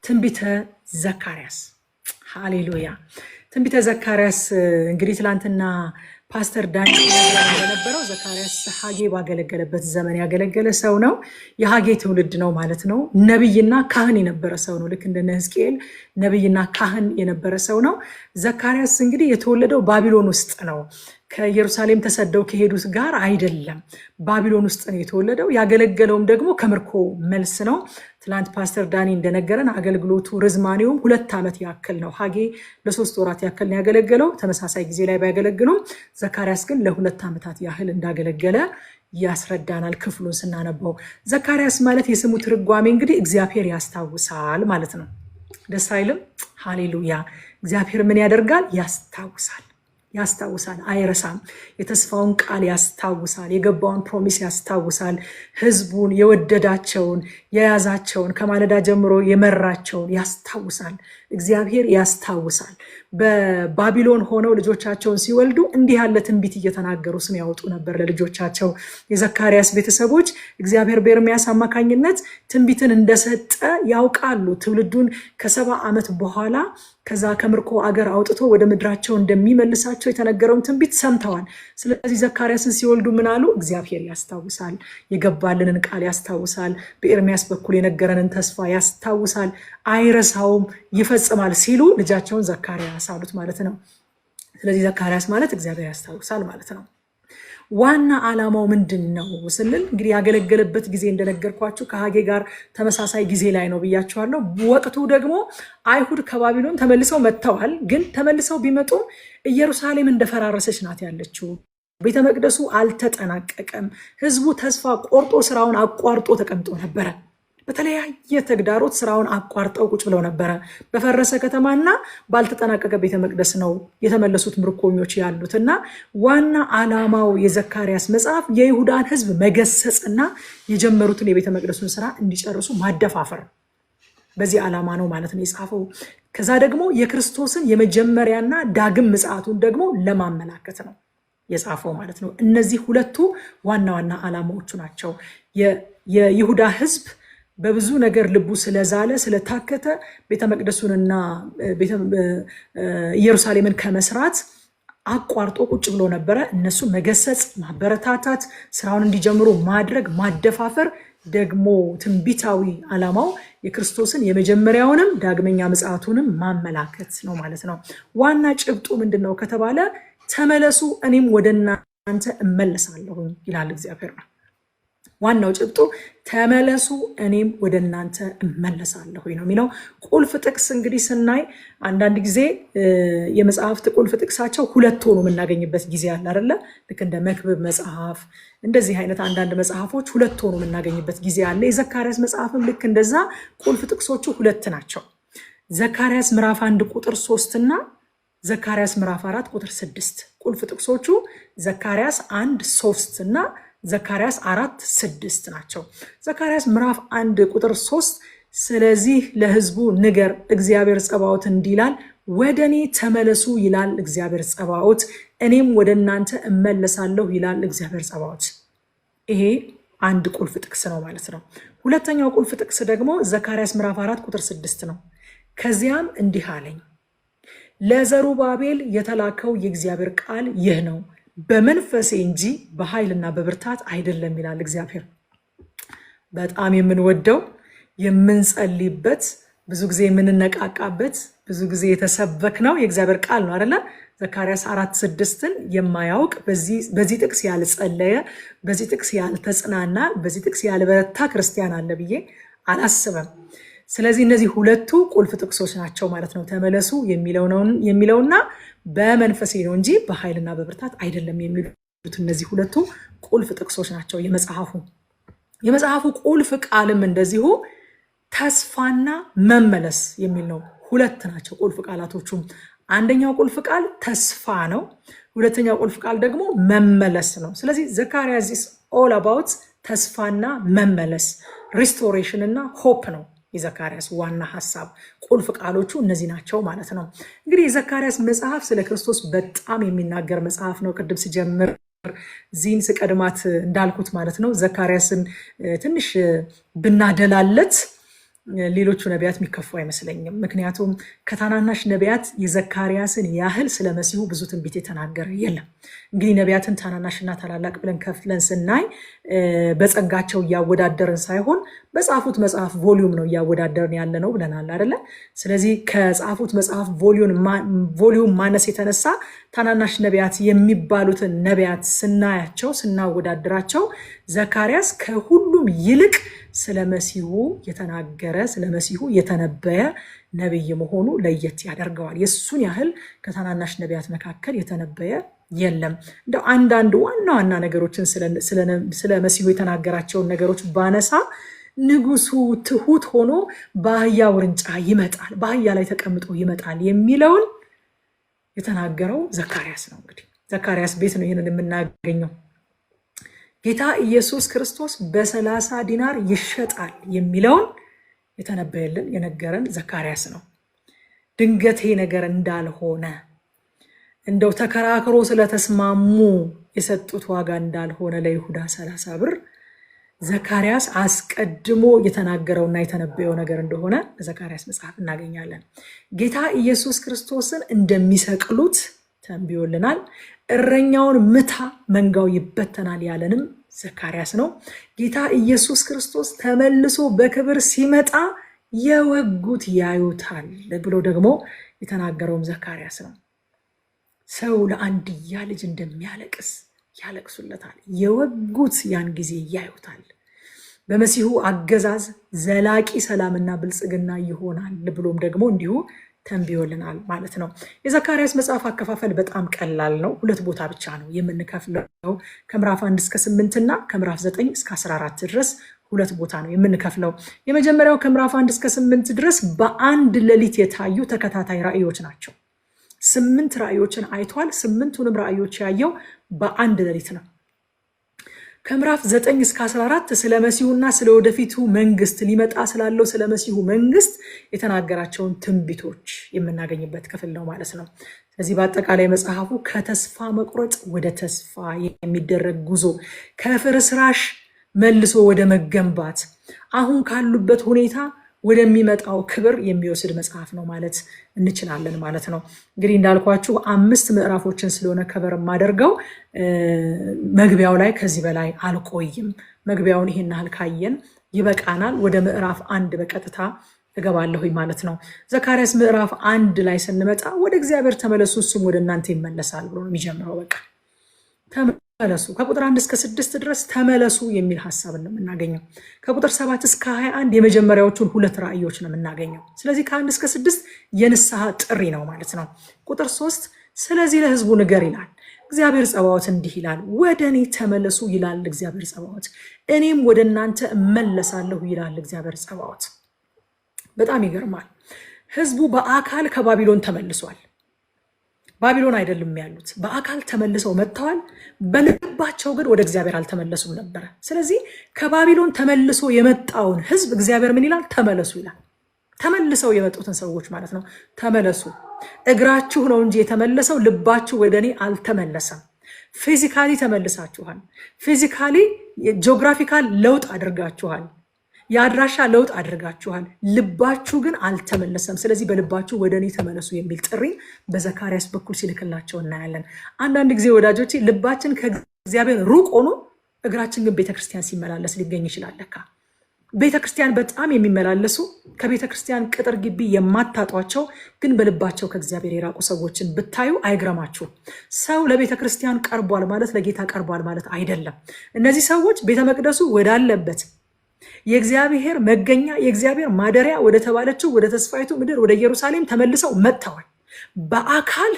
ትንቢተ ዘካርያስ ሃሌሉያ። ትንቢተ ዘካርያስ እንግዲህ ትላንትና ፓስተር ዳኒ እንደነበረው ዘካርያስ ሐጌ ባገለገለበት ዘመን ያገለገለ ሰው ነው። የሐጌ ትውልድ ነው ማለት ነው። ነብይና ካህን የነበረ ሰው ነው። ልክ እንደነ ሕዝቅኤል ነብይና ካህን የነበረ ሰው ነው። ዘካርያስ እንግዲህ የተወለደው ባቢሎን ውስጥ ነው። ከኢየሩሳሌም ተሰደው ከሄዱት ጋር አይደለም፣ ባቢሎን ውስጥ ነው የተወለደው። ያገለገለውም ደግሞ ከምርኮ መልስ ነው። ትላንት ፓስተር ዳኒ እንደነገረን አገልግሎቱ ርዝማኔውም 2 ዓመት ያክል ነው። ሐጌ ለ3 ወራት ያክል ነው ያገለገለው። ተመሳሳይ ጊዜ ላይ ባያገለግሉም ዘካርያስ ግን ለ2 ዓመታት ያህል እንዳገለገለ ያስረዳናል ክፍሉን ስናነበው። ዘካርያስ ማለት የስሙ ትርጓሜ እንግዲህ እግዚአብሔር ያስታውሳል ማለት ነው። ደስ አይልም? ሃሌሉያ። እግዚአብሔር ምን ያደርጋል? ያስታውሳል። ያስታውሳል፣ አይረሳም። የተስፋውን ቃል ያስታውሳል፣ የገባውን ፕሮሚስ ያስታውሳል። ህዝቡን የወደዳቸውን የያዛቸውን ከማለዳ ጀምሮ የመራቸውን ያስታውሳል። እግዚአብሔር ያስታውሳል። በባቢሎን ሆነው ልጆቻቸውን ሲወልዱ እንዲህ ያለ ትንቢት እየተናገሩ ስም ያወጡ ነበር ለልጆቻቸው። የዘካርያስ ቤተሰቦች እግዚአብሔር በኤርምያስ አማካኝነት ትንቢትን እንደሰጠ ያውቃሉ። ትውልዱን ከ70 ዓመት በኋላ ከዛ ከምርኮ አገር አውጥቶ ወደ ምድራቸው እንደሚመልሳቸው የተነገረውን ትንቢት ሰምተዋል። ስለዚህ ዘካርያስን ሲወልዱ ምን አሉ? እግዚአብሔር ያስታውሳል፣ የገባልንን ቃል ያስታውሳል፣ በኤርምያስ በኩል የነገረንን ተስፋ ያስታውሳል፣ አይረሳውም፣ ይፈጽማል ሲሉ ልጃቸውን ዘካርያስ አሉት ማለት ነው። ስለዚህ ዘካርያስ ማለት እግዚአብሔር ያስታውሳል ማለት ነው። ዋና ዓላማው ምንድን ነው ስንል እንግዲህ ያገለገለበት ጊዜ እንደነገርኳችሁ ከሐጌ ጋር ተመሳሳይ ጊዜ ላይ ነው ብያችኋለሁ። ወቅቱ ደግሞ አይሁድ ከባቢሎን ተመልሰው መጥተዋል። ግን ተመልሰው ቢመጡም ኢየሩሳሌም እንደፈራረሰች ናት ያለችው። ቤተ መቅደሱ አልተጠናቀቀም። ህዝቡ ተስፋ ቆርጦ ስራውን አቋርጦ ተቀምጦ ነበረ። በተለያየ ተግዳሮት ስራውን አቋርጠው ቁጭ ብለው ነበረ። በፈረሰ ከተማና ባልተጠናቀቀ ቤተ መቅደስ ነው የተመለሱት ምርኮኞች ያሉት እና ዋና ዓላማው የዘካርያስ መጽሐፍ የይሁዳን ህዝብ መገሰጽና የጀመሩትን የቤተ መቅደሱን ስራ እንዲጨርሱ ማደፋፈር፣ በዚህ ዓላማ ነው ማለት ነው የጻፈው። ከዛ ደግሞ የክርስቶስን የመጀመሪያና ዳግም ምጽአቱን ደግሞ ለማመላከት ነው የጻፈው ማለት ነው። እነዚህ ሁለቱ ዋና ዋና ዓላማዎቹ ናቸው። የይሁዳ ህዝብ በብዙ ነገር ልቡ ስለዛለ ስለታከተ ቤተ መቅደሱንና ኢየሩሳሌምን ከመስራት አቋርጦ ቁጭ ብሎ ነበረ። እነሱ መገሰጽ፣ ማበረታታት፣ ስራውን እንዲጀምሩ ማድረግ፣ ማደፋፈር ደግሞ ትንቢታዊ ዓላማው የክርስቶስን የመጀመሪያውንም ዳግመኛ ምጽአቱንም ማመላከት ነው ማለት ነው። ዋና ጭብጡ ምንድነው ከተባለ ተመለሱ እኔም ወደ እናንተ እመለሳለሁ ይላል እግዚአብሔር ነው። ዋናው ጭብጡ ተመለሱ እኔም ወደ እናንተ እመለሳለሁ ነው የሚለው። ቁልፍ ጥቅስ እንግዲህ ስናይ አንዳንድ ጊዜ የመጽሐፍት ቁልፍ ጥቅሳቸው 2 ሆኖ የምናገኝበት ጊዜ አለ አይደለ? ልክ እንደ መክብብ መጽሐፍ እንደዚህ አይነት አንዳንድ መጽሐፎች 2 ሆኖ የምናገኝበት ጊዜ አለ። የዘካርያስ መጽሐፍም ልክ እንደዛ ቁልፍ ጥቅሶቹ 2 ናቸው። ዘካርያስ ምዕራፍ 1 ቁጥር 3 እና ዘካርያስ ምዕራፍ 4 ቁጥር 6 ቁልፍ ጥቅሶቹ ዘካርያስ 1 3 እና ዘካርያስ 4 6 ናቸው። ዘካርያስ ምዕራፍ 1 ቁጥር 3 ስለዚህ ለህዝቡ ንገር እግዚአብሔር ጸባዖት እንዲላል ወደ እኔ ተመለሱ ይላል እግዚአብሔር ጸባዖት፣ እኔም ወደ እናንተ እመለሳለሁ ይላል እግዚአብሔር ጸባዖት። ይሄ አንድ ቁልፍ ጥቅስ ነው ማለት ነው። ሁለተኛው ቁልፍ ጥቅስ ደግሞ ዘካርያስ ምዕራፍ 4 ቁጥር 6 ነው። ከዚያም እንዲህ አለኝ ለዘሩባቤል የተላከው የእግዚአብሔር ቃል ይህ ነው፣ በመንፈሴ እንጂ በኃይልና በብርታት አይደለም ይላል እግዚአብሔር። በጣም የምንወደው የምንጸልይበት ብዙ ጊዜ የምንነቃቃበት ብዙ ጊዜ የተሰበክ ነው የእግዚአብሔር ቃል ነው አይደለ? ዘካርያስ 4:6ን የማያውቅ በዚህ ጥቅስ ያልጸለየ፣ በዚህ ጥቅስ ያልተጽናና፣ በዚህ ጥቅስ ያልበረታ ክርስቲያን አለ ብዬ አላስብም። ስለዚህ እነዚህ 2 ቁልፍ ጥቅሶች ናቸው ማለት ነው። ተመለሱ የሚለውና በመንፈሴ ነው እንጂ በኃይልና በብርታት አይደለም የሚሉት እነዚህ 2 ቁልፍ ጥቅሶች ናቸው። የመጽሐፉ ቁልፍ ቃልም እንደዚሁ ተስፋና መመለስ የሚል ነው። 2 ናቸው ቁልፍ ቃላቶቹም። አንደኛው ቁልፍ ቃል ተስፋ ነው። ሁለተኛው ቁልፍ ቃል ደግሞ መመለስ ነው። ስለዚህ ዘካርያስ ኢዝ ኦል አባውት ተስፋና መመለስ፣ ሪስቶሬሽን እና ሆፕ ነው የዘካርያስ ዋና ሐሳብ። ቁልፍ ቃሎቹ እነዚህ ናቸው ማለት ነው። እንግዲህ የዘካርያስ መጽሐፍ ስለ ክርስቶስ በጣም የሚናገር መጽሐፍ ነው። ቅድም ስጀምር ዚህን ስቀድማት እንዳልኩት ማለት ነው ዘካርያስን ትንሽ ብናደላለት ሌሎቹ ነቢያት የሚከፉ አይመስለኝም። ምክንያቱም ከታናናሽ ነቢያት የዘካርያስን ያህል ስለ መሲሁ ብዙ ትንቢት የተናገረ የለም። እንግዲህ ነቢያትን ታናናሽና ታላላቅ ብለን ከፍለን ስናይ በጸጋቸው እያወዳደርን ሳይሆን በጻፉት መጽሐፍ ቮሊዩም ነው እያወዳደርን ያለ ነው ብለናል አይደለ? ስለዚህ ከጻፉት መጽሐፍ ቮሊዩም ማነስ የተነሳ ታናናሽ ነቢያት የሚባሉትን ነቢያት ስናያቸው ስናወዳድራቸው ዘካርያስ ከሁሉም ይልቅ ስለ መሲሁ የተናገረ ስለ መሲሁ የተነበየ ነቢይ መሆኑ ለየት ያደርገዋል። የሱን ያህል ከታናናሽ ነቢያት መካከል የተነበየ የለም። እንደው አንዳንድ ዋና ዋና ነገሮችን ስለ መሲሁ የተናገራቸውን ነገሮች ባነሳ ንጉሱ ትሁት ሆኖ በአህያ ውርንጫ ይመጣል፣ በአህያ ላይ ተቀምጦ ይመጣል የሚለውን የተናገረው ዘካርያስ ነው። እንግዲህ ዘካርያስ ቤት ነው ይህንን የምናገኘው። ጌታ ኢየሱስ ክርስቶስ በ30 ዲናር ይሸጣል የሚለውን የተነበየልን የነገረን ዘካርያስ ነው። ድንገቴ ነገር እንዳልሆነ እንደው ተከራክሮ ስለተስማሙ የሰጡት ዋጋ እንዳልሆነ ለይሁዳ 30 ብር ዘካርያስ አስቀድሞ የተናገረውና የተነበየው ነገር እንደሆነ በዘካርያስ መጽሐፍ እናገኛለን። ጌታ ኢየሱስ ክርስቶስን እንደሚሰቅሉት ተንብዮልናል። እረኛውን ምታ መንጋው ይበተናል ያለንም ዘካርያስ ነው። ጌታ ኢየሱስ ክርስቶስ ተመልሶ በክብር ሲመጣ የወጉት ያዩታል ብሎ ደግሞ የተናገረውም ዘካርያስ ነው። ሰው ለአንድያ ልጅ እንደሚያለቅስ ያለቅሱለታል፣ የወጉት ያን ጊዜ ያዩታል። በመሲሁ አገዛዝ ዘላቂ ሰላምና ብልጽግና ይሆናል ብሎም ደግሞ እንዲሁ ተንብዮልናል ማለት ነው። የዘካርያስ መጽሐፍ አከፋፈል በጣም ቀላል ነው። 2 ቦታ ብቻ ነው የምንከፍለው። ከምዕራፍ 1 እስከ 8 እና ከምዕራፍ 9 እስከ 14 ድረስ 2 ቦታ ነው የምንከፍለው። የመጀመሪያው ከምዕራፍ 1 እስከ 8 ድረስ በአንድ ሌሊት የታዩ ተከታታይ ራእዮች ናቸው። 8 ራእዮችን አይቷል። 8ቱንም ራእዮች ያየው በአንድ ሌሊት ነው። ከምዕራፍ 9 እስከ 14 ስለ መሲሁና ስለ ወደፊቱ መንግስት ሊመጣ ስላለው ስለ መሲሁ መንግስት የተናገራቸውን ትንቢቶች የምናገኝበት ክፍል ነው ማለት ነው። ስለዚህ በአጠቃላይ መጽሐፉ ከተስፋ መቁረጥ ወደ ተስፋ የሚደረግ ጉዞ፣ ከፍርስራሽ መልሶ ወደ መገንባት፣ አሁን ካሉበት ሁኔታ ወደሚመጣው ክብር የሚወስድ መጽሐፍ ነው ማለት እንችላለን ማለት ነው። እንግዲህ እንዳልኳችሁ 5 ምዕራፎችን ስለሆነ ከበር የማደርገው መግቢያው ላይ ከዚህ በላይ አልቆይም። መግቢያውን ይሄን ያህል ካየን ይበቃናል። ወደ ምዕራፍ 1 በቀጥታ እገባለሁ ማለት ነው። ዘካርያስ ምዕራፍ 1 ላይ ስንመጣ ወደ እግዚአብሔር ተመለሱ እሱም ወደ እናንተ ይመለሳል ብሎ ነው የሚጀምረው። በቃ ተመለሱ። ከቁጥር 1 እስከ 6 ድረስ ተመለሱ የሚል ሀሳብ ነው የምናገኘው። ከቁጥር 7 እስከ 21 የመጀመሪያዎቹን 2 ራእዮች ነው የምናገኘው። ስለዚህ ከ1 እስከ 6 የንስሐ ጥሪ ነው ማለት ነው። ቁጥር 3 ስለዚህ ለሕዝቡ ንገር ይላል እግዚአብሔር ጸባዖት፣ እንዲህ ይላል ወደ እኔ ተመለሱ ይላል እግዚአብሔር ጸባዖት፣ እኔም ወደ እናንተ እመለሳለሁ ይላል እግዚአብሔር ጸባዖት። በጣም ይገርማል። ሕዝቡ በአካል ከባቢሎን ተመልሷል። ባቢሎን አይደለም ያሉት፣ በአካል ተመልሰው መጥተዋል። በልባቸው ግን ወደ እግዚአብሔር አልተመለሱም ነበረ። ስለዚህ ከባቢሎን ተመልሶ የመጣውን ህዝብ እግዚአብሔር ምን ይላል? ተመለሱ ይላል። ተመልሰው የመጡትን ሰዎች ማለት ነው። ተመለሱ። እግራችሁ ነው እንጂ የተመለሰው፣ ልባችሁ ወደ እኔ አልተመለሰም። ፊዚካሊ ተመልሳችኋል። ፊዚካሊ ጂኦግራፊካል ለውጥ አድርጋችኋል። የአድራሻ ለውጥ አድርጋችኋል። ልባችሁ ግን አልተመለሰም። ስለዚህ በልባችሁ ወደ እኔ ተመለሱ የሚል ጥሪ በዘካርያስ በኩል ሲልክላቸው እናያለን። አንዳንድ ጊዜ ወዳጆቼ ልባችን ከእግዚአብሔር ሩቅ ሆኖ እግራችን ግን ቤተክርስቲያን ሲመላለስ ሊገኝ ይችላል። ለካ ቤተክርስቲያን በጣም የሚመላለሱ ከቤተክርስቲያን ቅጥር ግቢ የማታጧቸው ግን በልባቸው ከእግዚአብሔር የራቁ ሰዎችን ብታዩ አይግረማችሁ። ሰው ለቤተክርስቲያን ቀርቧል ማለት ለጌታ ቀርቧል ማለት አይደለም። እነዚህ ሰዎች ቤተመቅደሱ ወዳለበት የእግዚአብሔር መገኛ የእግዚአብሔር ማደሪያ ወደ ተባለችው ወደ ተስፋይቱ ምድር ወደ ኢየሩሳሌም ተመልሰው መጥተዋል። በአካል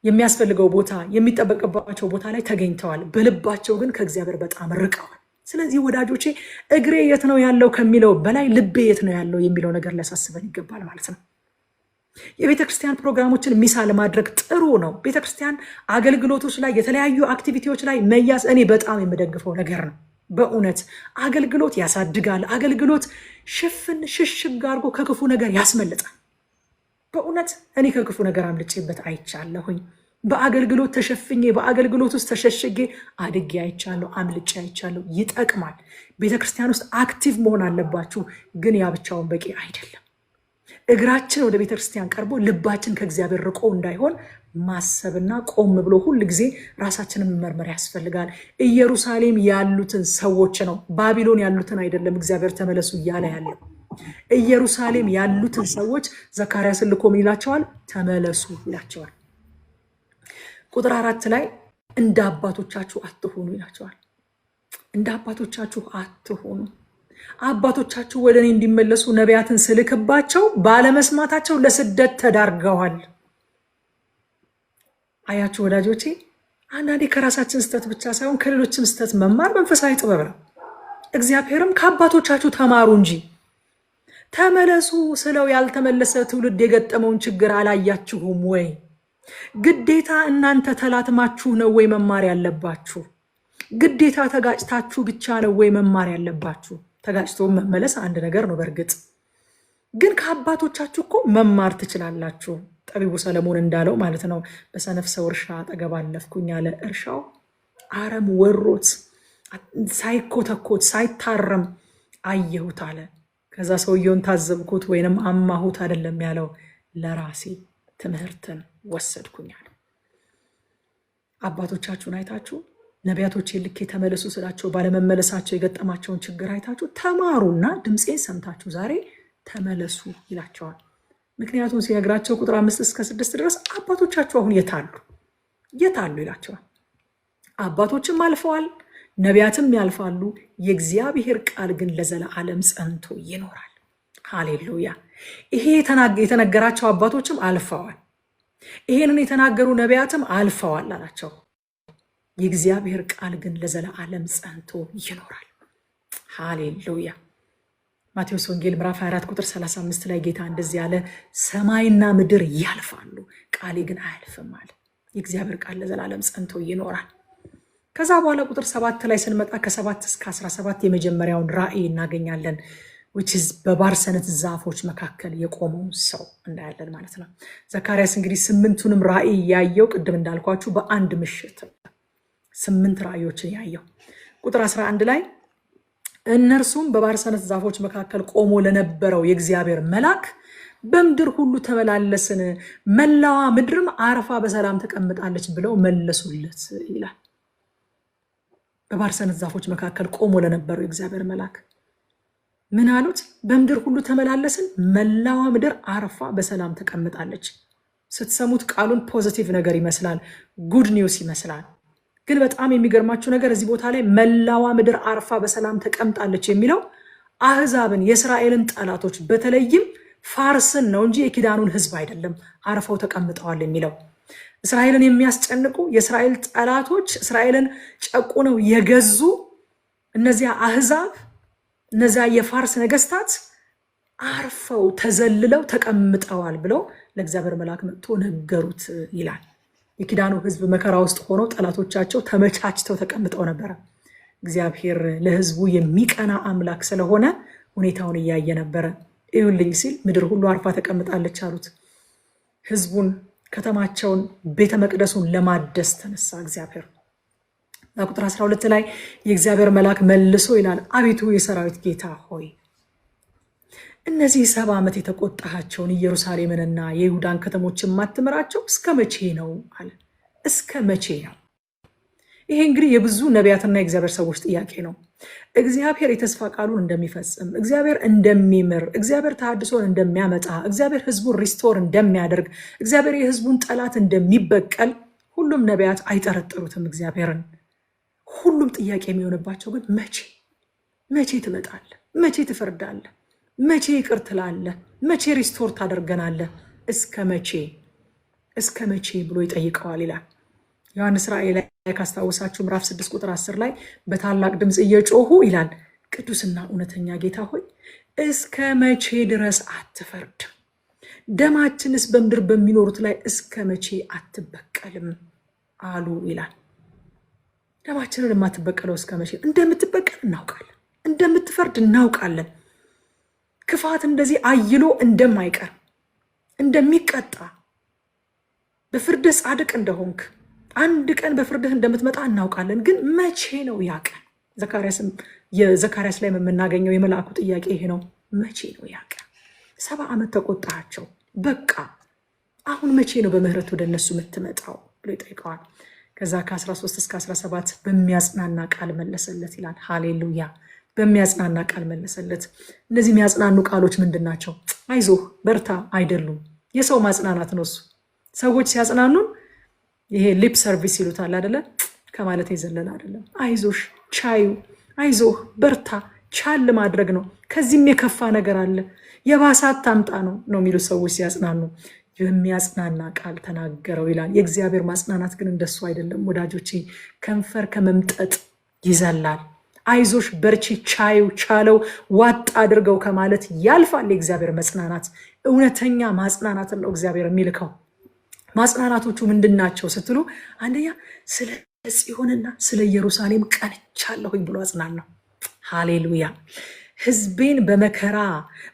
የሚያስፈልገው ቦታ የሚጠበቅባቸው ቦታ ላይ ተገኝተዋል። በልባቸው ግን ከእግዚአብሔር በጣም ርቀዋል። ስለዚህ ወዳጆቼ እግሬ የት ነው ያለው ከሚለው በላይ ልቤ የት ነው ያለው የሚለው ነገር ሊያሳስበን ይገባል ማለት ነው። የቤተክርስቲያን ፕሮግራሞችን ሚሳል ማድረግ ጥሩ ነው። ቤተክርስቲያን አገልግሎቶች ላይ የተለያዩ አክቲቪቲዎች ላይ መያዝ እኔ በጣም የምደግፈው ነገር ነው። በእውነት አገልግሎት ያሳድጋል። አገልግሎት ሽፍን ሽሽግ አድርጎ ከክፉ ነገር ያስመልጣል። በእውነት እኔ ከክፉ ነገር አምልጬበት አይቻለሁኝ። በአገልግሎት ተሸፍኜ በአገልግሎት ውስጥ ተሸሽጌ አድጌ አይቻለሁ፣ አምልጬ አይቻለሁ። ይጠቅማል። ቤተክርስቲያን ውስጥ አክቲቭ መሆን አለባችሁ። ግን ያ ብቻውን በቂ አይደለም። እግራችን ወደ ቤተክርስቲያን ቀርቦ ልባችን ከእግዚአብሔር ርቆ እንዳይሆን ማሰብና ቆም ብሎ ሁል ጊዜ ራሳችንን መመርመር ያስፈልጋል። ኢየሩሳሌም ያሉትን ሰዎች ነው፣ ባቢሎን ያሉትን አይደለም እግዚአብሔር ተመለሱ እያለ ያለው። ኢየሩሳሌም ያሉትን ሰዎች ዘካርያስን ልኮ ምን ይላቸዋል? ተመለሱ ይላቸዋል። ቁጥር 4 ላይ እንደ አባቶቻችሁ አትሆኑ ይላቸዋል። እንደ አባቶቻችሁ አትሆኑ። አባቶቻችሁ ወደ እኔ እንዲመለሱ ነቢያትን ስልክባቸው ባለመስማታቸው ለስደት ተዳርገዋል። አያችሁ ወዳጆቼ፣ አንዳንዴ ከራሳችን ስህተት ብቻ ሳይሆን ከሌሎችም ስህተት መማር መንፈሳዊ ጥበብ ነው። እግዚአብሔርም ከአባቶቻችሁ ተማሩ እንጂ ተመለሱ ስለው ያልተመለሰ ትውልድ የገጠመውን ችግር አላያችሁም ወይ? ግዴታ እናንተ ተላትማችሁ ነው ወይ መማር ያለባችሁ? ግዴታ ተጋጭታችሁ ብቻ ነው ወይ መማር ያለባችሁ? ተጋጭቶ መመለስ አንድ ነገር ነው። በእርግጥ ግን ከአባቶቻችሁ እኮ መማር ትችላላችሁ። ጠቢቡ ሰለሞን እንዳለው ማለት ነው፣ በሰነፍ ሰው እርሻ አጠገብ አለፍኩኝ አለ። እርሻው አረም ወሮት ሳይኮተኮት ሳይታረም አየሁት አለ። ከዛ ሰውየውን ታዘብኩት ወይንም አማሁት አይደለም ያለው፣ ለራሴ ትምህርትን ወሰድኩኝ አለ። አባቶቻችሁን አይታችሁ ነቢያቶች ልክ ተመለሱ ስላቸው ባለመመለሳቸው የገጠማቸውን ችግር አይታችሁ ተማሩና ድምፄን ሰምታችሁ ዛሬ ተመለሱ ይላቸዋል። ምክንያቱም ሲነግራቸው ቁጥር 5 እስከ 6 ድረስ አባቶቻችሁ አሁን የታሉ ይላቸዋል። አባቶችም አልፈዋል፣ ነቢያትም ያልፋሉ፣ የእግዚአብሔር ቃል ግን ለዘላለም ጸንቶ ይኖራል። ሃሌሉያ። ይሄ የተነገራቸው አባቶችም አልፈዋል፣ ይሄንን የተናገሩ ነቢያትም አልፈዋል አላቸው። የእግዚአብሔር ቃል ግን ለዘላለም ጸንቶ ይኖራል። ሃሌሉያ። ማቴዎስ ወንጌል ምዕራፍ 24 ቁጥር 35 ላይ ጌታ እንደዚህ ያለ፣ ሰማይና ምድር ያልፋሉ ቃሌ ግን አያልፍም አለ። የእግዚአብሔር ቃል ለዘላለም ጸንቶ ይኖራል። ከዛ በኋላ ቁጥር 7 ላይ ስንመጣ ከ7 እስከ 17 የመጀመሪያውን ራእይ እናገኛለን። በባርሰነት ዛፎች መካከል የቆመውን ሰው እናያለን ማለት ነው። ዘካርያስ እንግዲህ 8ቱንም ራእይ ያየው ቅድም እንዳልኳችሁ በአንድ ምሽት 8 ራእዮችን ያየው። ቁጥር 11 ላይ እነርሱም በባርሰነት ዛፎች መካከል ቆሞ ለነበረው የእግዚአብሔር መልአክ በምድር ሁሉ ተመላለስን፣ መላዋ ምድርም አርፋ በሰላም ተቀምጣለች ብለው መለሱለት ይላል። በባርሰነት ዛፎች መካከል ቆሞ ለነበረው የእግዚአብሔር መልአክ ምን አሉት? በምድር ሁሉ ተመላለስን፣ መላዋ ምድር አርፋ በሰላም ተቀምጣለች። ስትሰሙት ቃሉን ፖዚቲቭ ነገር ይመስላል፣ ጉድ ኒውስ ይመስላል። ግን በጣም የሚገርማችሁ ነገር እዚህ ቦታ ላይ መላዋ ምድር አርፋ በሰላም ተቀምጣለች የሚለው አህዛብን፣ የእስራኤልን ጠላቶች በተለይም ፋርስን ነው እንጂ የኪዳኑን ሕዝብ አይደለም አርፈው ተቀምጠዋል የሚለው። እስራኤልን የሚያስጨንቁ የእስራኤል ጠላቶች፣ እስራኤልን ጨቁነው የገዙ እነዚያ አህዛብ፣ እነዚያ የፋርስ ነገስታት አርፈው ተዘልለው ተቀምጠዋል ብለው ለእግዚአብሔር መልአክ መጥቶ ነገሩት ይላል። የኪዳኑ ሕዝብ መከራ ውስጥ ሆነው ጠላቶቻቸው ተመቻችተው ተቀምጠው ነበረ። እግዚአብሔር ለሕዝቡ የሚቀና አምላክ ስለሆነ ሁኔታውን እያየ ነበረ። ይሁንልኝ ሲል ምድር ሁሉ አርፋ ተቀምጣለች አሉት። ሕዝቡን፣ ከተማቸውን፣ ቤተ መቅደሱን ለማደስ ተነሳ እግዚአብሔር። ቁጥር 12 ላይ የእግዚአብሔር መልአክ መልሶ ይላል፣ አቤቱ የሰራዊት ጌታ ሆይ እነዚህ 70 ዓመት የተቆጣሃቸውን ኢየሩሳሌምንና የይሁዳን ከተሞች የማትምራቸው እስከ መቼ ነው አለ። እስከ መቼ ነው? ይሄ እንግዲህ የብዙ ነቢያትና የእግዚአብሔር ሰዎች ጥያቄ ነው። እግዚአብሔር የተስፋ ቃሉን እንደሚፈጽም፣ እግዚአብሔር እንደሚምር፣ እግዚአብሔር ተሐድሶን እንደሚያመጣ፣ እግዚአብሔር ህዝቡን ሪስቶር እንደሚያደርግ፣ እግዚአብሔር የህዝቡን ጠላት እንደሚበቀል ሁሉም ነቢያት አይጠረጥሩትም እግዚአብሔርን። ሁሉም ጥያቄ የሚሆንባቸው ግን መቼ ትመጣለህ? መቼ ትፈርዳለህ? መቼ ይቅር ትላለህ? መቼ ሪስቶር ታደርገናለህ? እስከ መቼ ብሎ ይጠይቀዋል ይላል። ዮሐንስ ራእይ ላይ ካስታወሳችሁ ምዕራፍ 6 ቁጥር 10 ላይ በታላቅ ድምፅ እየጮሁ ይላል፣ ቅዱስና እውነተኛ ጌታ ሆይ እስከ መቼ ድረስ አትፈርድም? ደማችንስ በምድር በሚኖሩት ላይ እስከ መቼ አትበቀልም አሉ ይላል። ደማችንን የማትበቀለው እስከ መቼ? እንደምትበቀል እናውቃለን፣ እንደምትፈርድ እናውቃለን። ክፋት እንደዚህ አይሎ እንደማይቀር እንደሚቀጣ በፍርድህ ጻድቅ እንደሆንክ አንድ ቀን በፍርድህ እንደምትመጣ እናውቃለን። ግን መቼ ነው ያ ቀን? የዘካርያስ ላይ የምናገኘው የመልአኩ ጥያቄ ይሄ ነው። መቼ ነው ያ ቀን? 70 ዓመት ተቆጣቸው፣ በቃ አሁን መቼ ነው በምህረት ወደ እነሱ የምትመጣው ብሎ ይጠይቀዋል። ከዛ ከ13 እስከ 17 በሚያጽናና ቃል መለሰለት ይላል። ሃሌሉያ! በሚያጽናና ቃል መለሰለት። እነዚህ የሚያጽናኑ ቃሎች ምንድን ናቸው? አይዞህ በርታ አይደሉም። የሰው ማጽናናት ነው እሱ። ሰዎች ሲያጽናኑን ይሄ ሊፕ ሰርቪስ ይሉታል አይደለ? ከማለት የዘለለ አይደለም። አይዞሽ፣ ቻዩ፣ አይዞህ በርታ፣ ቻል ማድረግ ነው። ከዚህም የከፋ ነገር አለ፣ የባሳት ታምጣ ነው የሚሉ ሰዎች ሲያጽናኑ የሚያጽናና ቃል ተናገረው ይላል። የእግዚአብሔር ማጽናናት ግን እንደሱ አይደለም ወዳጆቼ። ከንፈር ከመምጠጥ ይዘላል። አይዞሽ በርቺ፣ ቻዩ፣ ቻለው፣ ዋጥ አድርገው ከማለት ያልፋል። የእግዚአብሔር መጽናናት እውነተኛ ማጽናናትን ነው እግዚአብሔር የሚልከው። ማጽናናቶቹ ምንድን ናቸው ስትሉ፣ አንደኛ ስለ ጽዮንና ስለ ኢየሩሳሌም ቀንቻለሁኝ ብሎ አጽናናው። ሃሌሉያ! ሕዝቤን በመከራ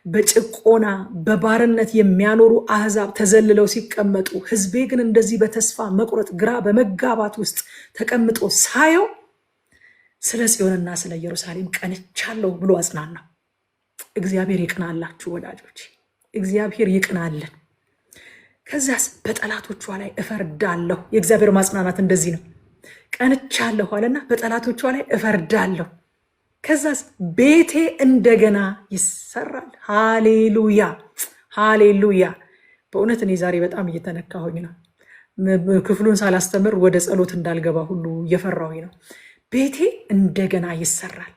በጭቆና በባርነት የሚያኖሩ አሕዛብ ተዘልለው ሲቀመጡ፣ ሕዝቤ ግን እንደዚህ በተስፋ መቁረጥ ግራ በመጋባት ውስጥ ተቀምጦ ሳየው ስለ ጽዮንና ስለ ኢየሩሳሌም ቀንቻለሁ ብሎ አጽናናው። እግዚአብሔር ይቅናላችሁ ወዳጆች፣ እግዚአብሔር ይቅናልን። ከዚያስ በጠላቶቿ ላይ እፈርዳለሁ። የእግዚአብሔር ማጽናናት እንደዚህ ነው። ቀንቻለሁ አለና በጠላቶቿ ላይ እፈርዳለሁ። ከዛስ ቤቴ እንደገና ይሰራል። ሃሌሉያ ሃሌሉያ። በእውነት እኔ ዛሬ በጣም እየተነካሁኝ ነው። ክፍሉን ሳላስተምር ወደ ጸሎት እንዳልገባ ሁሉ እየፈራሁኝ ነው። ቤቴ እንደገና ይሰራል።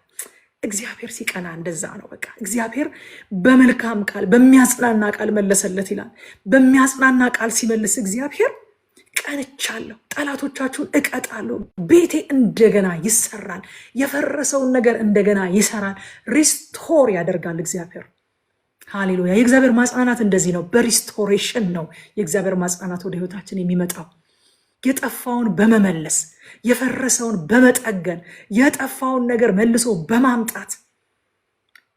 እግዚአብሔር ሲቀና እንደዛ ነው። በቃ እግዚአብሔር በመልካም ቃል በሚያጽናና ቃል መለሰለት ይላል። በሚያጽናና ቃል ሲመልስ እግዚአብሔር ቀንቻለሁ፣ ጠላቶቻችሁን እቀጣለሁ፣ ቤቴ እንደገና ይሰራል፣ የፈረሰውን ነገር እንደገና ይሰራል፣ ሪስቶር ያደርጋል እግዚአብሔር። ሃሌሉያ! የእግዚአብሔር ማጽናናት እንደዚህ ነው። በሪስቶሬሽን ነው የእግዚአብሔር ማጽናናት ወደ ህይወታችን የሚመጣው። የጠፋውን በመመለስ የፈረሰውን በመጠገን የጠፋውን ነገር መልሶ በማምጣት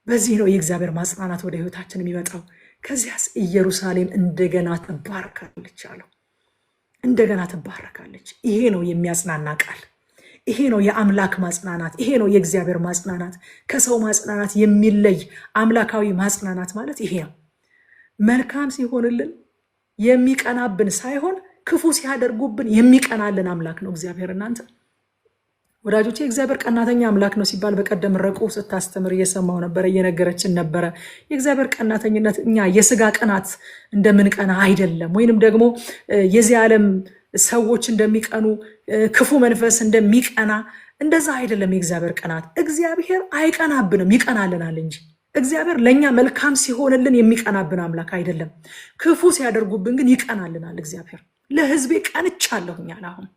በዚህ ነው የእግዚአብሔር ማጽናናት ወደ ህይወታችን የሚመጣው። ከዚያስ ኢየሩሳሌም እንደገና ትባረካለች አለው። እንደገና ትባረካለች። ይሄ ነው የሚያጽናና ቃል። ይሄ ነው የአምላክ ማጽናናት። ይሄ ነው የእግዚአብሔር ማጽናናት። ከሰው ማጽናናት የሚለይ አምላካዊ ማጽናናት ማለት ይሄ ነው። መልካም ሲሆንልን የሚቀናብን ሳይሆን ክፉ ሲያደርጉብን የሚቀናልን አምላክ ነው እግዚአብሔር። እናንተ ወዳጆቼ እግዚአብሔር ቀናተኛ አምላክ ነው ሲባል በቀደም ረቁ ስታስተምር እየሰማው ነበረ፣ እየነገረችን ነበረ። የእግዚአብሔር ቀናተኝነት እኛ የስጋ ቀናት እንደምንቀና አይደለም፣ ወይንም ደግሞ የዚህ ዓለም ሰዎች እንደሚቀኑ ክፉ መንፈስ እንደሚቀና እንደዛ አይደለም። የእግዚአብሔር ቀናት እግዚአብሔር አይቀናብንም፣ ይቀናልናል እንጂ። እግዚአብሔር ለእኛ መልካም ሲሆንልን የሚቀናብን አምላክ አይደለም። ክፉ ሲያደርጉብን ግን ይቀናልናል እግዚአብሔር። ለሕዝቤ ቀንቻለሁኛል። አሁን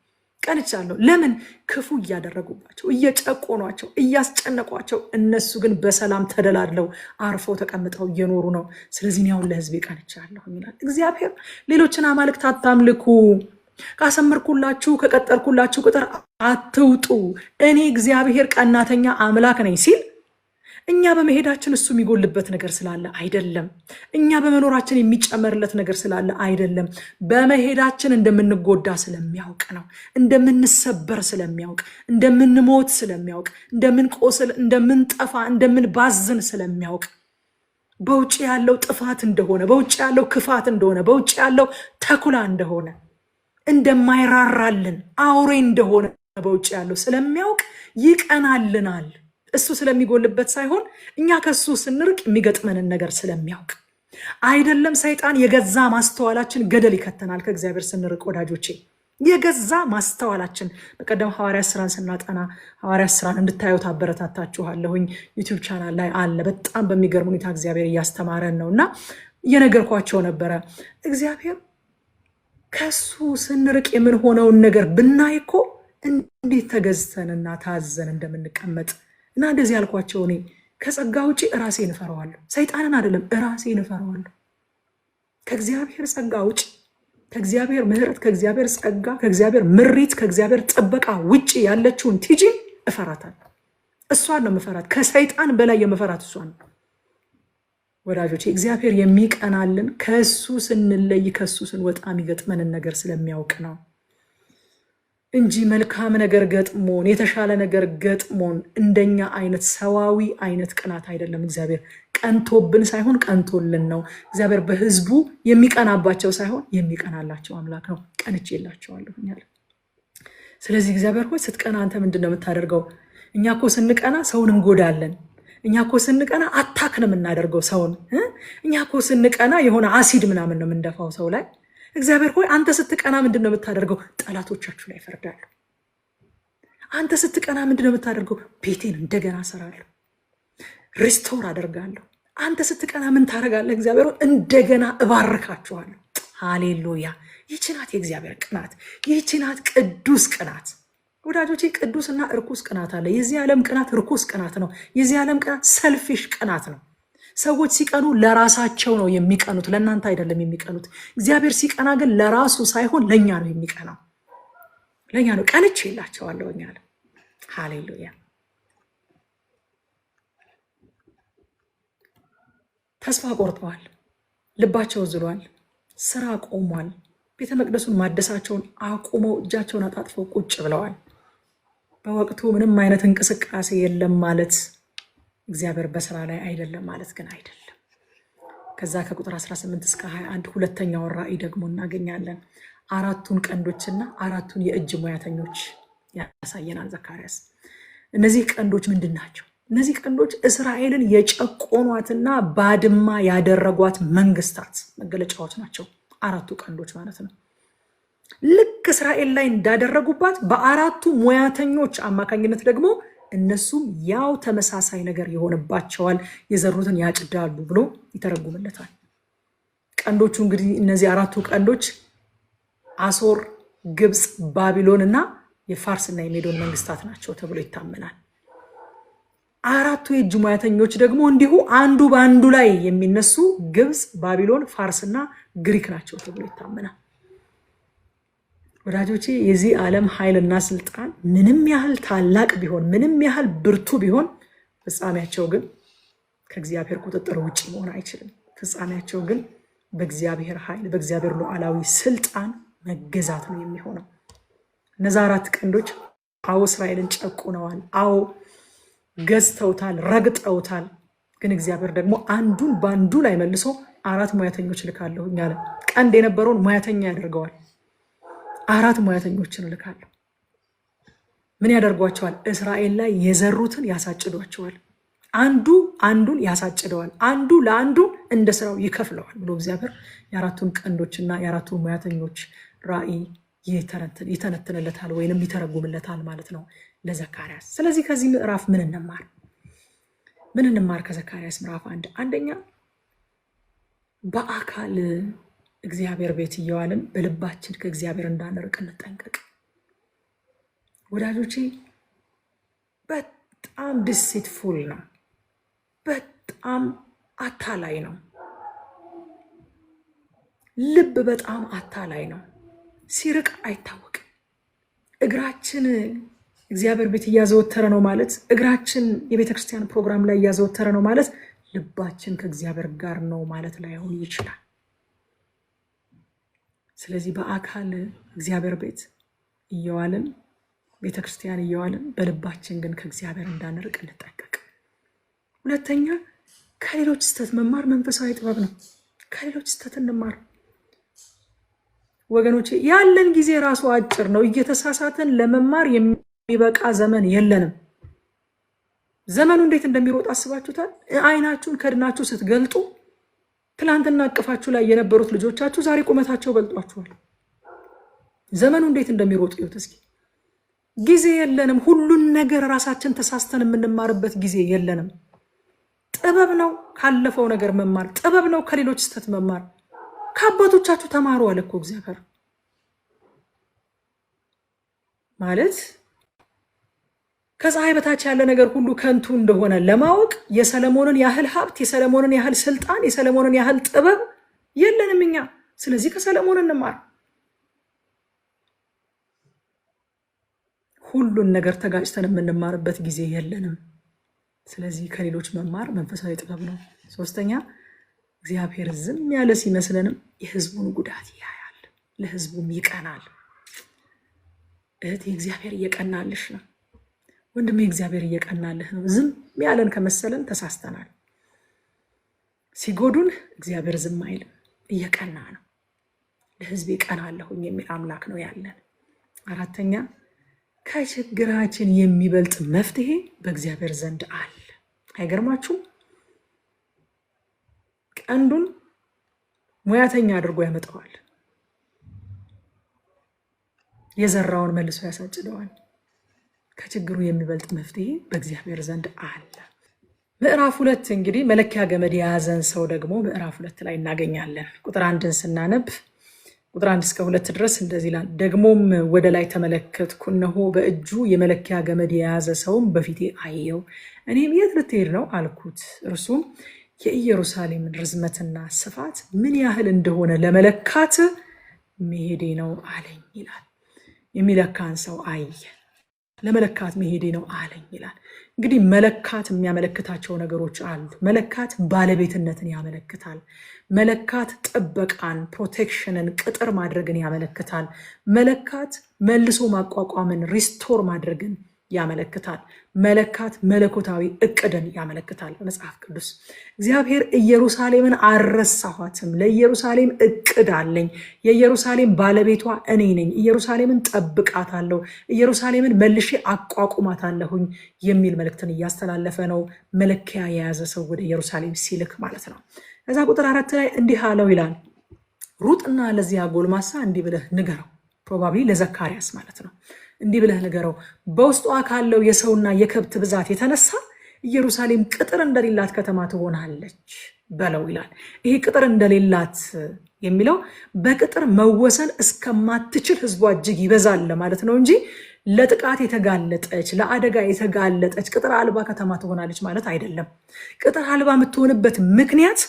ቀንቻለሁ። ለምን? ክፉ እያደረጉባቸው፣ እየጨቆኗቸው፣ እያስጨነቋቸው፣ እነሱ ግን በሰላም ተደላድለው አርፈው ተቀምጠው እየኖሩ ነው። ስለዚህ አሁን ለሕዝቤ ቀንቻለሁ ይላል እግዚአብሔር። ሌሎችን አማልክት አታምልኩ፣ ካሰመርኩላችሁ ከቀጠርኩላችሁ ቁጥር አትውጡ፣ እኔ እግዚአብሔር ቀናተኛ አምላክ ነኝ ሲል እኛ በመሄዳችን እሱ የሚጎልበት ነገር ስላለ አይደለም። እኛ በመኖራችን የሚጨመርለት ነገር ስላለ አይደለም። በመሄዳችን እንደምንጎዳ ስለሚያውቅ ነው። እንደምንሰበር ስለሚያውቅ፣ እንደምንሞት ስለሚያውቅ፣ እንደምንቆስል፣ እንደምንጠፋ፣ እንደምንባዝን ስለሚያውቅ፣ በውጭ ያለው ጥፋት እንደሆነ፣ በውጭ ያለው ክፋት እንደሆነ፣ በውጭ ያለው ተኩላ እንደሆነ፣ እንደማይራራልን አውሬ እንደሆነ በውጭ ያለው ስለሚያውቅ ይቀናልናል። እሱ ስለሚጎልበት ሳይሆን እኛ ከሱ ስንርቅ የሚገጥመንን ነገር ስለሚያውቅ አይደለም። ሰይጣን የገዛ ማስተዋላችን ገደል ይከተናል ከእግዚአብሔር ስንርቅ ወዳጆቼ፣ የገዛ ማስተዋላችን። በቀደም ሐዋርያት ስራን ስናጠና ሐዋርያት ስራን እንድታዩት አበረታታችኋለሁኝ። ዩቲዩብ ቻናል ላይ አለ። በጣም በሚገርም ሁኔታ እግዚአብሔር እያስተማረን ነው እና እየነገርኳቸው ነበረ። እግዚአብሔር ከሱ ስንርቅ የምንሆነውን ነገር ብናይ እኮ እንዴት ተገዝተንና ታዘን እንደምንቀመጥ እና እንደዚህ ያልኳቸው እኔ ከጸጋ ውጭ ራሴን እፈራዋለሁ። ሰይጣንን አይደለም ራሴን እፈራዋለሁ። ከእግዚአብሔር ጸጋ ውጭ፣ ከእግዚአብሔር ምሕረት፣ ከእግዚአብሔር ጸጋ፣ ከእግዚአብሔር ምሪት፣ ከእግዚአብሔር ጥበቃ ውጭ ያለችውን ቲጂ እፈራታለሁ። እሷን ነው የምፈራት። ከሰይጣን በላይ የምፈራት እሷን ነው። ወዳጆች እግዚአብሔር የሚቀናልን ከሱ ስንለይ ከሱ ስንወጣ የሚገጥመንን ነገር ስለሚያውቅ ነው እንጂ መልካም ነገር ገጥሞን የተሻለ ነገር ገጥሞን እንደኛ አይነት ሰዋዊ አይነት ቅናት አይደለም። እግዚአብሔር ቀንቶብን ሳይሆን ቀንቶልን ነው። እግዚአብሔር በህዝቡ የሚቀናባቸው ሳይሆን የሚቀናላቸው አምላክ ነው። ቀንቼላቸዋለሁ እኛለ። ስለዚህ እግዚአብሔር ሆይ ስትቀና አንተ ምንድነው የምታደርገው? እኛ እኮ ስንቀና ሰውን እንጎዳለን። እኛ እኮ ስንቀና አታክ ነው የምናደርገው ሰውን። እኛ እኮ ስንቀና የሆነ አሲድ ምናምን ነው የምንደፋው ሰው ላይ። እግዚአብሔር ሆይ አንተ ስትቀና ምንድነው የምታደርገው? ጠላቶቻችሁ ላይ ፈርዳለሁ። አንተ ስትቀና ምንድነው የምታደርገው? ቤቴን እንደገና እሰራለሁ፣ ሪስቶር አደርጋለሁ። አንተ ስትቀና ምን ታደርጋለህ? እግዚአብሔር ሆይ እንደገና እባርካችኋለሁ። ሃሌሉያ! ይህች ናት የእግዚአብሔር ቅናት። ይህች ናት ቅዱስ ቅናት። ወዳጆቼ ቅዱስና እርኩስ ቅናት አለ። የዚህ ዓለም ቅናት እርኩስ ቅናት ነው። የዚህ ዓለም ቅናት ሰልፊሽ ቅናት ነው። ሰዎች ሲቀኑ ለራሳቸው ነው የሚቀኑት፣ ለእናንተ አይደለም የሚቀኑት። እግዚአብሔር ሲቀና ግን ለራሱ ሳይሆን ለእኛ ነው የሚቀናው፣ ለእኛ ነው። ቀንቼላቸዋለሁ እኛለ። ሃሌሉያ! ተስፋ ቆርጠዋል፣ ልባቸው ዝሏል፣ ስራ ቆሟል። ቤተ መቅደሱን ማደሳቸውን አቁመው እጃቸውን አጣጥፈው ቁጭ ብለዋል። በወቅቱ ምንም አይነት እንቅስቃሴ የለም ማለት እግዚአብሔር በስራ ላይ አይደለም ማለት ግን አይደለም። ከዛ ከቁጥር 18 እስከ 21 ሁለተኛው ራእይ ደግሞ እናገኛለን። አራቱን ቀንዶችና አራቱን የእጅ ሙያተኞች ያሳየናል ዘካርያስ። እነዚህ ቀንዶች ምንድን ናቸው? እነዚህ ቀንዶች እስራኤልን የጨቆኗትና ባድማ ያደረጓት መንግስታት መገለጫዎች ናቸው። አራቱ ቀንዶች ማለት ነው። ልክ እስራኤል ላይ እንዳደረጉባት በአራቱ ሙያተኞች አማካኝነት ደግሞ እነሱም ያው ተመሳሳይ ነገር ይሆንባቸዋል፣ የዘሩትን ያጭዳሉ ብሎ ይተረጉምለታል። ቀንዶቹ እንግዲህ እነዚህ አራቱ ቀንዶች አሶር፣ ግብፅ፣ ባቢሎን እና የፋርስና የሜዶን መንግስታት ናቸው ተብሎ ይታመናል። አራቱ የእጅ ሙያተኞች ደግሞ እንዲሁ አንዱ በአንዱ ላይ የሚነሱ ግብፅ፣ ባቢሎን፣ ፋርስና ግሪክ ናቸው ተብሎ ይታመናል። ወዳጆቼ የዚህ ዓለም ኃይልና ስልጣን ምንም ያህል ታላቅ ቢሆን፣ ምንም ያህል ብርቱ ቢሆን ፍጻሜያቸው ግን ከእግዚአብሔር ቁጥጥር ውጭ መሆን አይችልም። ፍጻሜያቸው ግን በእግዚአብሔር ኃይል፣ በእግዚአብሔር ሉዓላዊ ስልጣን መገዛት ነው የሚሆነው። እነዛ አራት ቀንዶች አዎ እስራኤልን ጨቁነዋል፣ አዎ ገዝተውታል፣ ረግጠውታል። ግን እግዚአብሔር ደግሞ አንዱን በአንዱ ላይ መልሶ አራት ሙያተኞች ልካለሁ እያለ ቀንድ የነበረውን ሙያተኛ ያደርገዋል። አራት ሙያተኞችን ልካለሁ። ምን ያደርጓቸዋል? እስራኤል ላይ የዘሩትን ያሳጭዷቸዋል። አንዱ አንዱን ያሳጭደዋል፣ አንዱ ለአንዱ እንደ ስራው ይከፍለዋል ብሎ እግዚአብሔር የአራቱን ቀንዶችና የአራቱን ሙያተኞች ራእይ ይተነትንለታል ወይንም ይተረጉምለታል ማለት ነው ለዘካርያስ። ስለዚህ ከዚህ ምዕራፍ ምን እንማር? ከዘካርያስ ምዕራፍ አንደኛ በአካል እግዚአብሔር ቤት እየዋልን በልባችን ከእግዚአብሔር እንዳንርቅ እንጠንቀቅ። ወዳጆቼ በጣም ዲሲትፉል ነው፣ በጣም አታላይ ነው። ልብ በጣም አታላይ ነው። ሲርቅ አይታወቅም። እግራችን እግዚአብሔር ቤት እያዘወተረ ነው ማለት፣ እግራችን የቤተ ክርስቲያን ፕሮግራም ላይ እያዘወተረ ነው ማለት ልባችን ከእግዚአብሔር ጋር ነው ማለት ላይሆን ይችላል። ስለዚህ በአካል እግዚአብሔር ቤት እየዋልን ቤተክርስቲያን እየዋልን በልባችን ግን ከእግዚአብሔር እንዳንርቅ እንጠንቀቅ። ሁለተኛ ከሌሎች ስህተት መማር መንፈሳዊ ጥበብ ነው። ከሌሎች ስህተት እንማር ወገኖቼ። ያለን ጊዜ ራሱ አጭር ነው። እየተሳሳተን ለመማር የሚበቃ ዘመን የለንም። ዘመኑ እንዴት እንደሚሮጥ አስባችሁታል? አይናችሁን ከድናችሁ ስትገልጡ ትላንትና አቅፋችሁ ላይ የነበሩት ልጆቻችሁ ዛሬ ቁመታቸው በልጧችኋል። ዘመኑ እንዴት እንደሚሮጥ ይሁት እስኪ። ጊዜ የለንም። ሁሉን ነገር ራሳችን ተሳስተን የምንማርበት ጊዜ የለንም። ጥበብ ነው ካለፈው ነገር መማር፣ ጥበብ ነው ከሌሎች ስህተት መማር። ከአባቶቻችሁ ተማሩ አለ እኮ እግዚአብሔር። ማለት ከፀሐይ በታች ያለ ነገር ሁሉ ከንቱ እንደሆነ ለማወቅ የሰለሞንን ያህል ሀብት፣ የሰለሞንን ያህል ስልጣን፣ የሰለሞንን ያህል ጥበብ የለንም እኛ። ስለዚህ ከሰለሞን እንማር። ሁሉን ነገር ተጋጭተን የምንማርበት ጊዜ የለንም። ስለዚህ ከሌሎች መማር መንፈሳዊ ጥበብ ነው። ሶስተኛ እግዚአብሔር ዝም ያለ ሲመስለንም የህዝቡን ጉዳት ያያል፣ ለህዝቡም ይቀናል። እህቴ እግዚአብሔር እየቀናልሽ ነው። ወንድሜ እግዚአብሔር እየቀናልህ ነው። ዝም ያለን ከመሰለን ተሳስተናል። ሲጎዱን እግዚአብሔር ዝም አይልም፣ እየቀና ነው። ለህዝቤ ቀናለሁኝ የሚል አምላክ ነው ያለን። አራተኛ ከችግራችን የሚበልጥ መፍትሄ በእግዚአብሔር ዘንድ አለ። አይገርማችሁም? ቀንዱን ሙያተኛ አድርጎ ያመጣዋል፣ የዘራውን መልሶ ያሳጭደዋል። ከችግሩ የሚበልጥ መፍትሄ በእግዚአብሔር ዘንድ አለ። ምዕራፍ 2 እንግዲህ መለኪያ ገመድ የያዘን ሰው ደግሞ ምዕራፍ 2 ላይ እናገኛለን። ቁጥር 1ን ስናነብ ቁጥር 1 እስከ 2 ድረስ እንደዚህ ይላል። ደግሞም ወደ ላይ ተመለከትኩ፣ እነሆ በእጁ የመለኪያ ገመድ የያዘ ሰውም በፊቴ አየው። እኔም የት ልትሄድ ነው አልኩት። እርሱም የኢየሩሳሌምን ርዝመትና ስፋት ምን ያህል እንደሆነ ለመለካት መሄዴ ነው አለኝ ይላል። የሚለካን ሰው አየ፣ ለመለካት መሄዴ ነው አለኝ ይላል። እንግዲህ መለካት የሚያመለክታቸው ነገሮች አሉ። መለካት ባለቤትነትን ያመለክታል። መለካት ጥበቃን፣ ፕሮቴክሽንን፣ ቅጥር ማድረግን ያመለክታል። መለካት መልሶ ማቋቋምን፣ ሪስቶር ማድረግን ያመለክታል። መለካት መለኮታዊ እቅድን ያመለክታል። በመጽሐፍ ቅዱስ እግዚአብሔር ኢየሩሳሌምን አልረሳኋትም፣ ለኢየሩሳሌም እቅድ አለኝ፣ የኢየሩሳሌም ባለቤቷ እኔ ነኝ፣ ኢየሩሳሌምን ጠብቃታለሁ፣ ኢየሩሳሌምን መልሼ አቋቁማታለሁኝ የሚል መልእክትን እያስተላለፈ ነው። መለኪያ የያዘ ሰው ወደ ኢየሩሳሌም ሲልክ ማለት ነው። ከዛ ቁጥር 4 ላይ እንዲህ አለው ይላል፣ ሩጥና ለዚያ ጎልማሳ እንዲህ ብለህ ንገረው፣ ፕሮባብሊ ለዘካርያስ ማለት ነው። እንዲህ ብለህ ንገረው፣ በውስጧ ካለው የሰውና የከብት ብዛት የተነሳ ኢየሩሳሌም ቅጥር እንደሌላት ከተማ ትሆናለች በለው ይላል። ይሄ ቅጥር እንደሌላት የሚለው በቅጥር መወሰን እስከማትችል ህዝቧ እጅግ ይበዛል ማለት ነው እንጂ ለጥቃት የተጋለጠች ለአደጋ የተጋለጠች ቅጥር አልባ ከተማ ትሆናለች ማለት አይደለም። ቅጥር አልባ የምትሆንበት ምክንያት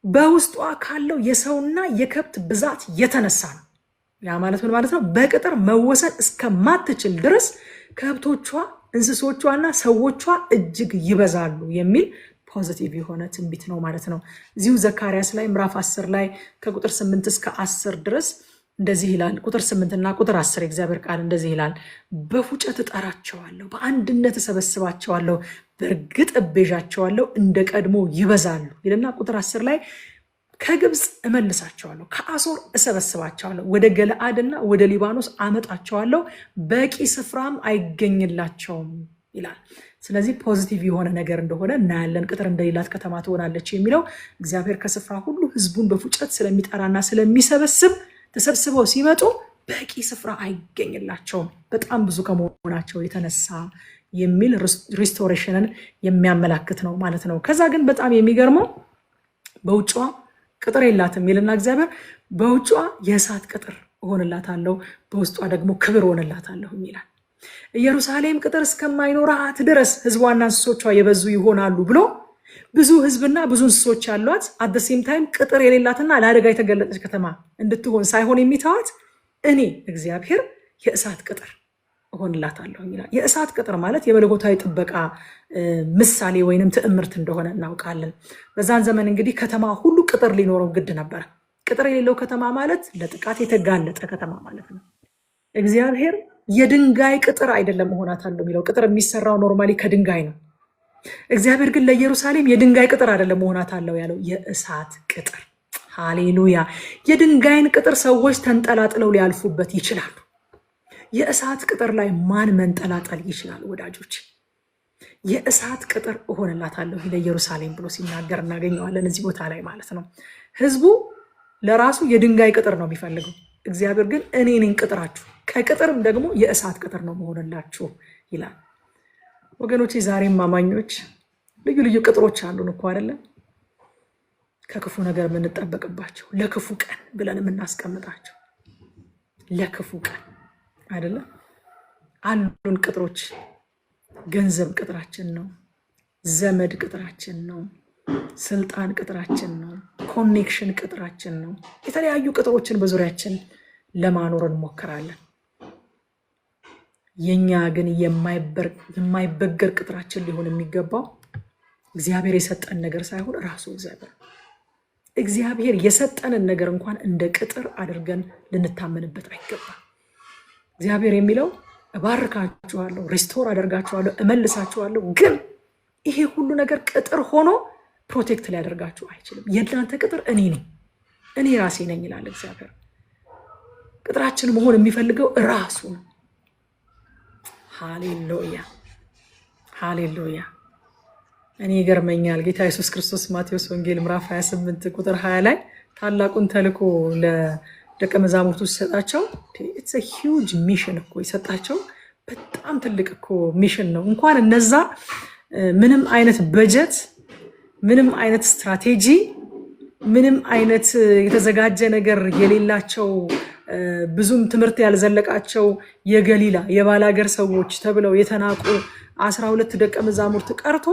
በውስጧ ካለው የሰውና የከብት ብዛት የተነሳ ነው። ያ ማለት ምን ማለት ነው? በቅጥር መወሰን እስከማትችል ድረስ ከብቶቿ፣ እንስሶቿና ሰዎቿ እጅግ ይበዛሉ የሚል ፖዚቲቭ የሆነ ትንቢት ነው ማለት ነው። እዚሁ ዘካርያስ ላይ ምዕራፍ 10 ላይ ከቁጥር 8 እስከ 10 ድረስ እንደዚህ ይላል። ቁጥር 8 እና ቁጥር 10 የእግዚአብሔር ቃል እንደዚህ ይላል፣ በፉጨት እጠራቸዋለሁ፣ በአንድነት እሰበስባቸዋለሁ፣ በእርግጥ እቤዣቸዋለሁ፣ እንደ ቀድሞ ይበዛሉ ይልና ቁጥር 10 ላይ ከግብፅ እመልሳቸዋለሁ፣ ከአሶር እሰበስባቸዋለሁ፣ ወደ ገለአድና ወደ ሊባኖስ አመጣቸዋለሁ፣ በቂ ስፍራም አይገኝላቸውም ይላል። ስለዚህ ፖዚቲቭ የሆነ ነገር እንደሆነ እናያለን። ቅጥር እንደሌላት ከተማ ትሆናለች የሚለው እግዚአብሔር ከስፍራ ሁሉ ህዝቡን በፉጨት ስለሚጠራና ስለሚሰበስብ ተሰብስበው ሲመጡ በቂ ስፍራ አይገኝላቸውም፣ በጣም ብዙ ከመሆናቸው የተነሳ የሚል ሪስቶሬሽንን የሚያመላክት ነው ማለት ነው። ከዛ ግን በጣም የሚገርመው በውጭዋ ቅጥር የላትም ይልና እግዚአብሔር በውጭዋ የእሳት ቅጥር እሆንላታለሁ፣ በውስጧ ደግሞ ክብር እሆንላታለሁ ይላል። ኢየሩሳሌም ቅጥር እስከማይኖራት ድረስ ህዝቧና እንስሶቿ የበዙ ይሆናሉ ብሎ ብዙ ህዝብና ብዙ እንስሶች ያሏት አደሴም ታይም ቅጥር የሌላትና ለአደጋ የተገለጠች ከተማ እንድትሆን ሳይሆን የሚተዋት እኔ እግዚአብሔር የእሳት ቅጥር እሆንላታለሁ ይላል። የእሳት ቅጥር ማለት የመለኮታዊ ጥበቃ ምሳሌ ወይንም ትዕምርት እንደሆነ እናውቃለን። በዛን ዘመን እንግዲህ ከተማ ሁሉ ቅጥር ሊኖረው ግድ ነበረ። ቅጥር የሌለው ከተማ ማለት ለጥቃት የተጋለጠ ከተማ ማለት ነው። እግዚአብሔር የድንጋይ ቅጥር አይደለም እሆናታለሁ የሚለው። ቅጥር የሚሰራው ኖርማሊ ከድንጋይ ነው። እግዚአብሔር ግን ለኢየሩሳሌም የድንጋይ ቅጥር አይደለም እሆናታለሁ ያለው የእሳት ቅጥር። ሃሌሉያ! የድንጋይን ቅጥር ሰዎች ተንጠላጥለው ሊያልፉበት ይችላሉ። የእሳት ቅጥር ላይ ማን መንጠላጠል ይችላል? ወዳጆች፣ የእሳት ቅጥር እሆንላታለሁ ለኢየሩሳሌም ብሎ ሲናገር እናገኘዋለን እዚህ ቦታ ላይ ማለት ነው። ህዝቡ ለራሱ የድንጋይ ቅጥር ነው የሚፈልገው። እግዚአብሔር ግን እኔ ነኝ ቅጥራችሁ፣ ከቅጥርም ደግሞ የእሳት ቅጥር ነው መሆንላችሁ ይላል። ወገኖች፣ ዛሬም አማኞች ልዩ ልዩ ቅጥሮች አሉን እኮ አይደለም? ከክፉ ነገር የምንጠበቅባቸው ለክፉ ቀን ብለን የምናስቀምጣቸው ለክፉ ቀን አይደለም? አሉን ቅጥሮች። ገንዘብ ቅጥራችን ነው። ዘመድ ቅጥራችን ነው። ስልጣን ቅጥራችን ነው። ኮኔክሽን ቅጥራችን ነው። የተለያዩ ቅጥሮችን በዙሪያችን ለማኖር እንሞክራለን። የኛ ግን የማይበገር ቅጥራችን ሊሆን የሚገባው እግዚአብሔር የሰጠን ነገር ሳይሆን ራሱ እግዚአብሔር። እግዚአብሔር የሰጠንን ነገር እንኳን እንደ ቅጥር አድርገን ልንታመንበት አይገባም። እግዚአብሔር የሚለው እባርካችኋለሁ፣ ሪስቶር አደርጋችኋለሁ፣ እመልሳችኋለሁ። ግን ይሄ ሁሉ ነገር ቅጥር ሆኖ ፕሮቴክት ሊያደርጋችሁ አይችልም። የእናንተ ቅጥር እኔ ነኝ፣ እኔ ራሴ ነኝ ይላል እግዚአብሔር። ቅጥራችን መሆን የሚፈልገው ራሱ ነው። ሃሌሉያ ሃሌሉያ። እኔ ይገርመኛል ጌታ ኢየሱስ ክርስቶስ ማቴዎስ ወንጌል ምዕራፍ 28 ቁጥር 20 ላይ ታላቁን ተልእኮ ለደቀ መዛሙርቱ ሲሰጣቸው ኢትስ አ ሂውጅ ሚሽን እኮ የሰጣቸው በጣም ትልቅ እኮ ሚሽን ነው። እንኳን እነዛ ምንም አይነት በጀት፣ ምንም አይነት ስትራቴጂ፣ ምንም አይነት የተዘጋጀ ነገር የሌላቸው ብዙም ትምህርት ያልዘለቃቸው የገሊላ የባላገር ሰዎች ተብለው የተናቁ 12 ደቀ መዛሙርት ቀርቶ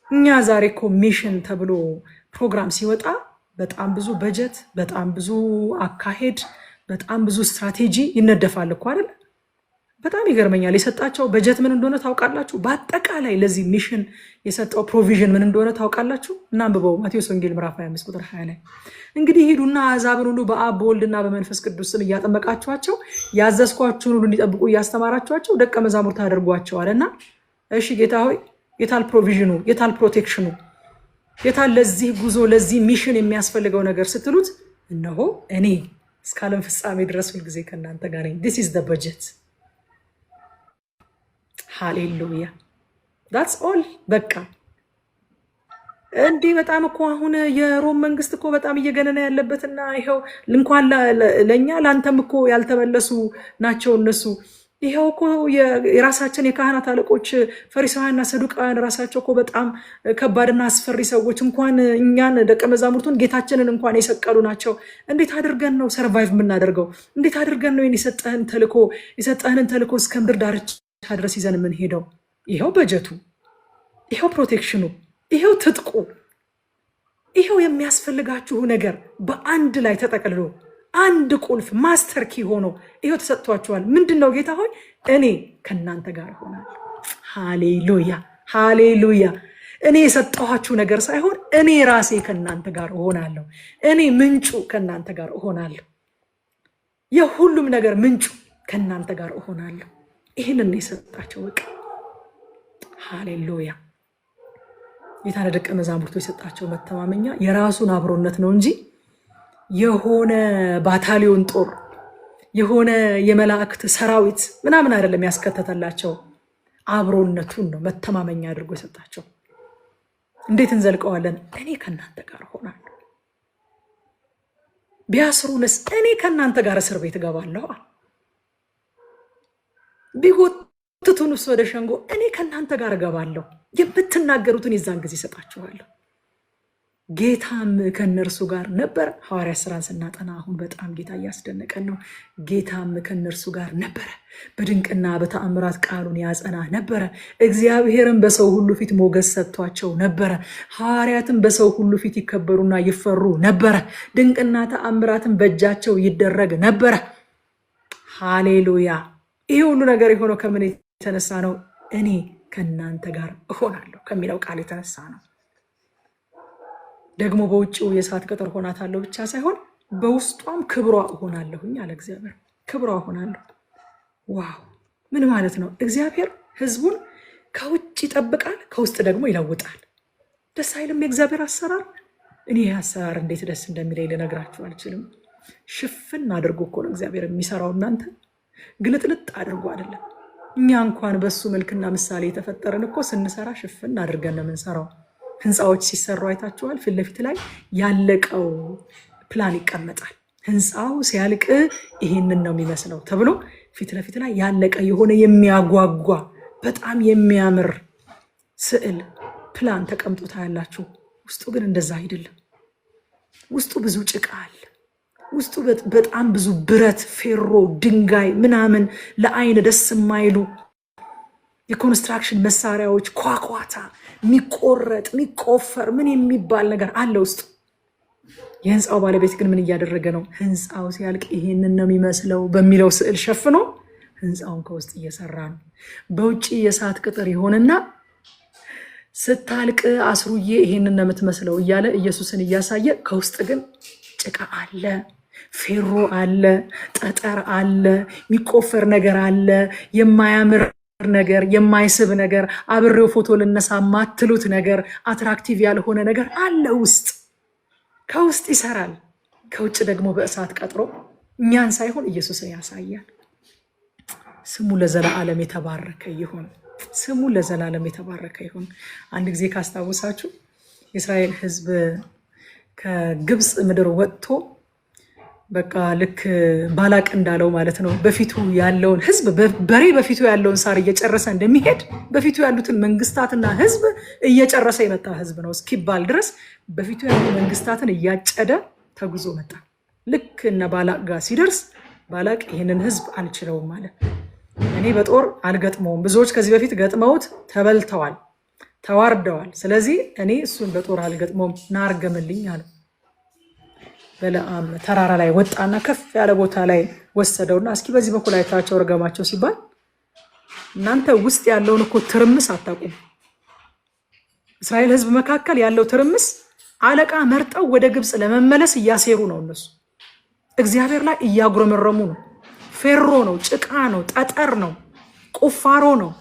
እኛ ዛሬ እኮ ሚሽን ተብሎ ፕሮግራም ሲወጣ በጣም ብዙ በጀት፣ በጣም ብዙ አካሄድ፣ በጣም ብዙ ስትራቴጂ ይነደፋል እኮ አይደል? በጣም ይገርመኛል። የሰጣቸው በጀት ምን እንደሆነ ታውቃላችሁ? በአጠቃላይ ለዚህ ሚሽን የሰጠው ፕሮቪዥን ምን እንደሆነ ታውቃላችሁ? እናንብበው ማቴዎስ ወንጌል ምዕራፍ 25 ቁጥር 20 ላይ እንግዲህ ሂዱና አሕዛብን ሁሉ በአብ በወልድና በመንፈስ ቅዱስ ስም እያጠመቃችኋቸው ያዘዝኳችሁን ሁሉ እንዲጠብቁ እያስተማራችኋቸው ደቀ መዛሙርት አድርጓቸዋልና። እሺ ጌታ ሆይ የታል ፕሮቪዥኑ? የታል ፕሮቴክሽኑ? የታል ለዚህ ጉዞ ለዚህ ሚሽን የሚያስፈልገው ነገር ስትሉት፣ እነሆ እኔ እስከ ዓለም ፍጻሜ ድረስ ሁልጊዜ ከእናንተ ጋር ነኝ። ዲስ ኢዝ ዘ በጀት። ሃሌሉያ ዳትስ ኦል። በቃ እንዲህ በጣም እኮ አሁን የሮም መንግስት እኮ በጣም እየገነነ ያለበትና ይኸው እንኳን ለእኛ ለአንተም እኮ ያልተመለሱ ናቸው እነሱ። ይኸው እኮ የራሳችን የካህናት አለቆች ፈሪሳውያንና ሰዱቃውያን ራሳቸው እኮ በጣም ከባድና አስፈሪ ሰዎች እንኳን እኛን ደቀ መዛሙርቱን ጌታችንን እንኳን የሰቀሉ ናቸው። እንዴት አድርገን ነው ሰርቫይቭ የምናደርገው? እንዴት አድርገን ነው የሰጠህንን ተልእኮ እስከ ምድር ዳርቻ ድረስ ይዘን የምንሄደው? ይኸው በጀቱ፣ ይኸው ፕሮቴክሽኑ፣ ይኸው ትጥቁ፣ ይኸው የሚያስፈልጋችሁ ነገር በአንድ ላይ ተጠቅልሎ አንድ ቁልፍ ማስተር ኪ ሆኖ ይኸው ተሰጥቷችኋል። ምንድን ነው ጌታ ሆይ እኔ ከእናንተ ጋር እሆናለሁ። ሃሌሉያ ሃሌሉያ። እኔ የሰጠኋችሁ ነገር ሳይሆን እኔ ራሴ ከእናንተ ጋር እሆናለሁ። እኔ ምንጩ ከእናንተ ጋር እሆናለሁ። የሁሉም ነገር ምንጩ ከእናንተ ጋር እሆናለሁ። ይህንን የሰጣቸው በቃ ሃሌሉያ። ጌታ ለደቀ መዛሙርቱ የሰጣቸው መተማመኛ የራሱን አብሮነት ነው እንጂ የሆነ ባታሊዮን ጦር የሆነ የመላእክት ሰራዊት ምናምን አይደለም ያስከተተላቸው። አብሮነቱን ነው መተማመኛ አድርጎ የሰጣቸው። እንዴት እንዘልቀዋለን? እኔ ከእናንተ ጋር እሆናለሁ። ቢያስሩንስ እኔ ከእናንተ ጋር እስር ቤት እገባለሁ። ቢጎትቱንስ ወደ ሸንጎ እኔ ከእናንተ ጋር እገባለሁ። የምትናገሩትን የዛን ጊዜ እሰጣችኋለሁ። ጌታም ከነርሱ ጋር ነበረ። ሐዋርያት ሥራን ስናጠና አሁን በጣም ጌታ እያስደነቀን ነው። ጌታም ከነርሱ ጋር ነበረ፣ በድንቅና በተአምራት ቃሉን ያጸና ነበረ። እግዚአብሔርም በሰው ሁሉ ፊት ሞገስ ሰጥቷቸው ነበረ። ሐዋርያትም በሰው ሁሉ ፊት ይከበሩና ይፈሩ ነበረ። ድንቅና ተአምራትም በእጃቸው ይደረግ ነበረ። ሃሌሉያ። ይሄ ሁሉ ነገር የሆነው ከምን የተነሳ ነው? እኔ ከእናንተ ጋር እሆናለሁ ከሚለው ቃል የተነሳ ነው። ደግሞ በውጭው የእሳት ቅጥር ሆናታለሁ ብቻ ሳይሆን በውስጧም ክብሯ እሆናለሁኝ አለ እግዚአብሔር። ክብሯ እሆናለሁ። ዋው! ምን ማለት ነው? እግዚአብሔር ሕዝቡን ከውጭ ይጠብቃል፣ ከውስጥ ደግሞ ይለውጣል። ደስ አይልም? የእግዚአብሔር አሰራር። እኔ ይህ አሰራር እንዴት ደስ እንደሚለኝ ልነግራችሁ አልችልም። ሽፍን አድርጎ እኮ ነው እግዚአብሔር የሚሰራው። እናንተ ግልጥልጥ አድርጎ አይደለም። እኛ እንኳን በሱ መልክና ምሳሌ የተፈጠረን እኮ ስንሰራ ሽፍን አድርገን ነው የምንሰራው። ህንፃዎች ሲሰሩ አይታችኋል። ፊት ለፊት ላይ ያለቀው ፕላን ይቀመጣል። ህንፃው ሲያልቅ ይሄንን ነው የሚመስለው ተብሎ ፊት ለፊት ላይ ያለቀ የሆነ የሚያጓጓ በጣም የሚያምር ስዕል ፕላን ተቀምጦ ታያላችሁ። ውስጡ ግን እንደዛ አይደለም። ውስጡ ብዙ ጭቃ አለ። ውስጡ በጣም ብዙ ብረት፣ ፌሮ፣ ድንጋይ ምናምን ለአይን ደስ የማይሉ የኮንስትራክሽን መሳሪያዎች፣ ኳኳታ፣ የሚቆረጥ የሚቆፈር ምን የሚባል ነገር አለ ውስጡ። የህንፃው ባለቤት ግን ምን እያደረገ ነው? ህንፃው ሲያልቅ ይሄንን ነው የሚመስለው በሚለው ስዕል ሸፍኖ ህንፃውን ከውስጥ እየሰራ ነው። በውጭ የእሳት ቅጥር ይሆንና ስታልቅ አስሩዬ ይሄንን ነው የምትመስለው እያለ ኢየሱስን እያሳየ ከውስጥ ግን ጭቃ አለ፣ ፌሮ አለ፣ ጠጠር አለ፣ የሚቆፈር ነገር አለ፣ የማያምር ነገር፣ የማይስብ ነገር፣ አብሬው ፎቶ ልነሳ ማትሉት ነገር፣ አትራክቲቭ ያልሆነ ነገር አለ ውስጥ። ከውስጥ ይሰራል፣ ከውጭ ደግሞ በእሳት ቀጥሮ እኛን ሳይሆን ኢየሱስን ያሳያል። ስሙ ለዘላለም የተባረከ ይሁን። ስሙ ለዘላለም የተባረከ ይሁን። አንድ ጊዜ ካስታወሳችሁ የእስራኤል ሕዝብ ከግብፅ ምድር ወጥቶ በቃ ልክ ባላቅ እንዳለው ማለት ነው በፊቱ ያለውን ሕዝብ በሬ በፊቱ ያለውን ሳር እየጨረሰ እንደሚሄድ በፊቱ ያሉትን መንግስታትና ሕዝብ እየጨረሰ የመጣ ሕዝብ ነው እስኪባል ድረስ በፊቱ ያሉ መንግስታትን እያጨደ ተጉዞ መጣ። ልክ እነ ባላቅ ጋር ሲደርስ ባላቅ ይህንን ሕዝብ አልችለውም ማለት እኔ በጦር አልገጥመውም። ብዙዎች ከዚህ በፊት ገጥመውት ተበልተዋል፣ ተዋርደዋል። ስለዚህ እኔ እሱን በጦር አልገጥመውም፣ ናርገምልኝ አለው። በለዓም ተራራ ላይ ወጣና ከፍ ያለ ቦታ ላይ ወሰደውና እስኪ በዚህ በኩል አይታቸው ረገማቸው ሲባል እናንተ ውስጥ ያለውን እኮ ትርምስ አታውቁም። እስራኤል ሕዝብ መካከል ያለው ትርምስ አለቃ መርጠው ወደ ግብፅ ለመመለስ እያሴሩ ነው። እነሱ እግዚአብሔር ላይ እያጉረመረሙ ነው። ፌሮ ነው፣ ጭቃ ነው፣ ጠጠር ነው፣ ቁፋሮ ነው።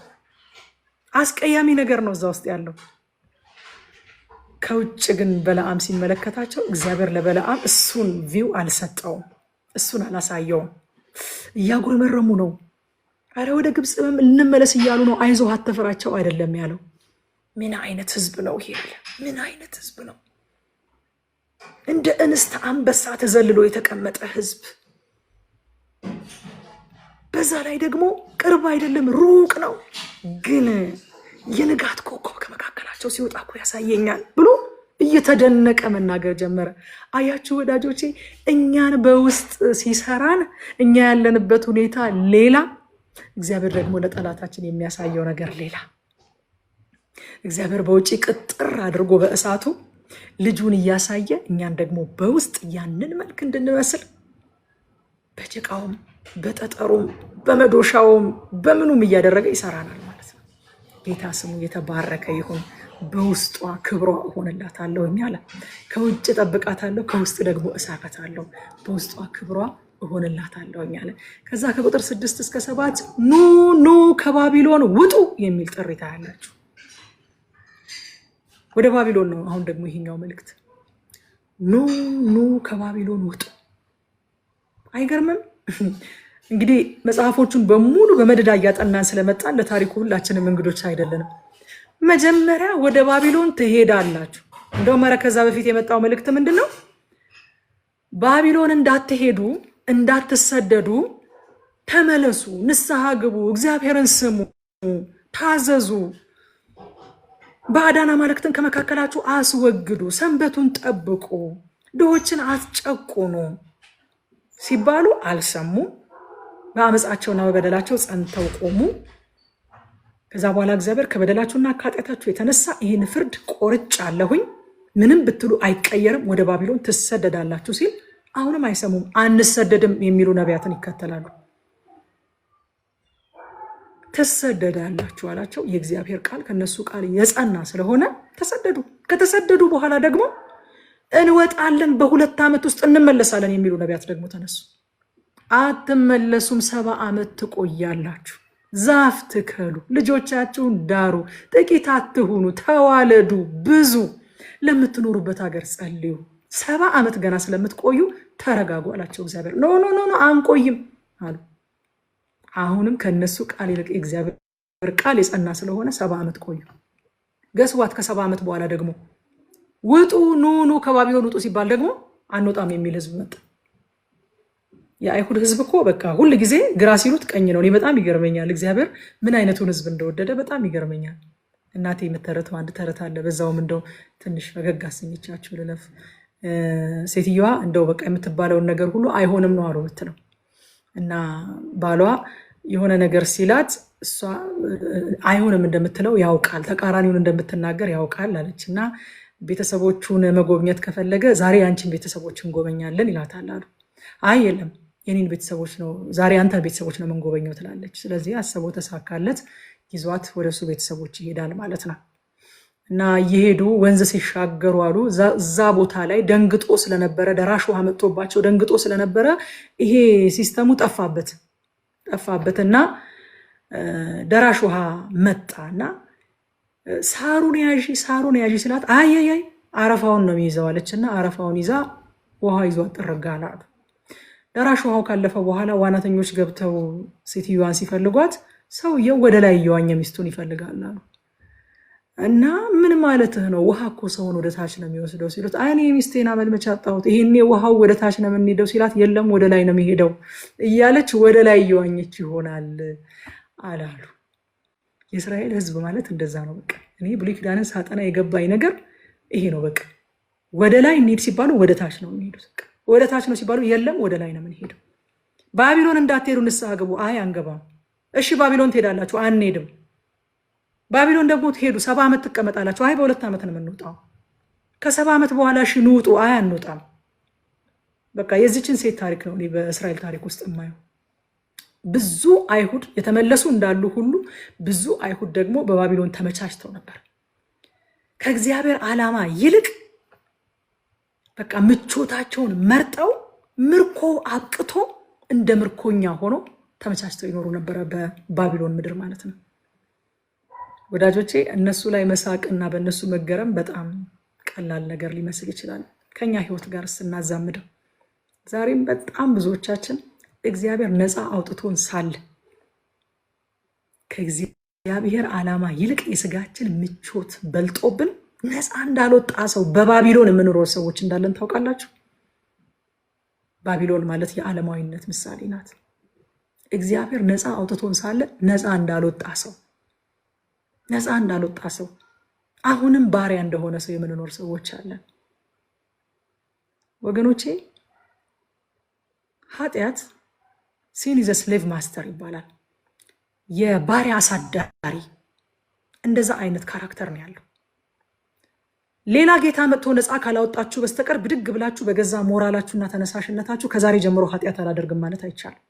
አስቀያሚ ነገር ነው እዛ ውስጥ ያለው። ከውጭ ግን በለዓም ሲመለከታቸው እግዚአብሔር ለበለዓም እሱን ቪው አልሰጠውም፣ እሱን አላሳየውም። እያጉረመረሙ ነው። አረ ወደ ግብፅ እንመለስ እያሉ ነው። አይዞህ አትፍራቸው አይደለም ያለው። ምን አይነት ህዝብ ነው ይሄ? ምን አይነት ህዝብ ነው? እንደ እንስት አንበሳ ተዘልሎ የተቀመጠ ህዝብ። በዛ ላይ ደግሞ ቅርብ አይደለም ሩቅ ነው። ግን የንጋት ኮከብ ከመካከላቸው ሲወጣ እኮ ያሳየኛል ብሎ እየተደነቀ መናገር ጀመረ። አያችሁ ወዳጆቼ፣ እኛን በውስጥ ሲሰራን እኛ ያለንበት ሁኔታ ሌላ፣ እግዚአብሔር ደግሞ ለጠላታችን የሚያሳየው ነገር ሌላ። እግዚአብሔር በውጭ ቅጥር አድርጎ በእሳቱ ልጁን እያሳየ እኛን ደግሞ በውስጥ ያንን መልክ እንድንመስል በጭቃውም በጠጠሩም በመዶሻውም በምኑም እያደረገ ይሰራናል ማለት ነው። ጌታ ስሙ የተባረከ ይሁን። በውስጧ ክብሯ እሆንላታለሁ አለ። ከውጭ ጠብቃታለሁ፣ ከውስጥ ደግሞ እሳከታለሁ። በውስጧ ክብሯ እሆንላታለሁ አለ። ከዛ ከቁጥር 6 እስከ 7 ኑ ከባቢሎን ውጡ የሚል ጥሪ ታያላችሁ። ወደ ባቢሎን ነው። አሁን ደግሞ ይሄኛው መልእክት ኑ ከባቢሎን ውጡ። አይገርምም? እንግዲህ መጽሐፎቹን በሙሉ በመደዳ እያጠናን ስለመጣን ለታሪኩ ሁላችንም እንግዶች አይደለንም። መጀመሪያ ወደ ባቢሎን ትሄዳላችሁ። እንደውም ከዛ በፊት የመጣው መልእክት ምንድን ነው? ባቢሎን እንዳትሄዱ፣ እንዳትሰደዱ ተመለሱ፣ ንስሐ ግቡ፣ እግዚአብሔርን ስሙ፣ ታዘዙ፣ ባዕዳን አማልክትን ከመካከላችሁ አስወግዱ፣ ሰንበቱን ጠብቁ፣ ድሆችን አትጨቁኑ ሲባሉ አልሰሙም። በአመፃቸውና በበደላቸው ጸንተው ቆሙ። ከዛ በኋላ እግዚአብሔር ከበደላችሁና ከኃጢአታችሁ የተነሳ ይህን ፍርድ ቆርጫለሁኝ፣ ምንም ብትሉ አይቀየርም፣ ወደ ባቢሎን ትሰደዳላችሁ ሲል አሁንም አይሰሙም። አንሰደድም የሚሉ ነቢያትን ይከተላሉ። ትሰደዳላችሁ አላቸው። የእግዚአብሔር ቃል ከነሱ ቃል የጸና ስለሆነ ተሰደዱ። ከተሰደዱ በኋላ ደግሞ እንወጣለን፣ በ2 ዓመት ውስጥ እንመለሳለን የሚሉ ነቢያት ደግሞ ተነሱ። አትመለሱም፣ 70 ዓመት ትቆያላችሁ። ዛፍ ትከሉ፣ ልጆቻችሁን ዳሩ፣ ጥቂት አትሁኑ፣ ተዋለዱ፣ ብዙ፣ ለምትኖሩበት ሀገር ጸልዩ፣ 70 ዓመት ገና ስለምትቆዩ ተረጋጉ አላቸው እግዚአብሔር። ኖ አንቆይም አሉ። አሁንም ከነሱ ቃል ይልቅ እግዚአብሔር ቃል የጸና ስለሆነ 70 ዓመት ቆዩ። ገስዋት ከ70 ዓመት በኋላ ደግሞ ውጡ፣ ኑ ከባቢሎን ውጡ ሲባል ደግሞ አንወጣም የሚል ህዝብ መጣ። የአይሁድ ህዝብ እኮ በቃ ሁል ጊዜ ግራ ሲሉት ቀኝ ነው። እኔ በጣም ይገርመኛል እግዚአብሔር ምን አይነቱን ህዝብ እንደወደደ በጣም ይገርመኛል። እናቴ የምተረተው አንድ ተረት አለ። በዛውም እንደው ትንሽ ፈገግ አሰኝቻችሁ ልለፍ። ሴትዮዋ እንደው በቃ የምትባለውን ነገር ሁሉ አይሆንም ነው አሉ የምትለው እና ባሏ የሆነ ነገር ሲላት እሷ አይሆንም እንደምትለው ያውቃል፣ ተቃራኒውን እንደምትናገር ያውቃል አለች እና ቤተሰቦቹን መጎብኘት ከፈለገ ዛሬ አንቺን ቤተሰቦች እንጎበኛለን ይላታል አሉ። አይ የለም የኔን ቤተሰቦች ነው ዛሬ አንተን ቤተሰቦች ነው መንጎበኘው ትላለች። ስለዚህ አሰበው ተሳካለት፣ ይዟት ወደ እሱ ቤተሰቦች ይሄዳል ማለት ነው። እና እየሄዱ ወንዝ ሲሻገሩ አሉ እዛ ቦታ ላይ ደንግጦ ስለነበረ ደራሽ ውሃ መጥቶባቸው ደንግጦ ስለነበረ ይሄ ሲስተሙ ጠፋበትና ደራሽ ውሃ መጣና ሳሩን ያዢ ስላት አይ አረፋውን ነው የሚይዘው አለችና አረፋውን ይዛ ውሃ ይዟ ጥርጋላ አሉ። ደራሽ ውሃው ካለፈ በኋላ ዋናተኞች ገብተው ሴትዮዋን ሲፈልጓት ሰውየው ወደ ላይ እየዋኘ ሚስቱን ይፈልጋል አሉ። እና ምን ማለትህ ነው? ውሃ እኮ ሰውን ወደ ታች ነው የሚወስደው ሲሉት እኔ ሚስቴን አመልመቻ አጣሁት፣ ይሄኔ ውሃው ወደ ታች ነው የምንሄደው ሲላት የለም ወደ ላይ ነው የሚሄደው እያለች ወደ ላይ እየዋኘች ይሆናል አላሉ። የእስራኤል ሕዝብ ማለት እንደዛ ነው። በቃ እኔ ብሉይ ኪዳንን ሳጠና የገባኝ ነገር ይሄ ነው። በቃ ወደ ላይ እንሂድ ሲባሉ ወደ ታች ነው የሚሄዱት። ወደ ታች ነው ሲባሉ የለም ወደ ላይ ነው የምንሄደው። ባቢሎን እንዳትሄዱ ንስሐ ግቡ። አይ አንገባም። እሺ ባቢሎን ትሄዳላችሁ? አንሄድም። ባቢሎን ደግሞ ትሄዱ 70 ዓመት ትቀመጣላችሁ? አይ በ2 ዓመት ነው የምንወጣው። ከ70 ዓመት በኋላ እሺ ንውጡ? አይ አንወጣም። በቃ የዚችን ሴት ታሪክ ነው እኔ በእስራኤል ታሪክ ውስጥ የማየው። ብዙ አይሁድ የተመለሱ እንዳሉ ሁሉ ብዙ አይሁድ ደግሞ በባቢሎን ተመቻችተው ነበር። ከእግዚአብሔር ዓላማ ይልቅ በቃ ምቾታቸውን መርጠው ምርኮ አብቅቶ እንደ ምርኮኛ ሆኖ ተመቻችተው ይኖሩ ነበረ በባቢሎን ምድር ማለት ነው። ወዳጆቼ እነሱ ላይ መሳቅና በእነሱ መገረም በጣም ቀላል ነገር ሊመስል ይችላል ከኛ ህይወት ጋር ስናዛምደው። ዛሬም በጣም ብዙዎቻችን እግዚአብሔር ነፃ አውጥቶን ሳለ ከእግዚአብሔር ዓላማ ይልቅ የስጋችን ምቾት በልጦብን ነፃ እንዳልወጣ ሰው በባቢሎን የምንኖር ሰዎች እንዳለን ታውቃላችሁ። ባቢሎን ማለት የዓለማዊነት ምሳሌ ናት። እግዚአብሔር ነፃ አውጥቶን ሳለ ነፃ እንዳልወጣ ሰው አሁንም ባሪያ እንደሆነ ሰው የምንኖር ሰዎች አለን። ወገኖቼ ኃጢአት ሲን ኢዝ ስሌቭ ማስተር ይባላል። የባሪያ አሳዳሪ እንደዛ አይነት ካራክተር ነው ያለው። ሌላ ጌታ መጥቶ ነፃ ካላወጣችሁ በስተቀር ብድግ ብላችሁ በገዛ ሞራላችሁና ተነሳሽነታችሁ ከዛሬ ጀምሮ ኃጢአት አላደርግም ማለት አይቻልም።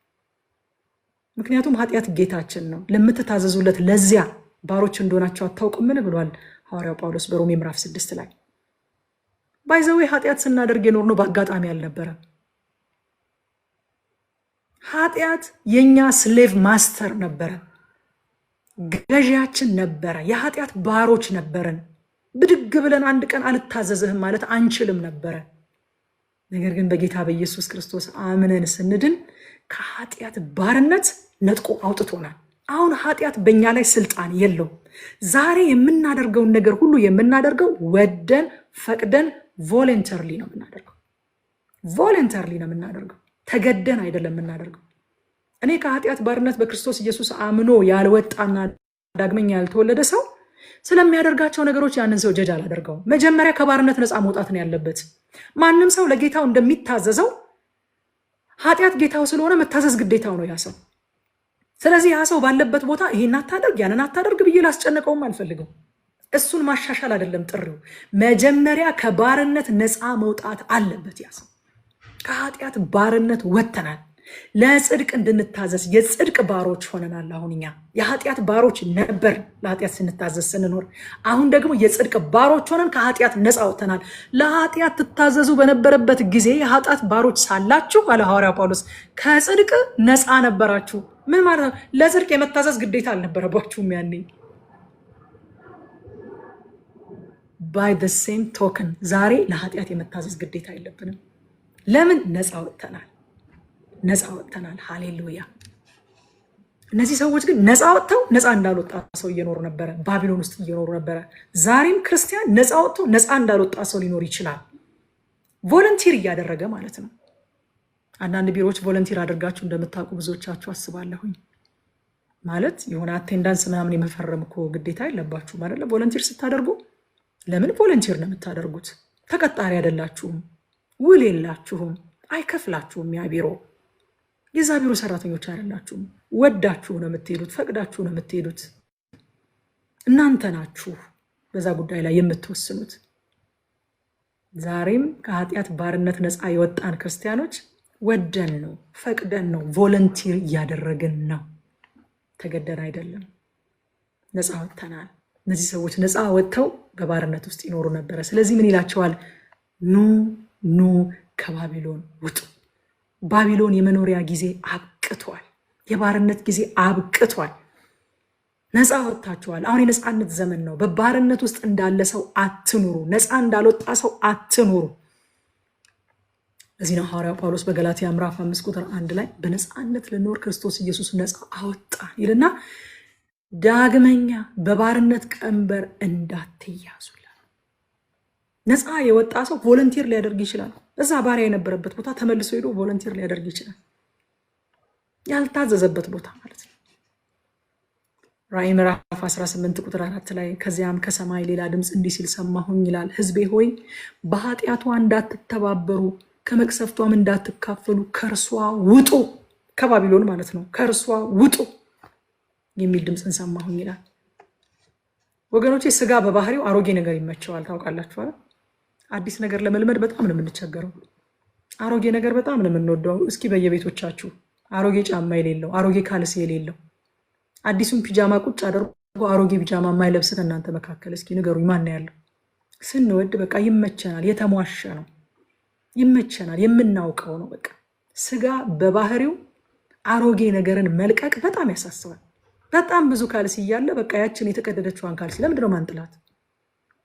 ምክንያቱም ኃጢአት ጌታችን ነው። ለምትታዘዙለት ለዚያ ባሮች እንደሆናችሁ አታውቁምን ብሏል ሐዋርያው ጳውሎስ በሮሜ ምዕራፍ 6 ላይ። ባይዘዌ ኃጢአት ስናደርግ የኖርነው በአጋጣሚ አልነበረም። ኃጢአት የኛ ስሌቭ ማስተር ነበረ፣ ገዢያችን ነበረ፣ የኃጢአት ባሮች ነበረን። ብድግ ብለን አንድ ቀን አልታዘዝህም ማለት አንችልም ነበረ። ነገር ግን በጌታ በኢየሱስ ክርስቶስ አምነን ስንድን ከኃጢአት ባርነት ነጥቆ አውጥቶናል። አሁን ኃጢአት በእኛ ላይ ስልጣን የለውም። ዛሬ የምናደርገውን ነገር ሁሉ የምናደርገው ወደን ፈቅደን ቮለንተርሊ ነው የምናደርገው። ተገደን አይደለም የምናደርገው። እኔ ከኃጢአት ባርነት በክርስቶስ ኢየሱስ አምኖ ያልወጣና ዳግመኛ ያልተወለደ ሰው ስለሚያደርጋቸው ነገሮች ያንን ሰው ጀጅ አላደርገውም። መጀመሪያ ከባርነት ነፃ መውጣት ነው ያለበት። ማንም ሰው ለጌታው እንደሚታዘዘው ኃጢአት ጌታው ስለሆነ መታዘዝ ግዴታው ነው ያ ሰው። ስለዚህ ያ ሰው ባለበት ቦታ ይሄን አታደርግ ያንን አታደርግ ብዬ ላስጨነቀውም አልፈልግም። እሱን ማሻሻል አይደለም ጥሪው። መጀመሪያ ከባርነት ነፃ መውጣት አለበት ያ ሰው። ከኃጢአት ባርነት ወጥተናል። ለጽድቅ እንድንታዘዝ የጽድቅ ባሮች ሆነናል። አሁን እኛ የኃጢአት ባሮች ነበር ለኃጢአት ስንታዘዝ ስንኖር። አሁን ደግሞ የጽድቅ ባሮች ሆነን ከኃጢአት ነፃ ወጥተናል። ለኃጢአት ትታዘዙ በነበረበት ጊዜ የኃጢአት ባሮች ሳላችሁ አለ ሐዋርያው ጳውሎስ ከጽድቅ ነፃ ነበራችሁ። ምን ማለት ነው? ለጽድቅ የመታዘዝ ግዴታ አልነበረባችሁም ያኔ። ባይ ዘ ሴም ቶከን ዛሬ ለኃጢአት የመታዘዝ ግዴታ የለብንም። ለምን? ነፃ ወጥተናል። ሃሌሉያ። እነዚህ ሰዎች ግን ነፃ ወጥተው ነፃ እንዳልወጣ ሰው እየኖሩ ነበረ፣ ባቢሎን ውስጥ እየኖሩ ነበረ። ዛሬም ክርስቲያን ነፃ ወጥቶ ነፃ እንዳልወጣ ሰው ሊኖር ይችላል፣ ቮለንቲር እያደረገ ማለት ነው። አንዳንድ ቢሮዎች ቮለንቲር አድርጋችሁ እንደምታውቁ ብዙዎቻችሁ አስባለሁኝ። ማለት የሆነ አቴንዳንስ ምናምን የመፈረም እኮ ግዴታ የለባችሁም አይደለ? ቮለንቲር ስታደርጉ ለምን ቮለንቲር ነው የምታደርጉት? ተቀጣሪ አይደላችሁም፣ ውል የላችሁም፣ አይከፍላችሁም። ያ ቢሮ የዛ ቢሮ ሰራተኞች አይደላችሁም። ወዳችሁ ነው የምትሄዱት፣ ፈቅዳችሁ ነው የምትሄዱት። እናንተ ናችሁ በዛ ጉዳይ ላይ የምትወስኑት። ዛሬም ከኃጢአት ባርነት ነፃ የወጣን ክርስቲያኖች ወደን ነው ፈቅደን ነው ቮለንቲር እያደረግን ነው። ተገደን አይደለም፣ ነፃ ወጥተናል። እነዚህ ሰዎች ነፃ ወጥተው በባርነት ውስጥ ይኖሩ ነበረ። ስለዚህ ምን ይላቸዋል? ኑ ኑ ከባቢሎን ውጡ። ባቢሎን የመኖሪያ ጊዜ አብቅቷል። የባርነት ጊዜ አብቅቷል። ነፃ ወጥታችኋል። አሁን የነፃነት ዘመን ነው። በባርነት ውስጥ እንዳለ ሰው አትኑሩ። ነፃ እንዳልወጣ ሰው አትኑሩ። ለዚህ ነው ሐዋርያው ጳውሎስ በገላትያ ምዕራፍ 5 ቁጥር 1 ላይ በነፃነት ልንኖር ክርስቶስ ኢየሱስ ነፃ አወጣ ይልና ዳግመኛ በባርነት ቀንበር እንዳትያዙ ይላል። ነፃ የወጣ ሰው ቮለንቲር ሊያደርግ ይችላል። እዛ ባሪያ የነበረበት ቦታ ተመልሶ ሄዶ ቮለንቲር ሊያደርግ ይችላል። ያልታዘዘበት ቦታ ማለት ነው። ራዕይ ምዕራፍ 18 ቁጥር 4 ላይ ከዚያም ከሰማይ ሌላ ድምፅ እንዲህ ሲል ሰማሁኝ ይላል፣ ሕዝቤ ሆይ በኃጢአቷ እንዳትተባበሩ ከመቅሰፍቷም እንዳትካፈሉ ከእርሷ ውጡ። ከባቢሎን ማለት ነው። ከእርሷ ውጡ የሚል ድምፅን ሰማሁኝ ይላል። ወገኖቼ ስጋ በባህሪው አሮጌ ነገር ይመቸዋል። ታውቃላችሁ አይደል? አዲስ ነገር ለመልመድ በጣም ነው የምንቸገረው። አሮጌ ነገር በጣም ነው የምንወደው። እስኪ በየቤቶቻችሁ አሮጌ ጫማ የሌለው አሮጌ ካልሲ የሌለው አዲሱን ፒጃማ ቁጭ አድርጎ አሮጌ ፒጃማ የማይለብስ ከእናንተ መካከል እስኪ ንገሩኝ፣ ማን ያለው? ስንወድ በቃ ይመቸናል። የተሟሸ ነው፣ ይመቸናል፣ የምናውቀው ነው። በቃ ስጋ በባህሪው አሮጌ ነገርን መልቀቅ በጣም ያሳስባል። በጣም ብዙ ካልሲ እያለ በቃ ያችን የተቀደደችዋን ካልሲ ለምንድነው ማንጥላት?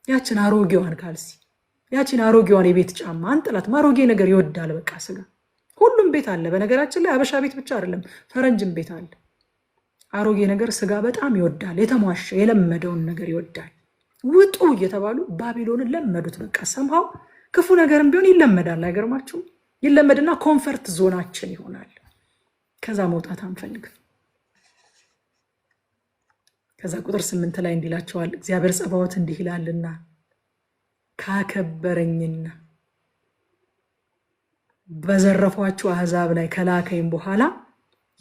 ያችን አሮጌዋን ካልሲ፣ ያችን አሮጌዋን የቤት ጫማ አንጥላት። አሮጌ ነገር ይወዳል በቃ ስጋ። ሁሉም ቤት አለ። በነገራችን ላይ አበሻ ቤት ብቻ አይደለም፣ ፈረንጅም ቤት አለ። አሮጌ ነገር ስጋ በጣም ይወዳል። የተሟሸ የለመደውን ነገር ይወዳል። ውጡ እየተባሉ ባቢሎንን ለመዱት። በቃ ሰምሃው ክፉ ነገርም ቢሆን ይለመዳል። አይገርማችሁም? ይለመድና ኮንፈርት ዞናችን ይሆናል። ከዛ መውጣት አንፈልግም። ከዛ ቁጥር 8 ላይ እንዲላቸዋል እግዚአብሔር ጸባዖት እንዲህ ይላልና ካከበረኝና በዘረፏችሁ አሕዛብ ላይ ከላከኝ በኋላ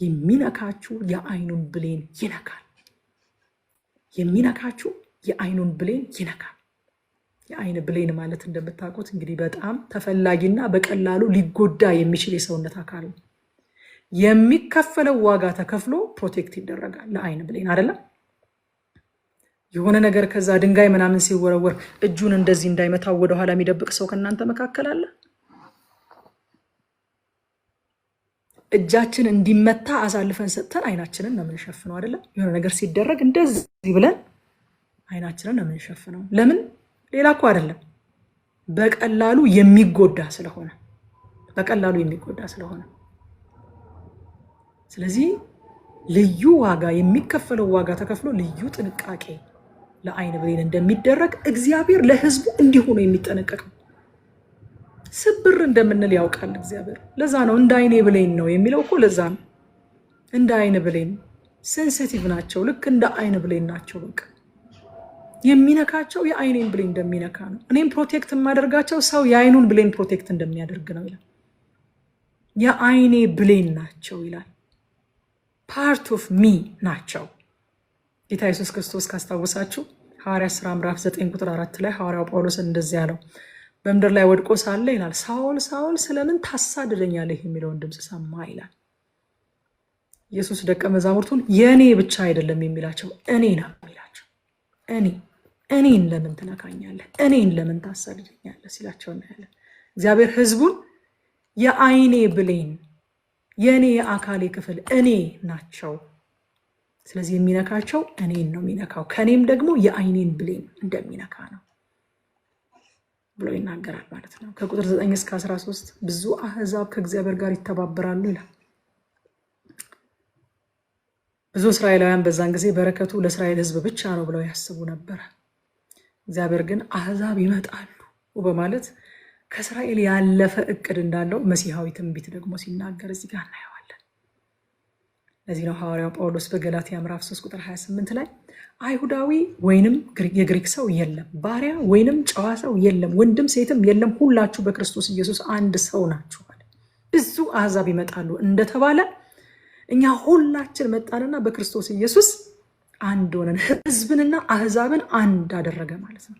የሚነካችሁ የዓይኑን ብሌን ይነካል። የሚነካችሁ የዓይኑን ብሌን ይነካል። የዓይን ብሌን ማለት እንደምታውቁት እንግዲህ በጣም ተፈላጊና በቀላሉ ሊጎዳ የሚችል የሰውነት አካል ነው። የሚከፈለው ዋጋ ተከፍሎ ፕሮቴክት ይደረጋል። ለዓይን ብሌን አይደለም። የሆነ ነገር ከዛ ድንጋይ ምናምን ሲወረወር እጁን እንደዚህ እንዳይመታው ወደኋላ የሚደብቅ ሰው ከእናንተ መካከል አለ? እጃችን እንዲመታ አሳልፈን ሰጥተን አይናችንን ነው የምንሸፍነው አይደለም? የሆነ ነገር ሲደረግ እንደዚህ ብለን አይናችንን ነው የምንሸፍነው። ለምን? ሌላ እኮ አይደለም፣ በቀላሉ የሚጎዳ ስለሆነ፣ በቀላሉ የሚጎዳ ስለሆነ። ስለዚህ ልዩ ዋጋ የሚከፈለው ዋጋ ተከፍሎ ልዩ ጥንቃቄ ለዓይን ብሌን እንደሚደረግ እግዚአብሔር ለሕዝቡ እንዲሁ ነው የሚጠነቀቀው። ስብር እንደምንል ያውቃል እግዚአብሔር። ለዛ ነው እንደ ዓይኔ ብሌን ነው የሚለው እኮ። ለዛ ነው እንደ ዓይን ብሌን ሴንሲቲቭ ናቸው። ልክ እንደ ዓይን ብሌን ናቸው። በቃ የሚነካቸው የዓይኔን ብሌን እንደሚነካ ነው። እኔም ፕሮቴክት የማደርጋቸው ሰው የዓይኑን ብሌን ፕሮቴክት እንደሚያደርግ ነው ይላል። የዓይኔ ብሌን ናቸው ይላል። ፓርት ኦፍ ሚ ናቸው። ጌታ ኢየሱስ ክርስቶስ ካስታወሳችሁ ሐዋርያት ሥራ ምዕራፍ 9 ቁጥር 4 ላይ ሐዋርያው ጳውሎስን እንደዚህ ያለው በምድር ላይ ወድቆ ሳለ ይላል ሳውል ሳውል ስለምን ታሳድደኛለህ የሚለውን ድምፅ ሰማ ይላል። ኢየሱስ ደቀ መዛሙርቱን የኔ ብቻ አይደለም የሚላቸው እኔ ነው የሚላቸው። እኔን ለምን ትነካኛለህ? እኔን ለምን ታሳድደኛለህ ሲላቸው እናያለን። እግዚአብሔር ሕዝቡን የዓይኔ ብሌን የኔ የአካሌ ክፍል እኔ ናቸው። ስለዚህ የሚነካቸው እኔን ነው የሚነካው፣ ከኔም ደግሞ የዓይኔን ብሌን እንደሚነካ ነው ብሎ ይናገራል ማለት ነው። ከቁጥር 9 እስከ 13 ብዙ አሕዛብ ከእግዚአብሔር ጋር ይተባበራሉ ይላል። ብዙ እስራኤላውያን በዛን ጊዜ በረከቱ ለእስራኤል ሕዝብ ብቻ ነው ብለው ያስቡ ነበር። እግዚአብሔር ግን አሕዛብ ይመጣሉ በማለት ከእስራኤል ያለፈ እቅድ እንዳለው መሲሐዊ ትንቢት ደግሞ ሲናገር እዚህ ጋር እናየዋለን። ለዚህ ነው ሐዋርያው ጳውሎስ በገላትያ ምዕራፍ 3 ቁጥር 28 ላይ አይሁዳዊ ወይንም የግሪክ ሰው የለም፣ ባሪያ ወይንም ጨዋ ሰው የለም፣ ወንድም ሴትም የለም፣ ሁላችሁ በክርስቶስ ኢየሱስ አንድ ሰው ናችኋል። ብዙ አሕዛብ ይመጣሉ እንደተባለ እኛ ሁላችን መጣንና በክርስቶስ ኢየሱስ አንድ ሆነን ሕዝብንና አሕዛብን አንድ አደረገ ማለት ነው።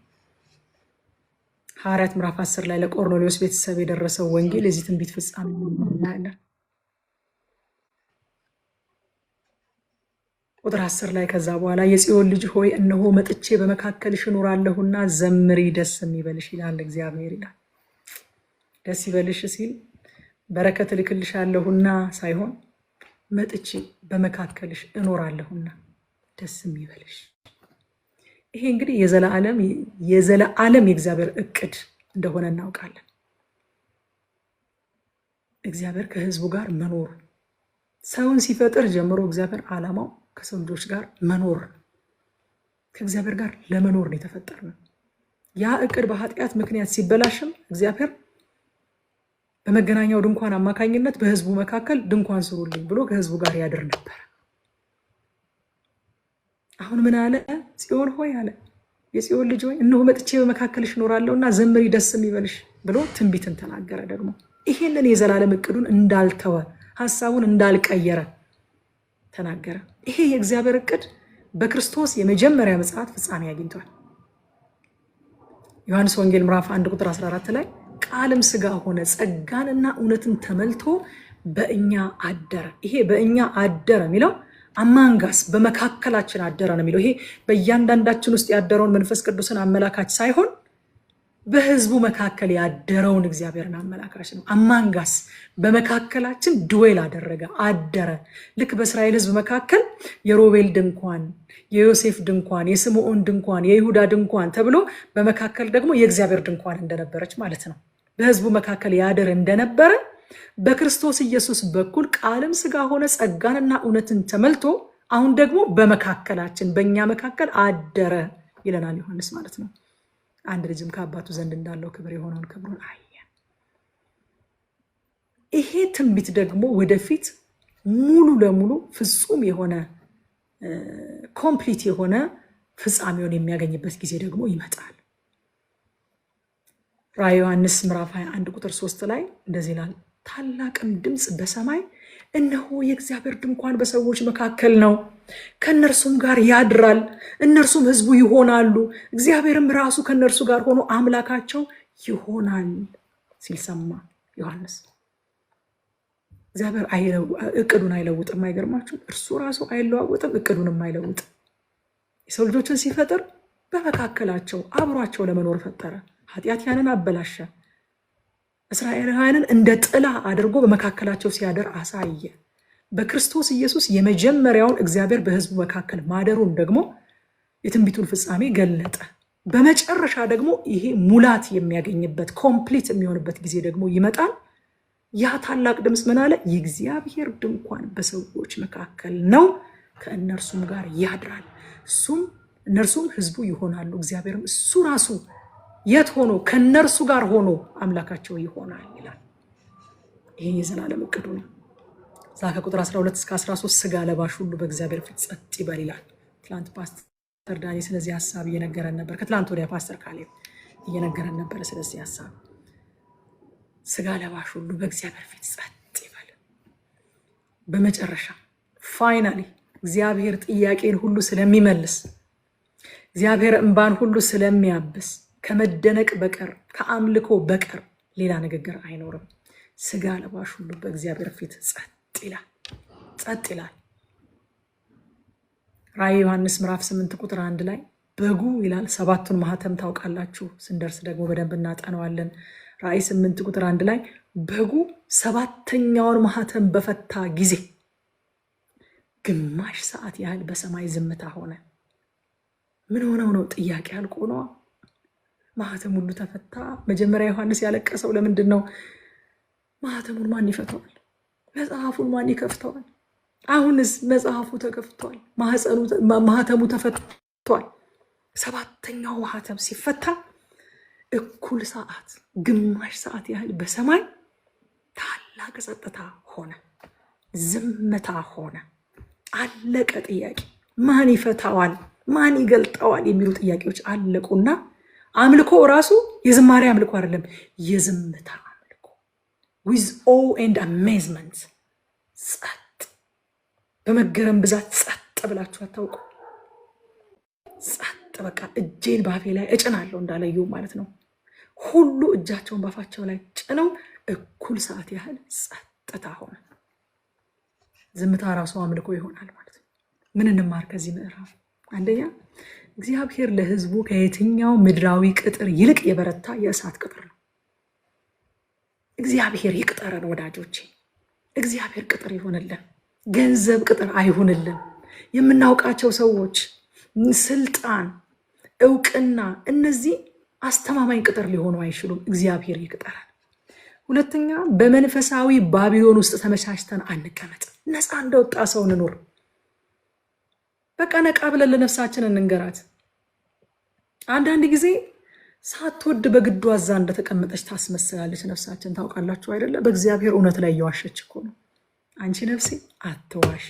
ሐዋርያት ምዕራፍ 10 ላይ ለቆርኔሌዎስ ቤተሰብ የደረሰው ወንጌል የዚህ ትንቢት ፍጻሜ እናያለን። ቁጥር 10 ላይ ከዛ በኋላ የጽዮን ልጅ ሆይ እነሆ መጥቼ በመካከልሽ እኖራለሁና ዘምሪ ደስ ይበልሽ ይላል እግዚአብሔር ይላል። ደስ ይበልሽ ሲል በረከት እልክልሻለሁና ሳይሆን መጥቼ በመካከልሽ እኖራለሁና ደስ ይበልሽ። ይሄ እንግዲህ የዘላለም የእግዚአብሔር እቅድ እንደሆነ እናውቃለን። እግዚአብሔር ከህዝቡ ጋር መኖር ሰውን ሲፈጥር ጀምሮ እግዚአብሔር ዓላማው ከሰው ልጆች ጋር መኖር ከእግዚአብሔር ጋር ለመኖር ነው የተፈጠርነው። ያ እቅድ በኃጢአት ምክንያት ሲበላሽም እግዚአብሔር በመገናኛው ድንኳን አማካኝነት በህዝቡ መካከል ድንኳን ስሩልኝ ብሎ ከህዝቡ ጋር ያድር ነበር። አሁን ምን አለ? ጽዮን ሆይ አለ፣ የጽዮን ልጅ ሆይ እነሆ መጥቼ በመካከልሽ እኖራለሁና ዘምሪ ደስ ይበልሽ ብሎ ትንቢትን ተናገረ። ደግሞ ይሄንን የዘላለም እቅዱን እንዳልተወ ሐሳቡን እንዳልቀየረ ተናገረ። ይሄ የእግዚአብሔር እቅድ በክርስቶስ የመጀመሪያ ምጽአት ፍጻሜ አግኝቷል። ዮሐንስ ወንጌል ምዕራፍ 1 ቁጥር 14 ላይ ቃልም ሥጋ ሆነ ጸጋንና እውነትን ተመልቶ በእኛ አደረ። ይሄ በእኛ አደረ የሚለው አማንጋስ በመካከላችን አደረ ነው የሚለው። ይሄ በእያንዳንዳችን ውስጥ ያደረውን መንፈስ ቅዱስን አመላካች ሳይሆን በህዝቡ መካከል ያደረውን እግዚአብሔርን አመላካች ነው። አማንጋስ በመካከላችን ድዌል አደረገ፣ አደረ። ልክ በእስራኤል ህዝብ መካከል የሮቤል ድንኳን፣ የዮሴፍ ድንኳን፣ የስምዖን ድንኳን፣ የይሁዳ ድንኳን ተብሎ በመካከል ደግሞ የእግዚአብሔር ድንኳን እንደነበረች ማለት ነው። በህዝቡ መካከል ያደር እንደነበረ በክርስቶስ ኢየሱስ በኩል ቃልም ሥጋ ሆነ ጸጋንና እውነትን ተመልቶ አሁን ደግሞ በመካከላችን በእኛ መካከል አደረ ይለናል ዮሐንስ ማለት ነው። አንድ ልጅም ከአባቱ ዘንድ እንዳለው ክብር የሆነውን ክብሩን አየ። ይሄ ትንቢት ደግሞ ወደፊት ሙሉ ለሙሉ ፍጹም የሆነ ኮምፕሊት የሆነ ፍጻሜውን የሚያገኝበት ጊዜ ደግሞ ይመጣል። ራዕየ ዮሐንስ ምዕራፍ 21 ቁጥር 3 ላይ እንደዚህ ይላል፣ ታላቅም ድምፅ በሰማይ እነሆ የእግዚአብሔር ድንኳን በሰዎች መካከል ነው፣ ከነርሱም ጋር ያድራል፣ እነርሱም ህዝቡ ይሆናሉ፣ እግዚአብሔርም ራሱ ከነርሱ ጋር ሆኖ አምላካቸው ይሆናል ሲል ሰማ ዮሐንስ። እግዚአብሔር እቅዱን አይለውጥም። አይገርማችሁ? እርሱ ራሱ አይለዋወጥም፣ እቅዱንም አይለውጥም። የሰው ልጆችን ሲፈጥር በመካከላቸው አብሯቸው ለመኖር ፈጠረ። ኃጢአት ያንን አበላሸ። እስራኤላውያንን እንደ ጥላ አድርጎ በመካከላቸው ሲያደር አሳየ። በክርስቶስ ኢየሱስ የመጀመሪያውን እግዚአብሔር በህዝቡ መካከል ማደሩን ደግሞ የትንቢቱን ፍጻሜ ገለጠ። በመጨረሻ ደግሞ ይሄ ሙላት የሚያገኝበት ኮምፕሊት የሚሆንበት ጊዜ ደግሞ ይመጣል። ያ ታላቅ ድምፅ ምን አለ? የእግዚአብሔር ድንኳን በሰዎች መካከል ነው፣ ከእነርሱም ጋር ያድራል፣ እነርሱም ህዝቡ ይሆናሉ፣ እግዚአብሔርም እሱ ራሱ የት ሆኖ? ከነርሱ ጋር ሆኖ አምላካቸው ይሆናል ይላል። ይሄ የዘላለም እቅዱ ነው። እዛ ከቁጥር 12 እስከ 13 ስጋ ለባሽ ሁሉ በእግዚአብሔር ፊት ጸጥ ይበል ይላል። ትላንት ፓስተር ዳኒ ስለዚህ ሀሳብ እየነገረን ነበር። ከትላንት ወዲያ ፓስተር ካሌብ እየነገረን ነበር ስለዚህ ሀሳብ። ስጋ ለባሽ ሁሉ በእግዚአብሔር ፊት ጸጥ ይበል። በመጨረሻ ፋይናሊ እግዚአብሔር ጥያቄን ሁሉ ስለሚመልስ፣ እግዚአብሔር እንባን ሁሉ ስለሚያብስ፣ ከመደነቅ በቀር ከአምልኮ በቀር ሌላ ንግግር አይኖርም። ስጋ ለባሽ ሁሉ በእግዚአብሔር ፊት ጸጥ ይላል። ራዕየ ዮሐንስ ምዕራፍ 8 ቁጥር 1 ላይ በጉ ይላል። 7ቱን ማህተም ታውቃላችሁ፣ ስንደርስ ደግሞ በደንብ እናጠነዋለን። ራዕይ 8 ቁጥር 1 ላይ በጉ 7ኛውን ማህተም በፈታ ጊዜ ግማሽ ሰዓት ያህል በሰማይ ዝምታ ሆነ። ምን ሆነው ነው? ጥያቄ አልቆ ነው። ማህተም ሁሉ ተፈታ። መጀመሪያ ዮሐንስ ያለቀሰው ለምንድን ነው? ማህተሙን ማን ይፈታዋል? መጽሐፉን ማን ይከፍተዋል? አሁንስ መጽሐፉ ተከፍቷል፣ ማህተሙ ተፈቷል። 7ኛው ማህተም ሲፈታ እኩል ሰዓት፣ ግማሽ ሰዓት ያህል በሰማይ ታላቅ ጸጥታ ሆነ፣ ዝምታ ሆነ። አለቀ። ጥያቄ ማን ይፈታዋል? ማን ይገልጠዋል? የሚሉ ጥያቄዎች አለቁና አምልኮ ራሱ የዝማሬ አምልኮ አይደለም፣ የዝምታ አምልኮ with awe and amazement። ጸጥ፣ በመገረም ብዛት ጸጥ ብላችሁ አታውቁ? ጸጥ በቃ እጄን ባፌ ላይ እጭናለሁ እንዳለዩ ማለት ነው። ሁሉ እጃቸውን ባፋቸው ላይ ጭነው እኩል ሰዓት ያህል ጸጥታ ሆነ። ዝምታ ራሱ አምልኮ ይሆናል ማለት ነው። ምን እንማር ከዚህ ምዕራፍ? አንደኛ እግዚአብሔር ለሕዝቡ ከየትኛው ምድራዊ ቅጥር ይልቅ የበረታ የእሳት ቅጥር ነው። እግዚአብሔር ይቅጠረን ወዳጆቼ። እግዚአብሔር ቅጥር ይሆንልን፣ ገንዘብ ቅጥር አይሁንልን። የምናውቃቸው ሰዎች፣ ስልጣን፣ እውቅና፣ እነዚህ አስተማማኝ ቅጥር ሊሆኑ አይችሉም። እግዚአብሔር ይቅጠረን። ሁለተኛ በመንፈሳዊ ባቢሎን ውስጥ ተመቻችተን አንቀመጥ። ነፃ እንደወጣ ሰው እንኑር። በቃ ነቃ ብለን ለነፍሳችን እንንገራት። አንዳንድ ጊዜ ሳትወድ በግዷ እዛ እንደተቀመጠች ታስመስላለች ነፍሳችን። ታውቃላችሁ አይደለ? በእግዚአብሔር እውነት ላይ እየዋሸች እኮ ነው። አንቺ ነፍሴ አትዋሺ፣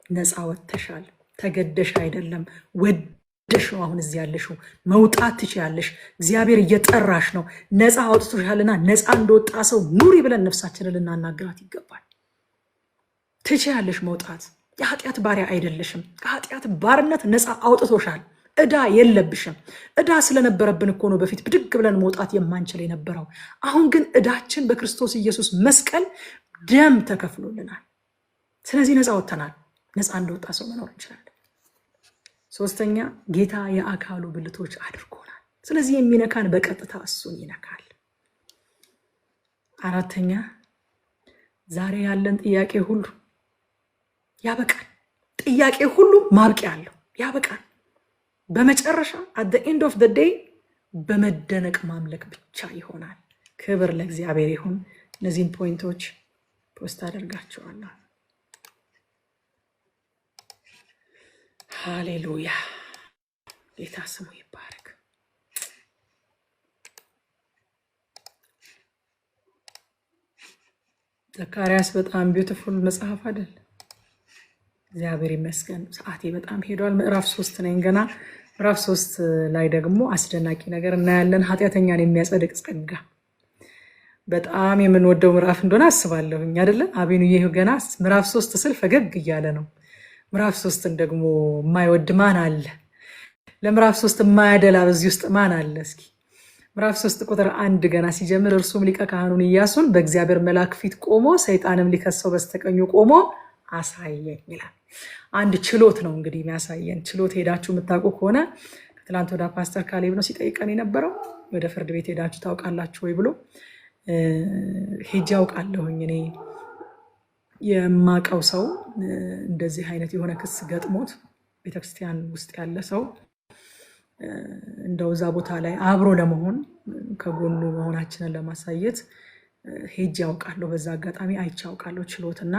ነፃ ወጥተሻል። ተገደሽ አይደለም፣ ወደሽ ነው አሁን እዚህ ያለሽው። መውጣት ትችያለሽ። እግዚአብሔር እየጠራሽ ነው። ነፃ አውጥቶሻልና ነፃ እንደወጣ ሰው ኑሪ ብለን ነፍሳችንን ልናናግራት ይገባል። ትችያለሽ መውጣት። የኃጢአት ባሪያ አይደለሽም። ከኃጢአት ባርነት ነፃ አውጥቶሻል። ዕዳ የለብሽም። ዕዳ ስለነበረብን እኮ ነው በፊት ብድግ ብለን መውጣት የማንችል የነበረው። አሁን ግን ዕዳችን በክርስቶስ ኢየሱስ መስቀል ደም ተከፍሎልናል። ስለዚህ ነፃ ወጥተናል። ነፃ እንደወጣ ሰው መኖር እንችላለን። ሶስተኛ ጌታ የአካሉ ብልቶች አድርጎናል። ስለዚህ የሚነካን በቀጥታ እሱን ይነካል። አራተኛ ዛሬ ያለን ጥያቄ ሁሉ ያበቃል። ጥያቄ ሁሉ ማብቂያ አለው፣ ያበቃል። በመጨረሻ at the end of the day በመደነቅ ማምለክ ብቻ ይሆናል። ክብር ለእግዚአብሔር ይሁን። እነዚህን ፖይንቶች ፖስት አደርጋቸዋለሁ። ሃሌሉያ፣ ጌታ ስሙ ይባረክ። ዘካርያስ በጣም ቢዩቲፉል መጽሐፍ አይደል? እግዚአብሔር ይመስገን። ሰዓቴ በጣም ሄዷል። ምዕራፍ 3 ነኝ ገና። ምዕራፍ 3 ላይ ደግሞ አስደናቂ ነገር እናያለን። ኃጢአተኛን የሚያጸድቅ ጸጋ በጣም የምንወደው ምዕራፍ እንደሆነ አስባለሁኝ አይደለ? አቤኑዬ ገና ምዕራፍ 3 ስል ፈገግ እያለ ነው። ምዕራፍ 3ን ደግሞ የማይወድ ማን አለ? ለምዕራፍ 3 የማያደላ በዚህ ውስጥ ማን አለ? እስኪ ምዕራፍ 3 ቁጥር 1 ገና ሲጀምር እርሱም ሊቀ ካህኑን ኢያሱን በእግዚአብሔር መልአክ ፊት ቆሞ ሰይጣንም ሊከሰው በስተቀኙ ቆሞ አሳየኝ ይላል። አንድ ችሎት ነው እንግዲህ የሚያሳየን። ችሎት ሄዳችሁ የምታውቁ ከሆነ ከትላንት ወደ ፓስተር ካሌብ ነው ሲጠይቀን የነበረው ወደ ፍርድ ቤት ሄዳችሁ ታውቃላችሁ ወይ ብሎ ሄጄ አውቃለሁኝ። እኔ የማውቀው ሰው እንደዚህ አይነት የሆነ ክስ ገጥሞት ቤተክርስቲያን ውስጥ ያለ ሰው እንደው እዛ ቦታ ላይ አብሮ ለመሆን ከጎኑ መሆናችንን ለማሳየት ሄጄ አውቃለሁ። በዛ አጋጣሚ አይቼ አውቃለሁ። ችሎትና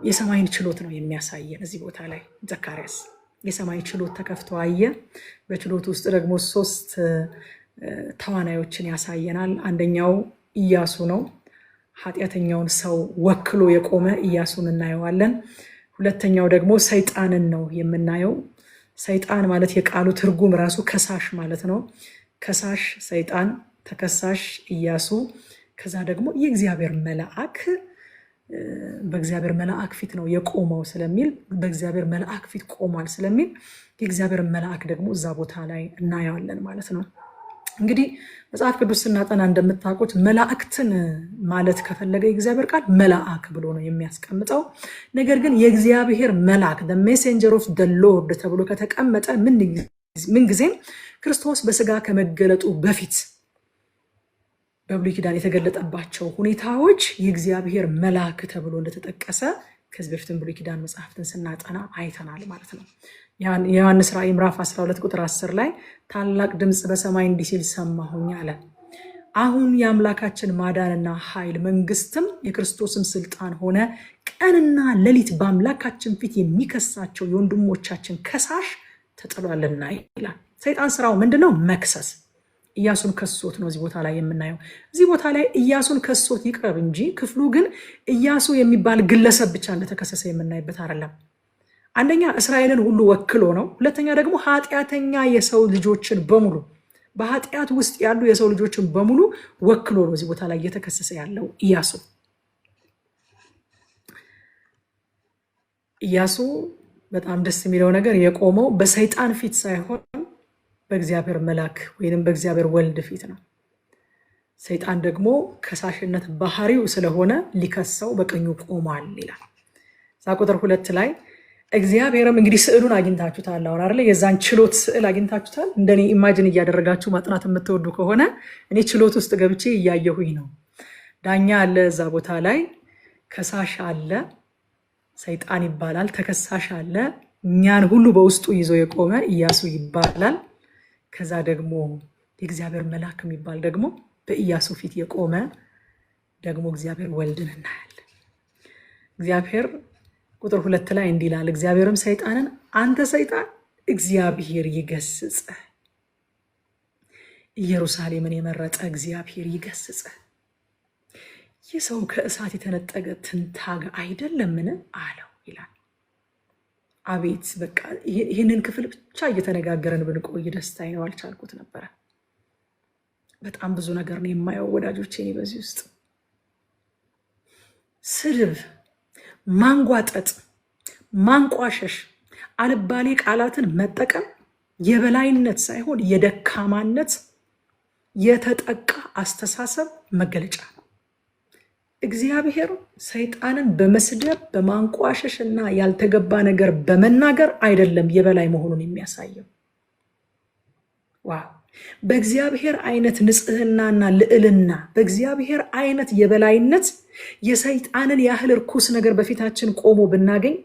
የሰማይን ችሎት ነው የሚያሳየን። እዚህ ቦታ ላይ ዘካርያስ የሰማይ ችሎት ተከፍቶ አየ። በችሎት ውስጥ ደግሞ 3 ተዋናዮችን ያሳየናል። አንደኛው ኢያሱ ነው። ኃጢአተኛውን ሰው ወክሎ የቆመ ኢያሱን እናየዋለን። ሁለተኛው ደግሞ ሰይጣንን ነው የምናየው። ሰይጣን ማለት የቃሉ ትርጉም ራሱ ከሳሽ ማለት ነው። ከሳሽ ሰይጣን፣ ተከሳሽ ኢያሱ። ከዛ ደግሞ የእግዚአብሔር መልአክ በእግዚአብሔር መልአክ ፊት ነው የቆመው ስለሚል በእግዚአብሔር መልአክ ፊት ቆሟል ስለሚል የእግዚአብሔር መልአክ ደግሞ እዛ ቦታ ላይ እናየዋለን ማለት ነው። እንግዲህ መጽሐፍ ቅዱስ ስናጠና እንደምታውቁት መላእክትን ማለት ከፈለገ የእግዚአብሔር ቃል መልአክ ብሎ ነው የሚያስቀምጠው። ነገር ግን የእግዚአብሔር መልአክ the messenger of the Lord ተብሎ ከተቀመጠ ምንጊዜም ክርስቶስ በስጋ ከመገለጡ በፊት በብሉይ ኪዳን የተገለጠባቸው ሁኔታዎች የእግዚአብሔር መልአክ ተብሎ እንደተጠቀሰ ከዚህ በፊትም ብሉይ ኪዳን መጽሐፍትን ስናጠና አይተናል ማለት ነው። የዮሐንስ ራእይ ምዕራፍ 12 ቁጥር 10 ላይ ታላቅ ድምፅ በሰማይ እንዲህ ሲል ሰማሁኝ አለ። አሁን የአምላካችን ማዳንና ኃይል መንግስትም የክርስቶስም ስልጣን ሆነ። ቀንና ሌሊት በአምላካችን ፊት የሚከሳቸው የወንድሞቻችን ከሳሽ ተጥሏልና ይላል። ሰይጣን ስራው ምንድነው? መክሰስ። ኢያሱን ከሶት ነው እዚህ ቦታ ላይ የምናየው። እዚህ ቦታ ላይ ኢያሱን ከሶት ይቅረብ እንጂ ክፍሉ ግን ኢያሱ የሚባል ግለሰብ ብቻ እንደተከሰሰ የምናይበት አይደለም። አንደኛ እስራኤልን ሁሉ ወክሎ ነው። ሁለተኛ ደግሞ ኃጢአተኛ የሰው ልጆችን በሙሉ በኃጢአት ውስጥ ያሉ የሰው ልጆችን በሙሉ ወክሎ ነው እዚህ ቦታ ላይ እየተከሰሰ ያለው ኢያሱ። ኢያሱ በጣም ደስ የሚለው ነገር የቆመው በሰይጣን ፊት ሳይሆን በእግዚአብሔር መልአክ ወይንም በእግዚአብሔር ወልድ ፊት ነው። ሰይጣን ደግሞ ከሳሽነት ባህሪው ስለሆነ ሊከሰው በቀኙ ቆሟል ይላል። እዛ ቁጥር 2 ላይ እግዚአብሔርም እንግዲህ ስዕሉን አግኝታችሁታል አሁን አይደለ? የዛን ችሎት ስዕል አግኝታችሁታል። እንደኔ ኢማጂን እያደረጋችሁ ማጥናት የምትወዱ ከሆነ እኔ ችሎት ውስጥ ገብቼ እያየሁኝ ነው። ዳኛ አለ እዛ ቦታ ላይ፣ ከሳሽ አለ፣ ሰይጣን ይባላል። ተከሳሽ አለ፣ እኛን ሁሉ በውስጡ ይዞ የቆመ ኢያሱ ይባላል። ከዛ ደግሞ የእግዚአብሔር መልአክ የሚባል ደግሞ በኢያሱ ፊት የቆመ ደግሞ እግዚአብሔር ወልድን እናያለን። እግዚአብሔር ቁጥር 2 ላይ እንዲህ ይላል፣ እግዚአብሔርም ሰይጣንን አንተ ሰይጣን እግዚአብሔር ይገስጽ፣ ኢየሩሳሌምን የመረጠ እግዚአብሔር ይገስጽ፣ ይህ ሰው ከእሳት የተነጠቀ ትንታግ አይደለምን አለው ይላል። አቤት በቃ ይህንን ክፍል ብቻ እየተነጋገረን ብንቆይ ደስታዬ ነው። አልቻልኩት ነበረ። በጣም ብዙ ነገር ነው የማየው ወዳጆቼ። እኔ በዚህ ውስጥ ስድብ፣ ማንጓጠጥ፣ ማንቋሸሽ፣ አልባሌ ቃላትን መጠቀም የበላይነት ሳይሆን የደካማነት የተጠቃ አስተሳሰብ መገለጫ ነው። እግዚአብሔር ሰይጣንን በመስደብ በማንቋሸሽ እና ያልተገባ ነገር በመናገር አይደለም የበላይ መሆኑን የሚያሳየው። ዋው! በእግዚአብሔር አይነት ንጽህናና ልዕልና፣ በእግዚአብሔር አይነት የበላይነት የሰይጣንን ያህል እርኩስ ነገር በፊታችን ቆሞ ብናገኝ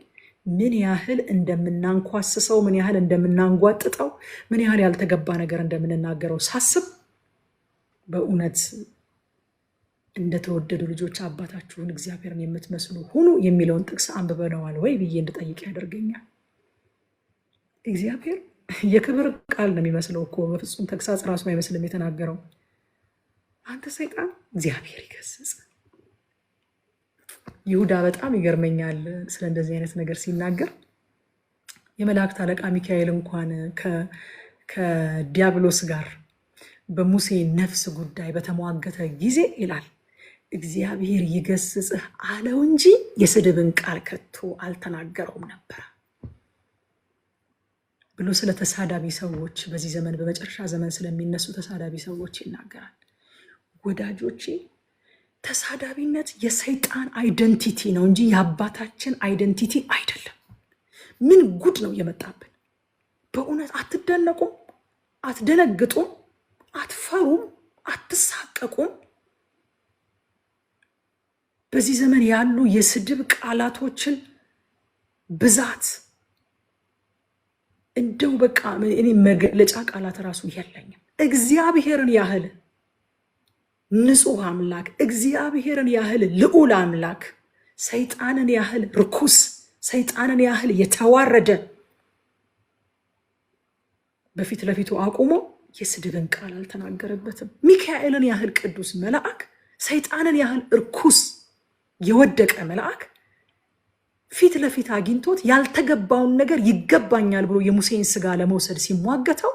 ምን ያህል እንደምናንኳስሰው፣ ምን ያህል እንደምናንጓጥጠው፣ ምን ያህል ያልተገባ ነገር እንደምንናገረው ሳስብ በእውነት እንደተወደዱ ልጆች አባታችሁን እግዚአብሔርን የምትመስሉ ሁኑ የሚለውን ጥቅስ አንብበነዋል ወይ ብዬ እንድጠይቅ ያደርገኛል። እግዚአብሔር የክብር ቃል ነው የሚመስለው እኮ በፍጹም ተግሳጽ ራሱ አይመስልም የተናገረው። አንተ ሰይጣን እግዚአብሔር ይገስጽ። ይሁዳ በጣም ይገርመኛል ስለ እንደዚህ አይነት ነገር ሲናገር። የመላእክት አለቃ ሚካኤል እንኳን ከዲያብሎስ ጋር በሙሴ ነፍስ ጉዳይ በተሟገተ ጊዜ ይላል እግዚአብሔር ይገስጽህ አለው እንጂ የስድብን ቃል ከቶ አልተናገረውም ነበር ብሎ ስለ ተሳዳቢ ሰዎች በዚህ ዘመን በመጨረሻ ዘመን ስለሚነሱ ተሳዳቢ ሰዎች ይናገራል። ወዳጆቼ ተሳዳቢነት የሰይጣን አይደንቲቲ ነው እንጂ የአባታችን አይደንቲቲ አይደለም። ምን ጉድ ነው የመጣብን! በእውነት አትደነቁም? አትደነግጡም? አትፈሩም? አትሳቀቁም? በዚህ ዘመን ያሉ የስድብ ቃላቶችን ብዛት እንደው በቃ እኔ መግለጫ ቃላት ራሱ የለኝም። እግዚአብሔርን ያህል ንጹህ አምላክ፣ እግዚአብሔርን ያህል ልዑል አምላክ፣ ሰይጣንን ያህል ርኩስ፣ ሰይጣንን ያህል የተዋረደ በፊት ለፊቱ አቁሞ የስድብን ቃል አልተናገረበትም። ሚካኤልን ያህል ቅዱስ መልአክ፣ ሰይጣንን ያህል እርኩስ የወደቀ መልአክ ፊት ለፊት አግኝቶት ያልተገባውን ነገር ይገባኛል ብሎ የሙሴን ስጋ ለመውሰድ ሲሟገተው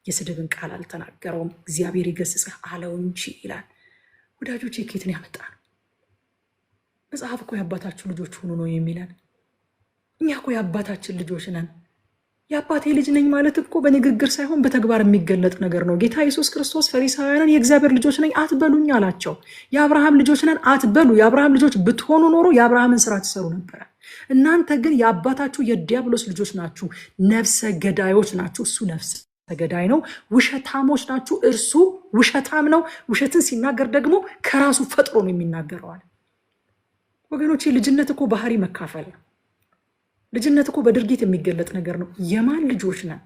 የስድብን ቃል አልተናገረውም። እግዚአብሔር ይገስጽህ አለው እንጂ ይላል። ወዳጆች ኬትን ያመጣ ነው? መጽሐፍ እኮ የአባታችሁ ልጆች ሁኑ ነው የሚለን። እኛ እኮ የአባታችን ልጆች ነን። የአባቴ ልጅ ነኝ ማለት እኮ በንግግር ሳይሆን በተግባር የሚገለጥ ነገር ነው። ጌታ ኢየሱስ ክርስቶስ ፈሪሳውያንን የእግዚአብሔር ልጆች ነኝ አትበሉኝ አላቸው። የአብርሃም ልጆች ነን አትበሉ። የአብርሃም ልጆች ብትሆኑ ኖሮ የአብርሃምን ስራ ትሰሩ ነበረ። እናንተ ግን የአባታችሁ የዲያብሎስ ልጆች ናችሁ፣ ነፍሰ ገዳዮች ናችሁ። እሱ ነፍሰ ገዳይ ነው። ውሸታሞች ናችሁ፣ እርሱ ውሸታም ነው። ውሸትን ሲናገር ደግሞ ከራሱ ፈጥሮ ነው የሚናገረዋል። ወገኖቼ ልጅነት እኮ ባህሪ መካፈል ነው። ልጅነት እኮ በድርጊት የሚገለጥ ነገር ነው። የማን ልጆች ነን?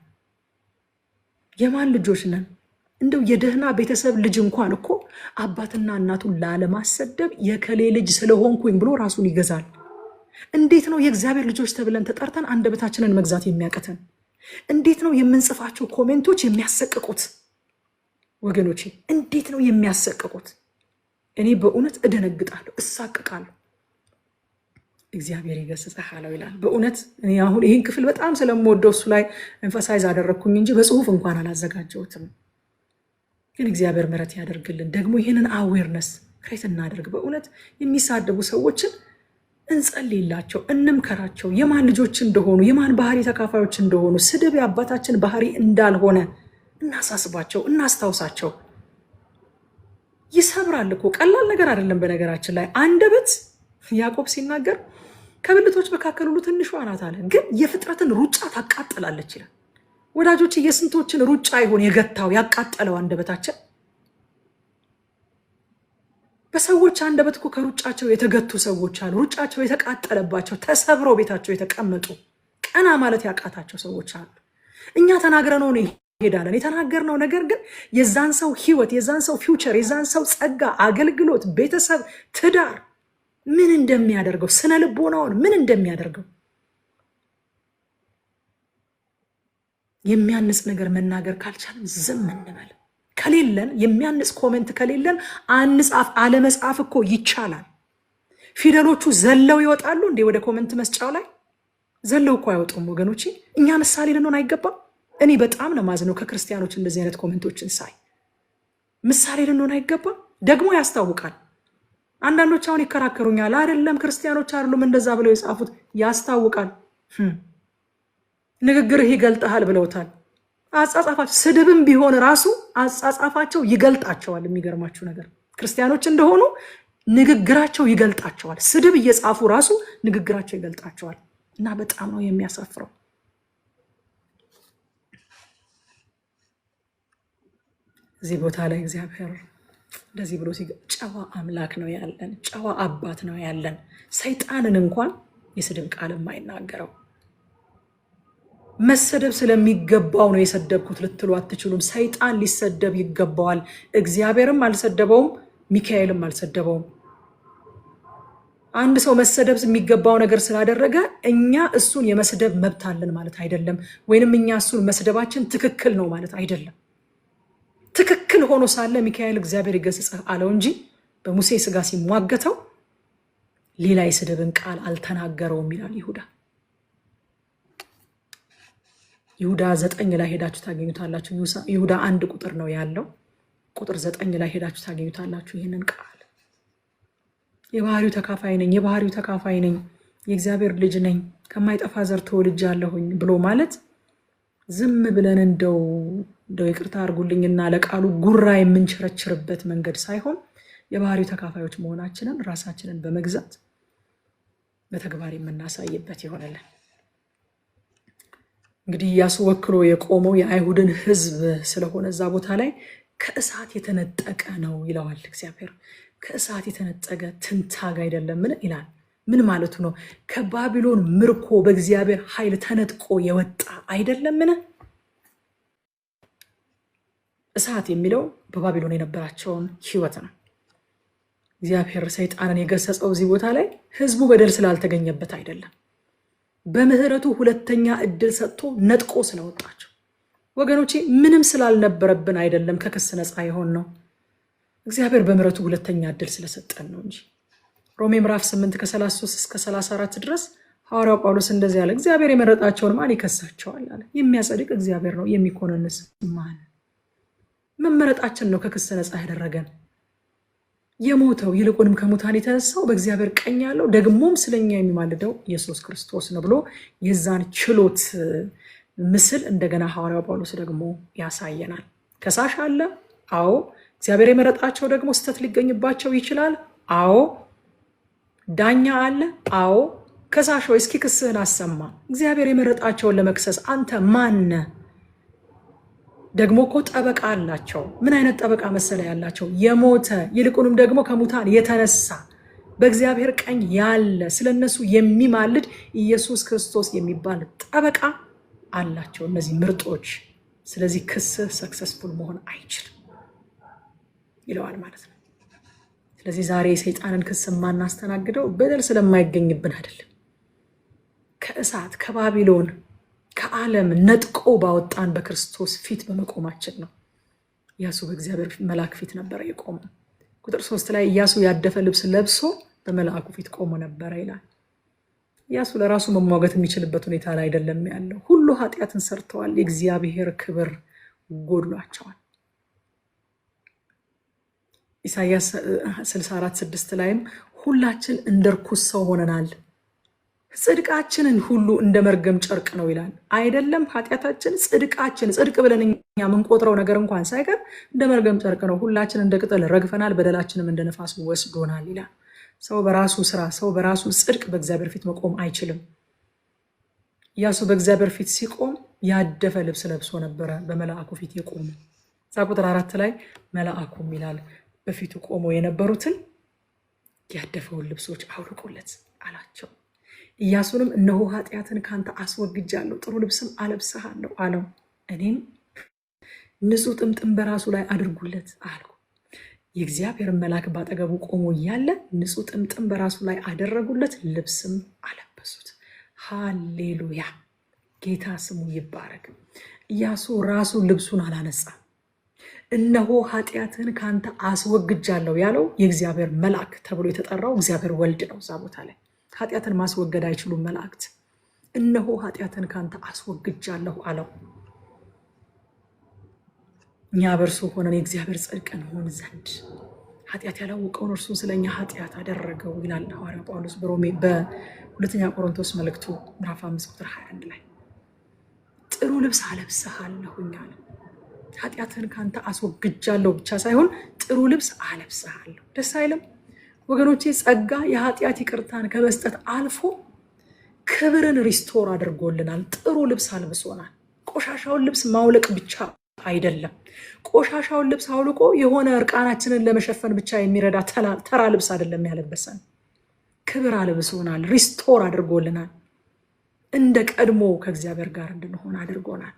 የማን ልጆች ነን? እንደው የደህና ቤተሰብ ልጅ እንኳን እኮ አባትና እናቱን ላለማሰደብ የከሌ ልጅ ስለሆንኩኝ ብሎ ራሱን ይገዛል። እንዴት ነው የእግዚአብሔር ልጆች ተብለን ተጠርተን አንደበታችንን መግዛት የሚያቀተን? እንዴት ነው የምንጽፋቸው ኮሜንቶች የሚያሰቅቁት? ወገኖቼ እንዴት ነው የሚያሰቅቁት? እኔ በእውነት እደነግጣለሁ፣ እሳቅቃለሁ። እግዚአብሔር ይገስጽህ አለው ይላል። በእውነት እኔ አሁን ይህን ክፍል በጣም ስለምወደው እሱ ላይ ኤንፈሳይዝ አደረግኩኝ እንጂ በጽሁፍ እንኳን አላዘጋጀሁትም። ግን እግዚአብሔር ምሕረት ያደርግልን። ደግሞ ይህንን አዌርነስ ክሬት እናደርግ። በእውነት የሚሳደቡ ሰዎችን እንጸልይላቸው፣ እንምከራቸው። የማን ልጆች እንደሆኑ፣ የማን ባህሪ ተካፋዮች እንደሆኑ፣ ስድብ የአባታችን ባህሪ እንዳልሆነ እናሳስባቸው፣ እናስታውሳቸው። ይሰብራል እኮ ቀላል ነገር አይደለም። በነገራችን ላይ አንደበት ያዕቆብ ሲናገር ከብልቶች መካከል ሁሉ ትንሿ ናት አለ። ግን የፍጥረትን ሩጫ ታቃጥላለች ይላል። ወዳጆች የስንቶችን ሩጫ ይሆን የገታው ያቃጠለው አንደበታችን? በሰዎች አንደበት እኮ ከሩጫቸው የተገቱ ሰዎች አሉ። ሩጫቸው የተቃጠለባቸው ተሰብረው ቤታቸው የተቀመጡ ቀና ማለት ያቃታቸው ሰዎች አሉ። እኛ ተናግረነው እንሄዳለን። የተናገርነው ነገር ግን የዛን ሰው ህይወት፣ የዛን ሰው ፊውቸር፣ የዛን ሰው ጸጋ፣ አገልግሎት፣ ቤተሰብ፣ ትዳር ምን እንደሚያደርገው፣ ስነ ልቦናውን ምን እንደሚያደርገው የሚያንጽ ነገር መናገር ካልቻለን ዝም እንበል። ከሌለን የሚያንጽ ኮሜንት ከሌለን አንጻፍ። አለመጻፍ እኮ ይቻላል። ፊደሎቹ ዘለው ይወጣሉ እንዴ? ወደ ኮሜንት መስጫው ላይ ዘለው እኮ አይወጡም ወገኖቼ። እኛ ምሳሌ ልንሆን አይገባም? እኔ በጣም ነው ማዝነው ከክርስቲያኖች እንደዚህ አይነት ኮሜንቶችን ሳይ። ምሳሌ ልንሆን አይገባም? ደግሞ ያስታውቃል። አንዳንዶች አሁን ይከራከሩኛል። አይደለም ክርስቲያኖች አይደሉም እንደዛ ብለው የጻፉት። ያስታውቃል። ንግግርህ ይገልጣል ብለውታል። አጻጻፋቸው ስድብም ቢሆን ራሱ አጻጻፋቸው ይገልጣቸዋል። የሚገርማችሁ ነገር ክርስቲያኖች እንደሆኑ ንግግራቸው ይገልጣቸዋል። ስድብ እየጻፉ ራሱ ንግግራቸው ይገልጣቸዋል። እና በጣም ነው የሚያሳፍረው። እዚህ ቦታ ላይ እግዚአብሔር እንደዚህ ብሎ ጨዋ አምላክ ነው ያለን፣ ጨዋ አባት ነው ያለን። ሰይጣንን እንኳን የስድብ ቃል የማይናገረው መሰደብ ስለሚገባው ነው የሰደብኩት ልትሉ አትችሉም። ሰይጣን ሊሰደብ ይገባዋል። እግዚአብሔርም አልሰደበውም፣ ሚካኤልም አልሰደበውም። አንድ ሰው መሰደብ የሚገባው ነገር ስላደረገ እኛ እሱን የመስደብ መብት አለን ማለት አይደለም። ወይንም እኛ እሱን መስደባችን ትክክል ነው ማለት አይደለም። ትክክል ሆኖ ሳለ ሚካኤል እግዚአብሔር ይገስጽህ አለው እንጂ በሙሴ ስጋ ሲሟገተው ሌላ የስድብን ቃል አልተናገረውም ይላል ይሁዳ። ይሁዳ 9 ላይ ሄዳችሁ ታገኙታላችሁ። ይሁዳ 1 ቁጥር ነው ያለው። ቁጥር 9 ላይ ሄዳችሁ ታገኙታላችሁ ይህንን ቃል። የባህሪው ተካፋይ ነኝ፣ የባህሪው ተካፋይ ነኝ፣ የእግዚአብሔር ልጅ ነኝ፣ ከማይጠፋ ዘር ተወልጃለሁኝ ብሎ ማለት ዝም ብለን እንደው ይቅርታ አድርጉልኝና ለቃሉ ጉራ የምንቸረችርበት መንገድ ሳይሆን የባህሪው ተካፋዮች መሆናችንን ራሳችንን በመግዛት በተግባር የምናሳይበት ይሆነልን። እንግዲህ ኢያሱ ወክሎ የቆመው የአይሁድን ሕዝብ ስለሆነ እዛ ቦታ ላይ ከእሳት የተነጠቀ ነው ይለዋል እግዚአብሔር። ከእሳት የተነጠቀ ትንታግ አይደለምን ይላል። ምን ማለቱ ነው? ከባቢሎን ምርኮ በእግዚአብሔር ኃይል ተነጥቆ የወጣ አይደለምን? እሳት የሚለው በባቢሎን የነበራቸውን ሕይወት ነው። እግዚአብሔር ሰይጣንን የገሰጸው እዚህ ቦታ ላይ ሕዝቡ በደል ስላልተገኘበት አይደለም፣ በምህረቱ ሁለተኛ እድል ሰጥቶ ነጥቆ ስለወጣቸው። ወገኖቼ ምንም ስላልነበረብን አይደለም ከክስ ነፃ የሆን ነው። እግዚአብሔር በምህረቱ ሁለተኛ እድል ስለሰጠን ነው እንጂ። ሮሜ ምዕራፍ 8 ከ33 እስከ 34 ድረስ ሐዋርያው ጳውሎስ እንደዚህ ያለ፣ እግዚአብሔር የመረጣቸውን ማን ይከሳቸዋል አለ። የሚያጸድቅ እግዚአብሔር ነው፣ የሚኮንንስ ማን? መመረጣችን ነው ከክስ ነፃ ያደረገን። የሞተው ይልቁንም ከሙታን የተነሳው በእግዚአብሔር ቀኝ ያለው ደግሞም ስለኛ የሚማልደው ኢየሱስ ክርስቶስ ነው ብሎ የዛን ችሎት ምስል እንደገና ሐዋርያው ጳውሎስ ደግሞ ያሳየናል። ከሳሽ አለ? አዎ። እግዚአብሔር የመረጣቸው ደግሞ ስተት ሊገኝባቸው ይችላል? አዎ። ዳኛ አለ? አዎ። ከሳሽ ሆይ እስኪ ክስህን አሰማ። እግዚአብሔር የመረጣቸውን ለመክሰስ አንተ ማን? ደግሞ እኮ ጠበቃ አላቸው። ምን አይነት ጠበቃ መሰለ ያላቸው? የሞተ ይልቁንም ደግሞ ከሙታን የተነሳ በእግዚአብሔር ቀኝ ያለ ስለነሱ የሚማልድ ኢየሱስ ክርስቶስ የሚባል ጠበቃ አላቸው እነዚህ ምርጦች። ስለዚህ ክስህ ሰክሰስፉል መሆን አይችልም ይለዋል ማለት ነው። ስለዚህ ዛሬ የሰይጣንን ክስ የማናስተናግደው በደል ስለማይገኝብን አይደለም፣ ከእሳት ከባቢሎን ከዓለም ነጥቆ ባወጣን በክርስቶስ ፊት በመቆማችን ነው። ኢያሱ በእግዚአብሔር መልአክ ፊት ነበረ የቆመው። ቁጥር 3 ላይ ኢያሱ ያደፈ ልብስ ለብሶ በመልአኩ ፊት ቆሞ ነበረ ይላል። ኢያሱ ለራሱ መሟገት የሚችልበት ሁኔታ ላይ አይደለም ያለው። ሁሉ ኃጢአትን ሰርተዋል፣ የእግዚአብሔር ክብር ጎድሏቸዋል። ኢሳይያስ 64:6 ላይም ሁላችን እንደ ርኩስ ሰው ሆነናል፣ ጽድቃችንን ሁሉ እንደ መርገም ጨርቅ ነው ይላል። አይደለም ኃጢአታችን፣ ጽድቃችን፣ ጽድቅ ብለን እኛ የምንቆጥረው ነገር እንኳን ሳይቀር እንደ መርገም ጨርቅ ነው። ሁላችን እንደ ቅጠል ረግፈናል፣ በደላችንም እንደ ነፋስ ወስዶናል ይላል። ሰው በራሱ ስራ፣ ሰው በራሱ ጽድቅ በእግዚአብሔር ፊት መቆም አይችልም። ኢያሱ በእግዚአብሔር ፊት ሲቆም ያደፈ ልብስ ለብሶ ነበረ በመልአኩ ፊት የቆመ። እዛ ቁጥር 4 ላይ መልአኩም ይላል በፊቱ ቆመው የነበሩትን ያደፈውን ልብሶች አውልቁለት አላቸው። ኢያሱንም እነሆ ኃጢአትን ካንተ አስወግጃለሁ፣ ጥሩ ልብስም አለብስሃለሁ አለው። እኔም ንጹሕ ጥምጥም በራሱ ላይ አድርጉለት አልኩ። የእግዚአብሔር መልአክ ባጠገቡ ቆሞ እያለ ንጹሕ ጥምጥም በራሱ ላይ አደረጉለት፣ ልብስም አለበሱት። ሃሌሉያ! ጌታ ስሙ ይባረክ። ኢያሱ ራሱ ልብሱን አላነጻም። እነሆ ኃጢአትን ካንተ አስወግጃለሁ ያለው የእግዚአብሔር መልአክ ተብሎ የተጠራው እግዚአብሔር ወልድ ነው። እዛ ቦታ ላይ ኃጢአትን ማስወገድ አይችሉም መላእክት። እነሆ ኃጢአትን ካንተ አስወግጃለሁ አለው። እኛ በእርሱ ሆነን የእግዚአብሔር ጽድቅ እንሆን ዘንድ ኃጢአት ያላወቀውን እርሱን ስለኛ ኃጢአት አደረገው ይላል ሐዋርያው ጳውሎስ በሁለተኛ ቆሮንቶስ መልእክቱ ምዕራፍ 5 ቁጥር 21 ላይ ጥሩ ልብስ አለብስሃለሁኝ አለ። ኃጢአትን ካንተ አስወግጃለሁ ብቻ ሳይሆን ጥሩ ልብስ አለብስሃለሁ። ደስ አይልም ወገኖቼ? ጸጋ የኃጢአት ይቅርታን ከመስጠት አልፎ ክብርን ሪስቶር አድርጎልናል። ጥሩ ልብስ አልብሶናል። ቆሻሻውን ልብስ ማውለቅ ብቻ አይደለም። ቆሻሻውን ልብስ አውልቆ የሆነ እርቃናችንን ለመሸፈን ብቻ የሚረዳ ተራ ልብስ አይደለም ያለበሰን። ክብር አልብሶናል። ሪስቶር አድርጎልናል። እንደ ቀድሞ ከእግዚአብሔር ጋር እንድንሆን አድርጎናል።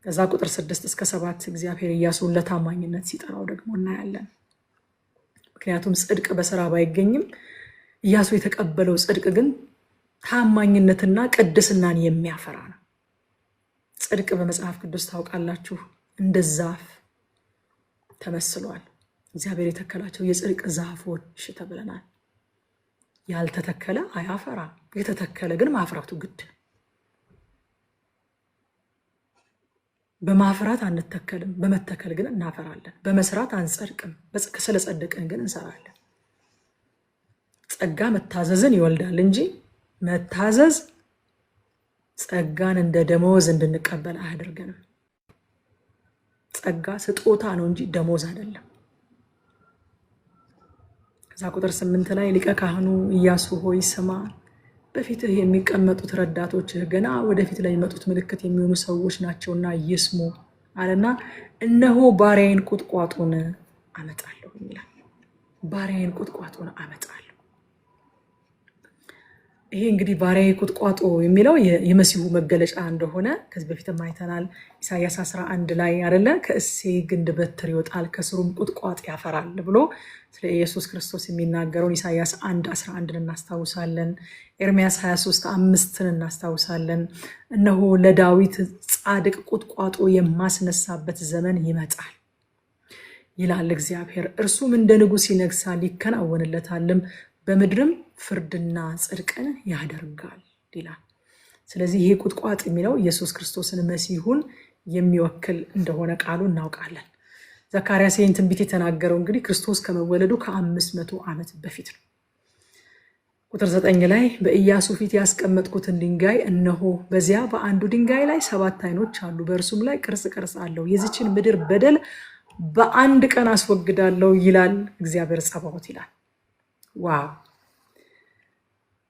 ከዛ ቁጥር 6 እስከ 7 እግዚአብሔር ኢያሱን ለታማኝነት ሲጠራው ደግሞ እናያለን። ምክንያቱም ጽድቅ በስራ ባይገኝም ኢያሱ የተቀበለው ጽድቅ ግን ታማኝነትና ቅድስናን የሚያፈራ ነው። ጽድቅ በመጽሐፍ ቅዱስ ታውቃላችሁ እንደ ዛፍ ተመስሏል። እግዚአብሔር የተከላቸው የጽድቅ ዛፎች ተብለናል። ያልተተከለ አያፈራም፣ የተተከለ ግን ማፍራቱ ግድ። በማፍራት አንተከልም፣ በመተከል ግን እናፈራለን። በመስራት አንጸድቅም፣ ስለጸደቅን ግን እንሰራለን። ጸጋ መታዘዝን ይወልዳል እንጂ መታዘዝ ጸጋን እንደ ደመወዝ እንድንቀበል አያደርገንም። ጸጋ ስጦታ ነው እንጂ ደመወዝ አይደለም። ከዛ ቁጥር 8 ላይ ሊቀ ካህኑ ኢያሱ ሆይ ስማ፣ በፊትህ የሚቀመጡት ረዳቶችህ ገና ወደፊት ላይ የሚመጡት ምልክት የሚሆኑ ሰዎች ናቸውና ይስሙ አለና እነሆ ባሪያዬን ቁጥቋጦን አመጣለሁ ይላል። ባሪያዬን ቁጥቋጦን አመጣለሁ። ይሄ እንግዲህ ባሪያዬ ቁጥቋጦ የሚለው የመሲሁ መገለጫ እንደሆነ ከዚህ በፊትም አይተናል። ኢሳያስ 11 ላይ አይደለ ከእሴይ ግንድ በትር ይወጣል ከስሩም ቁጥቋጥ ያፈራል ብሎ ስለ ኢየሱስ ክርስቶስ የሚናገረውን ኢሳያስ 1:11 እናስታውሳለን። ኤርምያስ 23:5 እናስታውሳለን። እነሆ ለዳዊት ጻድቅ ቁጥቋጦ የማስነሳበት ዘመን ይመጣል ይላል እግዚአብሔር። እርሱም እንደ ንጉሥ ይነግሳል ይከናወንለታልም፣ በምድርም ፍርድና ጽድቅን ያደርጋል ይላል። ስለዚህ ይሄ ቁጥቋጥ የሚለው ኢየሱስ ክርስቶስን መሲሁን የሚወክል እንደሆነ ቃሉ እናውቃለን። ዘካርያስ ይህን ትንቢት የተናገረው እንግዲህ ክርስቶስ ከመወለዱ ከ500 ዓመት በፊት ነው። ቁጥር 9 ላይ በኢያሱ ፊት ያስቀመጥኩትን ድንጋይ እነሆ በዚያ በአንዱ ድንጋይ ላይ 7 ዓይኖች አሉ፣ በእርሱም ላይ ቅርጽ አለው። የዚችን ምድር በደል በአንድ ቀን አስወግዳለሁ ይላል እግዚአብሔር ጸባዖት ይላል። ዋው!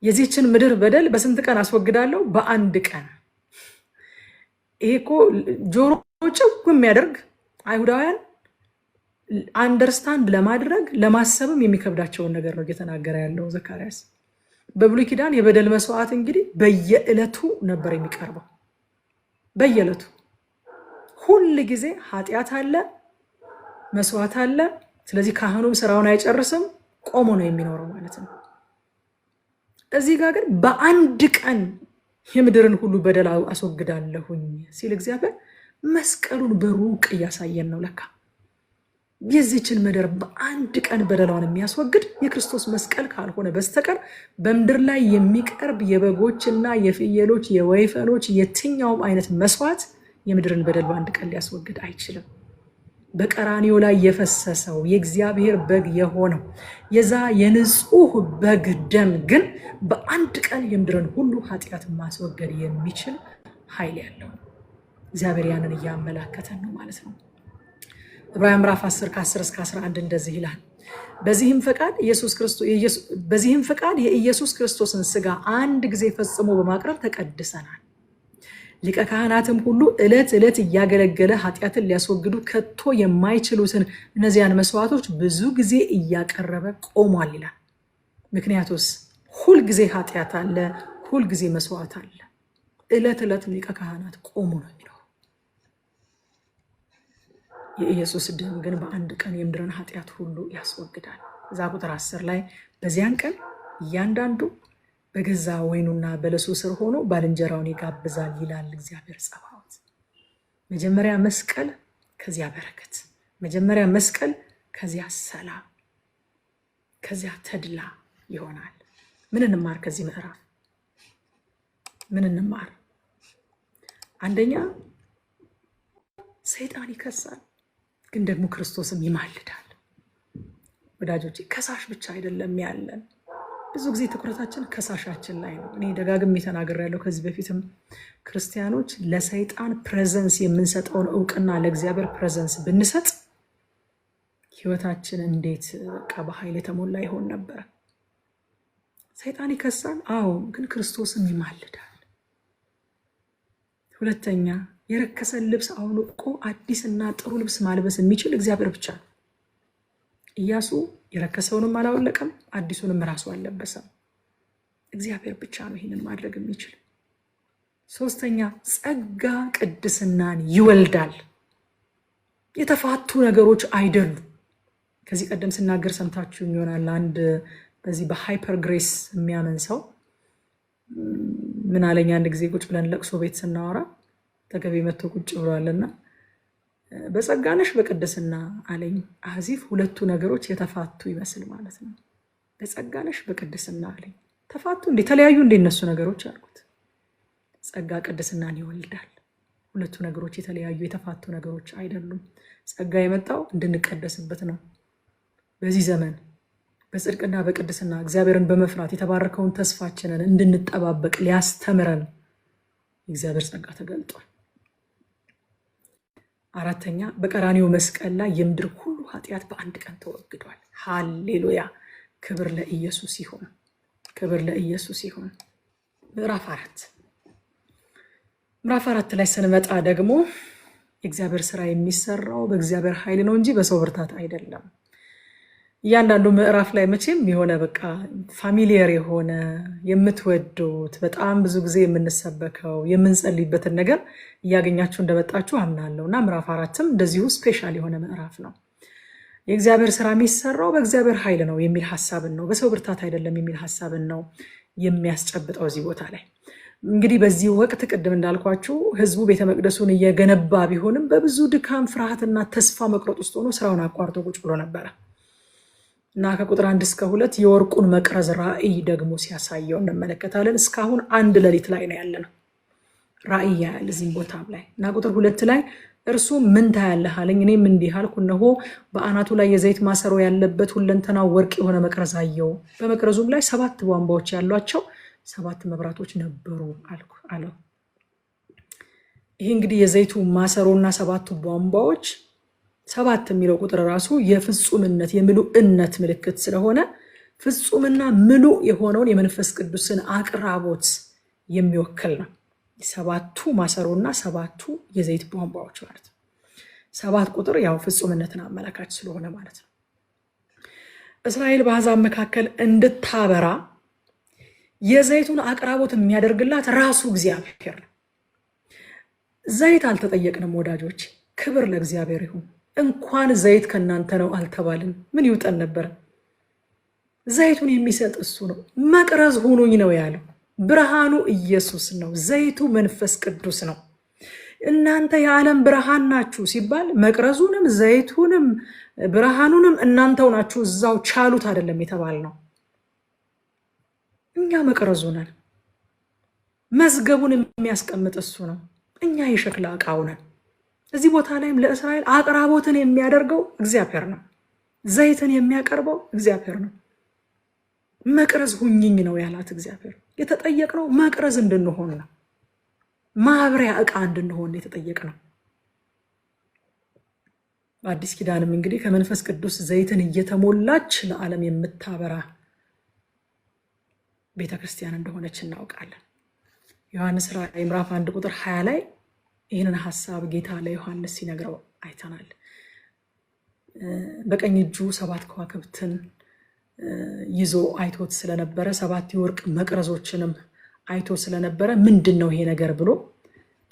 የዚችን ምድር በደል በስንት ቀን አስወግዳለሁ? በአንድ ቀን። ይሄ እኮ ጆሮ ጭው የሚያደርግ አይሁዳውያን አንደርስታንድ ለማድረግ ለማሰብም የሚከብዳቸውን ነገር ነው እየተናገረ ያለው ዘካርያስ። በብሉይ ኪዳን የበደል መስዋዕት እንግዲህ በየዕለቱ ነበር የሚቀርበው። በየዕለቱ ሁል ጊዜ ኃጢአት አለ፣ መስዋዕት አለ። ስለዚህ ካህኑም ስራውን አይጨርስም፣ ቆሞ ነው የሚኖረው ማለት ነው። እዚህ ጋር ግን በአንድ ቀን የምድርን ሁሉ በደል አስወግዳለሁኝ ሲል እግዚአብሔር መስቀሉን በሩቅ እያሳየን ነው። ለካ የዚችን ምድር በአንድ ቀን በደሏን የሚያስወግድ የክርስቶስ መስቀል ካልሆነ በስተቀር በምድር ላይ የሚቀርብ የበጎችና የፍየሎች የወይፈኖች የትኛውም አይነት መስዋዕት የምድርን በደል በአንድ ቀን ሊያስወግድ አይችልም። በቀራንዮ ላይ የፈሰሰው የእግዚአብሔር በግ የሆነው የዛ የንጹህ በግ ደም ግን በአንድ ቀን የምድርን ሁሉ ኃጢአት ማስወገድ የሚችል ኃይል ያለው እግዚአብሔር ያንን እያመላከተን ነው ማለት ነው። ዕብራውያን ምዕራፍ 10 ከ10 እስከ 11 እንደዚህ ይላል። በዚህም ፈቃድ የኢየሱስ ክርስቶስን ሥጋ አንድ ጊዜ ፈጽሞ በማቅረብ ተቀድሰናል። ሊቀ ካህናትም ሁሉ ዕለት ዕለት እያገለገለ ኃጢአትን ሊያስወግዱ ከቶ የማይችሉትን እነዚያን መስዋዕቶች ብዙ ጊዜ እያቀረበ ቆሟል ይላል። ምክንያቱስ ሁልጊዜ ኃጢአት አለ፣ ሁልጊዜ መስዋዕት አለ። ዕለት ዕለት ሊቀ ካህናት ቆሙ ነው የሚለው። የኢየሱስ ደም ግን በአንድ ቀን የምድርን ኃጢአት ሁሉ ያስወግዳል። እዛ ቁጥር 10 ላይ በዚያን ቀን እያንዳንዱ በገዛ ወይኑና በለሱ ስር ሆኖ ባልንጀራውን ይጋብዛል ይላል እግዚአብሔር ጸባዖት። መጀመሪያ መስቀል፣ ከዚያ በረከት። መጀመሪያ መስቀል፣ ከዚያ ሰላም፣ ከዚያ ተድላ ይሆናል። ምን እንማር ከዚህ ምዕራፍ? ምን እንማር? አንደኛ ሰይጣን ይከሳል፣ ግን ደግሞ ክርስቶስም ይማልዳል። ወዳጆቼ ከሳሽ ብቻ አይደለም ያለን። ብዙ ጊዜ ትኩረታችን ከሳሻችን ላይ ነው። እኔ ደጋግሜ ተናግሬያለሁ ከዚህ በፊትም ክርስቲያኖች ለሰይጣን ፕሬዘንስ የምንሰጠውን እውቅና ለእግዚአብሔር ፕሬዘንስ ብንሰጥ ህይወታችን እንዴት በኃይል የተሞላ ይሆን ነበር። ሰይጣን ይከሳል፣ አዎ፣ ግን ክርስቶስም ይማልዳል። ሁለተኛ የረከሰን ልብስ አውልቆ አዲስና ጥሩ ልብስ ማልበስ የሚችል እግዚአብሔር ብቻ ነው። ኢያሱ የረከሰውንም አላወለቀም፣ አዲሱንም ራሱ አልለበሰም። እግዚአብሔር ብቻ ነው ይህንን ማድረግ የሚችል። ሶስተኛ ጸጋ ቅድስናን ይወልዳል። የተፋቱ ነገሮች አይደሉም። ከዚህ ቀደም ስናገር ሰምታችሁ ይሆናል። አንድ በዚህ በሃይፐር ግሬስ የሚያምን ሰው ምን አለኝ፣ አንድ ጊዜ ቁጭ ብለን ለቅሶ ቤት ስናወራ ተገቢ መጥቶ ቁጭ ብሏልና በጸጋነሽ በቅድስና አለኝ። አዚፍ ሁለቱ ነገሮች የተፋቱ ይመስል ማለት ነው። በጸጋነሽ በቅድስና አለኝ። ተፋቱ እንዴ? ተለያዩ እንዴ እነሱ ነገሮች አልኩት። ጸጋ ቅድስናን ይወልዳል። ሁለቱ ነገሮች የተለያዩ የተፋቱ ነገሮች አይደሉም። ጸጋ የመጣው እንድንቀደስበት ነው። በዚህ ዘመን በጽድቅና በቅድስና እግዚአብሔርን በመፍራት የተባረከውን ተስፋችንን እንድንጠባበቅ ሊያስተምረን የእግዚአብሔር ጸጋ ተገልጧል። አራተኛ በቀራኒው መስቀል ላይ የምድር ሁሉ ኃጢአት በአንድ ቀን ተወግዷል። ሃሌሉያ! ክብር ለኢየሱስ ይሁን፣ ክብር ለኢየሱስ ይሁን። ምዕራፍ 4 ላይ ስንመጣ ደግሞ የእግዚአብሔር ስራ የሚሰራው በእግዚአብሔር ኃይል ነው እንጂ በሰው ብርታት አይደለም። እያንዳንዱ ምዕራፍ ላይ መቼም የሆነ በቃ ፋሚሊየር የሆነ የምትወዱት በጣም ብዙ ጊዜ የምንሰበከው የምንጸልይበትን ነገር እያገኛችሁ እንደመጣችሁ አምናለሁ እና ምዕራፍ 4ም እንደዚሁ ስፔሻል የሆነ ምዕራፍ ነው። የእግዚአብሔር ስራ የሚሰራው በእግዚአብሔር ኃይል ነው የሚል ሀሳብን ነው፣ በሰው ብርታት አይደለም የሚል ሀሳብን ነው የሚያስጨብጠው እዚህ ቦታ ላይ። እንግዲህ በዚህ ወቅት ቅድም እንዳልኳችሁ ህዝቡ ቤተ መቅደሱን እየገነባ ቢሆንም በብዙ ድካም፣ ፍርሃትና ተስፋ መቁረጥ ውስጥ ሆኖ ስራውን አቋርጦ ቁጭ ብሎ ነበረ እና ከቁጥር 1 እስከ 2 የወርቁን መቅረዝ ራእይ ደግሞ ሲያሳየው እንመለከታለን። እስካሁን አንድ ሌሊት ላይ ነው ያለነው። ራእይ ያያል እዚህም ቦታም ላይ እና ቁጥር 2 ላይ እርሱ ምን ታያለህ አለኝ። እኔም እንዲህ አልኩ፣ እነሆ በአናቱ ላይ የዘይት ማሰሮ ያለበት ሁለንተናው ወርቅ የሆነ መቅረዝ አየሁ። በመቅረዙም ላይ 7 ቧንቧዎች ያሏቸው 7 መብራቶች ነበሩ አለው። ይህ እንግዲህ የዘይቱ ማሰሮና 7ቱ ቧንቧዎች 7 የሚለው ቁጥር ራሱ የፍጹምነት የምሉእነት ምልክት ስለሆነ ፍጹምና ምሉእ የሆነውን የመንፈስ ቅዱስን አቅራቦት የሚወክል ነው። 7ቱ ማሰሮና 7ቱ የዘይት ቧንቧዎች ማለት ነው። 7 ቁጥር ያው ፍጹምነትን አመላካች ስለሆነ ማለት ነው። እስራኤል በአሕዛብ መካከል እንድታበራ የዘይቱን አቅራቦት የሚያደርግላት ራሱ እግዚአብሔር ነው። ዘይት አልተጠየቅንም ወዳጆች። ክብር ለእግዚአብሔር ይሁን። እንኳን ዘይት ከእናንተ ነው አልተባልን። ምን ይውጠን ነበር? ዘይቱን የሚሰጥ እሱ ነው። መቅረዝ ሁኑኝ ነው ያለው። ብርሃኑ ኢየሱስ ነው። ዘይቱ መንፈስ ቅዱስ ነው። እናንተ የዓለም ብርሃን ናችሁ ሲባል መቅረዙንም ዘይቱንም ብርሃኑንም እናንተው ናችሁ፣ እዛው ቻሉት አይደለም የተባል ነው። እኛ መቅረዙ ነን። መዝገቡን የሚያስቀምጥ እሱ ነው። እኛ የሸክላ ዕቃው ነን። እዚህ ቦታ ላይም ለእስራኤል አቅራቦትን የሚያደርገው እግዚአብሔር ነው። ዘይትን የሚያቀርበው እግዚአብሔር ነው። መቅረዝ ሁኝኝ ነው ያላት እግዚአብሔር። የተጠየቅነው መቅረዝ እንድንሆን ነው። ማብሪያ ዕቃ እንድንሆን የተጠየቅነው። በአዲስ ኪዳንም እንግዲህ ከመንፈስ ቅዱስ ዘይትን እየተሞላች ለዓለም የምታበራ ቤተክርስቲያን እንደሆነች እናውቃለን። ዮሐንስ ራዕይ ምዕራፍ 1 ቁጥር 20 ላይ ይህንን ሐሳብ ጌታ ለዮሐንስ ሲነግረው አይተናል። በቀኝ እጁ 7 ከዋክብትን ይዞ አይቶት ስለነበረ 7 የወርቅ መቅረዞችንም አይቶ ስለነበረ ምንድነው ይሄ ነገር ብሎ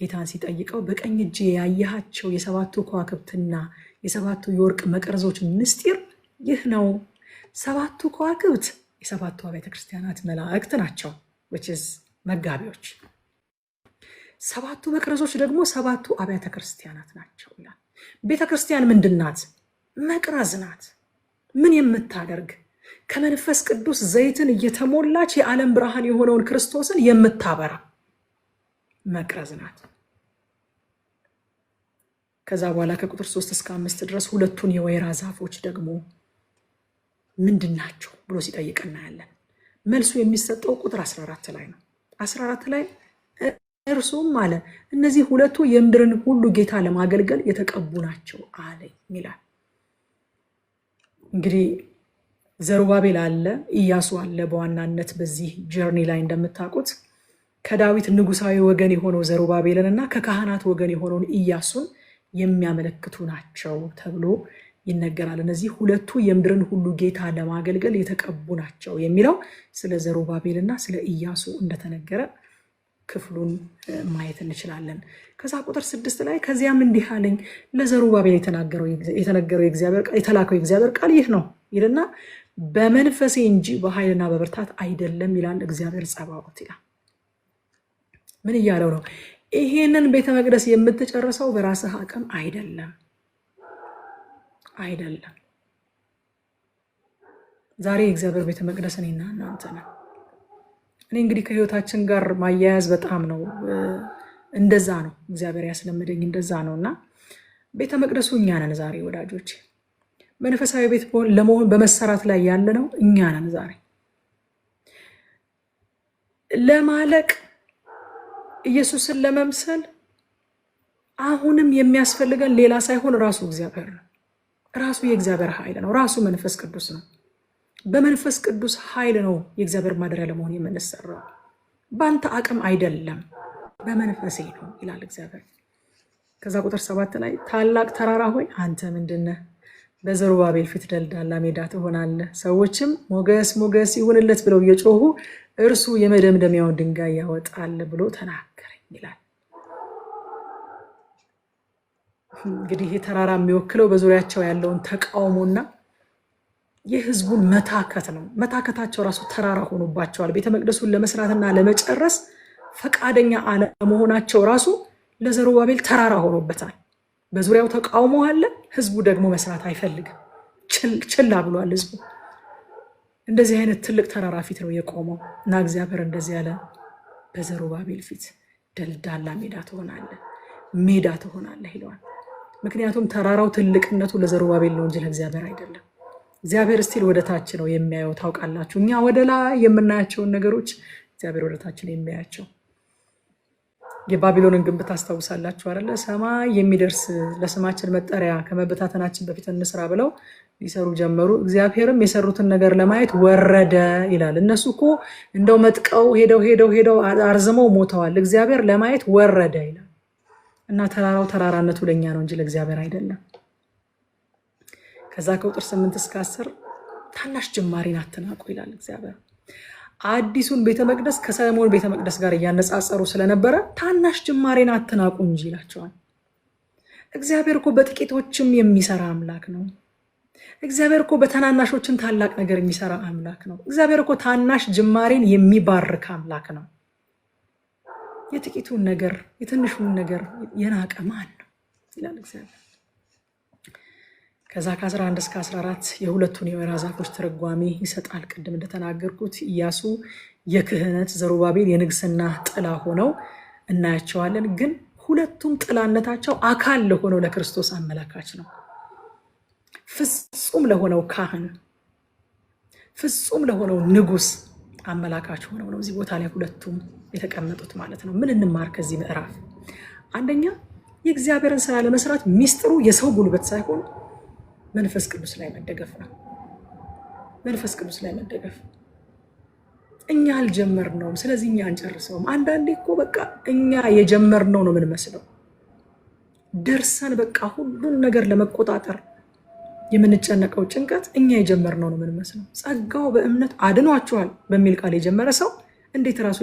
ጌታን ሲጠይቀው በቀኝ እጅ ያያቸው የ7ቱ ከዋክብትና የ7ቱ የወርቅ መቅረዞች ምስጢር ይህ ነው። 7ቱ ከዋክብት የ7ቱ አብያተ ክርስቲያናት መላእክት ናቸው which is መጋቢዎች። 7ቱ መቅረዞች ደግሞ 7ቱ አብያተ ክርስቲያናት ናቸው ይላል። ቤተ ክርስቲያን ምንድናት? መቅረዝ ናት። ምን የምታደርግ? ከመንፈስ ቅዱስ ዘይትን እየተሞላች የዓለም ብርሃን የሆነውን ክርስቶስን የምታበራ መቅረዝ ናት። ከዛ በኋላ ከቁጥር 3 እስከ 5 ድረስ ሁለቱን የወይራ ዛፎች ደግሞ ምንድናቸው ብሎ ሲጠይቅ እናያለን። መልሱ የሚሰጠው ቁጥር 14 ላይ ነው። 14 ላይ እርሱም አለ እነዚህ ሁለቱ የምድርን ሁሉ ጌታ ለማገልገል የተቀቡ ናቸው አለ ይላል። እንግዲህ ዘሩባቤል አለ፣ ኢያሱ አለ። በዋናነት በዚህ ጀርኒ ላይ እንደምታውቁት ከዳዊት ንጉሳዊ ወገን የሆነው ዘሩባቤልን እና ከካህናት ወገን የሆነውን ኢያሱን የሚያመለክቱ ናቸው ተብሎ ይነገራል። እነዚህ ሁለቱ የምድርን ሁሉ ጌታ ለማገልገል የተቀቡ ናቸው የሚለው ስለ ዘሩባቤልና ስለ ኢያሱ እንደተነገረ ክፍሉን ማየት እንችላለን። ከዛ ቁጥር 6 ላይ ከዚያም እንዲህ አለኝ ለዘሩባቤል የተነገረው የተላከው የእግዚአብሔር ቃል ይህ ነው ይልና በመንፈሴ እንጂ በኃይልና በብርታት አይደለም ይላል እግዚአብሔር ጸባዖት ይላል። ምን እያለው ነው? ይሄንን ቤተ መቅደስ የምትጨርሰው በራስህ አቅም አይደለም። ዛሬ የእግዚአብሔር ቤተ መቅደስ እኔና እናንተ ነን። እኔ እንግዲህ ከህይወታችን ጋር ማያያዝ በጣም ነው እንደዛ ነው እግዚአብሔር ያስለመደኝ እንደዛ ነውና ቤተ መቅደሱ እኛ ነን ዛሬ ወዳጆች። መንፈሳዊ ቤት ለመሆን በመሰራት ላይ ያለ ነው እኛ ነን ዛሬ። ለማለቅ ኢየሱስን ለመምሰል አሁንም የሚያስፈልገን ሌላ ሳይሆን ራሱ እግዚአብሔር ነው። ራሱ የእግዚአብሔር ኃይል ነው። ራሱ መንፈስ ቅዱስ ነው። በመንፈስ ቅዱስ ኃይል ነው የእግዚአብሔር ማደሪያ ለመሆን የምንሰራው። በአንተ አቅም አይደለም፣ በመንፈሴ ነው ይላል እግዚአብሔር። ከዛ ቁጥር 7 ላይ ታላቅ ተራራ ሆይ አንተ ምንድነህ? በዘሩባቤል ፊት ደልዳላ ሜዳ ትሆናለህ። ሰዎችም ሞገስ ሞገስ ይሁንለት ብለው እየጮሁ እርሱ የመደምደሚያውን ድንጋይ ያወጣል ብሎ ተናገረኝ ይላል። እንግዲህ ይህ ተራራ የሚወክለው በዙሪያቸው ያለውን ተቃውሞና የህዝቡን መታከት ነው። መታከታቸው ራሱ ተራራ ሆኖባቸዋል። ቤተ መቅደሱን ለመስራትና ለመጨረስ ፈቃደኛ አለመሆናቸው ራሱ ለዘሩባቤል ተራራ ሆኖበታል። በዙሪያው ተቃውሞ አለ። ህዝቡ ደግሞ መስራት አይፈልግም። ችላ ብሏል ህዝቡ። እንደዚህ አይነት ትልቅ ተራራ ፊት ነው የቆመው እና እግዚአብሔር እንደዚህ ያለ በዘሩባቤል ፊት ደልዳላ ሜዳ ትሆናለህ ይለዋል። ምክንያቱም ተራራው ትልቅነቱ ለዘሩባቤል ነው እንጂ ለእግዚአብሔር አይደለም። እግዚአብሔር ስቲል ወደ ታች ነው የሚያየው። ታውቃላችሁ፣ እኛ ወደ ላይ የምናያቸውን ነገሮች እግዚአብሔር ወደ ታች ነው የሚያያቸው። የባቢሎንን ግንብ ታስታውሳላችሁ አይደለ? ሰማይ የሚደርስ ለስማችን መጠሪያ ከመበታተናችን በፊት እንስራ ብለው ሊሰሩ ጀመሩ። እግዚአብሔርም የሰሩትን ነገር ለማየት ወረደ ይላል። እነሱ እኮ እንደው መጥቀው ሄደው አርዝመው ሞተዋል። እግዚአብሔር ለማየት ወረደ ይላል እና ተራራው ተራራነቱ ለኛ ነው እንጂ ለእግዚአብሔር አይደለም። ከዛ ከቁጥር 8 እስከ 10 ታናሽ ጅማሬን አትናቁ ይላል እግዚአብሔር። አዲሱን ቤተ መቅደስ ከሰለሞን ቤተ መቅደስ ጋር እያነጻጸሩ ስለነበረ ታናሽ ጅማሬን አትናቁ እንጂ ይላቸዋል። እግዚአብሔር እኮ በጥቂቶችም የሚሰራ አምላክ ነው። እግዚአብሔር እኮ በተናናሾችም ታላቅ ነገር የሚሰራ አምላክ ነው። እግዚአብሔር እኮ ታናሽ ጅማሬን የሚባርክ አምላክ ነው። የጥቂቱን ነገር የትንሹን ነገር የናቀ ማን ነው ይላል እግዚአብሔር። ከዛ ከ11 እስከ 14 የሁለቱን የወይራ ዛፎች ትርጓሜ ይሰጣል። ቅድም እንደተናገርኩት ኢያሱ የክህነት፣ ዘሩባቤል የንግስና ጥላ ሆነው እናያቸዋለን። ግን ሁለቱም ጥላነታቸው አካል ለሆነው ለክርስቶስ አመላካች ነው። ፍጹም ለሆነው ካህን፣ ፍጹም ለሆነው ንጉስ አመላካች ሆነው ነው እዚህ ቦታ ላይ ሁለቱም የተቀመጡት ማለት ነው። ምን እንማር ከዚህ ምዕራፍ? አንደኛ የእግዚአብሔርን ስራ ለመስራት ሚስጥሩ የሰው ጉልበት ሳይሆን መንፈስ ቅዱስ ላይ መደገፍ ነው። መንፈስ ቅዱስ ላይ መደገፍ። እኛ አልጀመርነውም፣ ስለዚህ እኛ አንጨርሰውም። አንዳንዴ እኮ በቃ እኛ የጀመርነው ነው የምንመስለው። ደርሰን በቃ ሁሉን ነገር ለመቆጣጠር የምንጨነቀው ጭንቀት እኛ የጀመርነው ነው የምንመስለው። ጸጋው በእምነት አድኗችኋል በሚል ቃል የጀመረ ሰው እንዴት ራሱ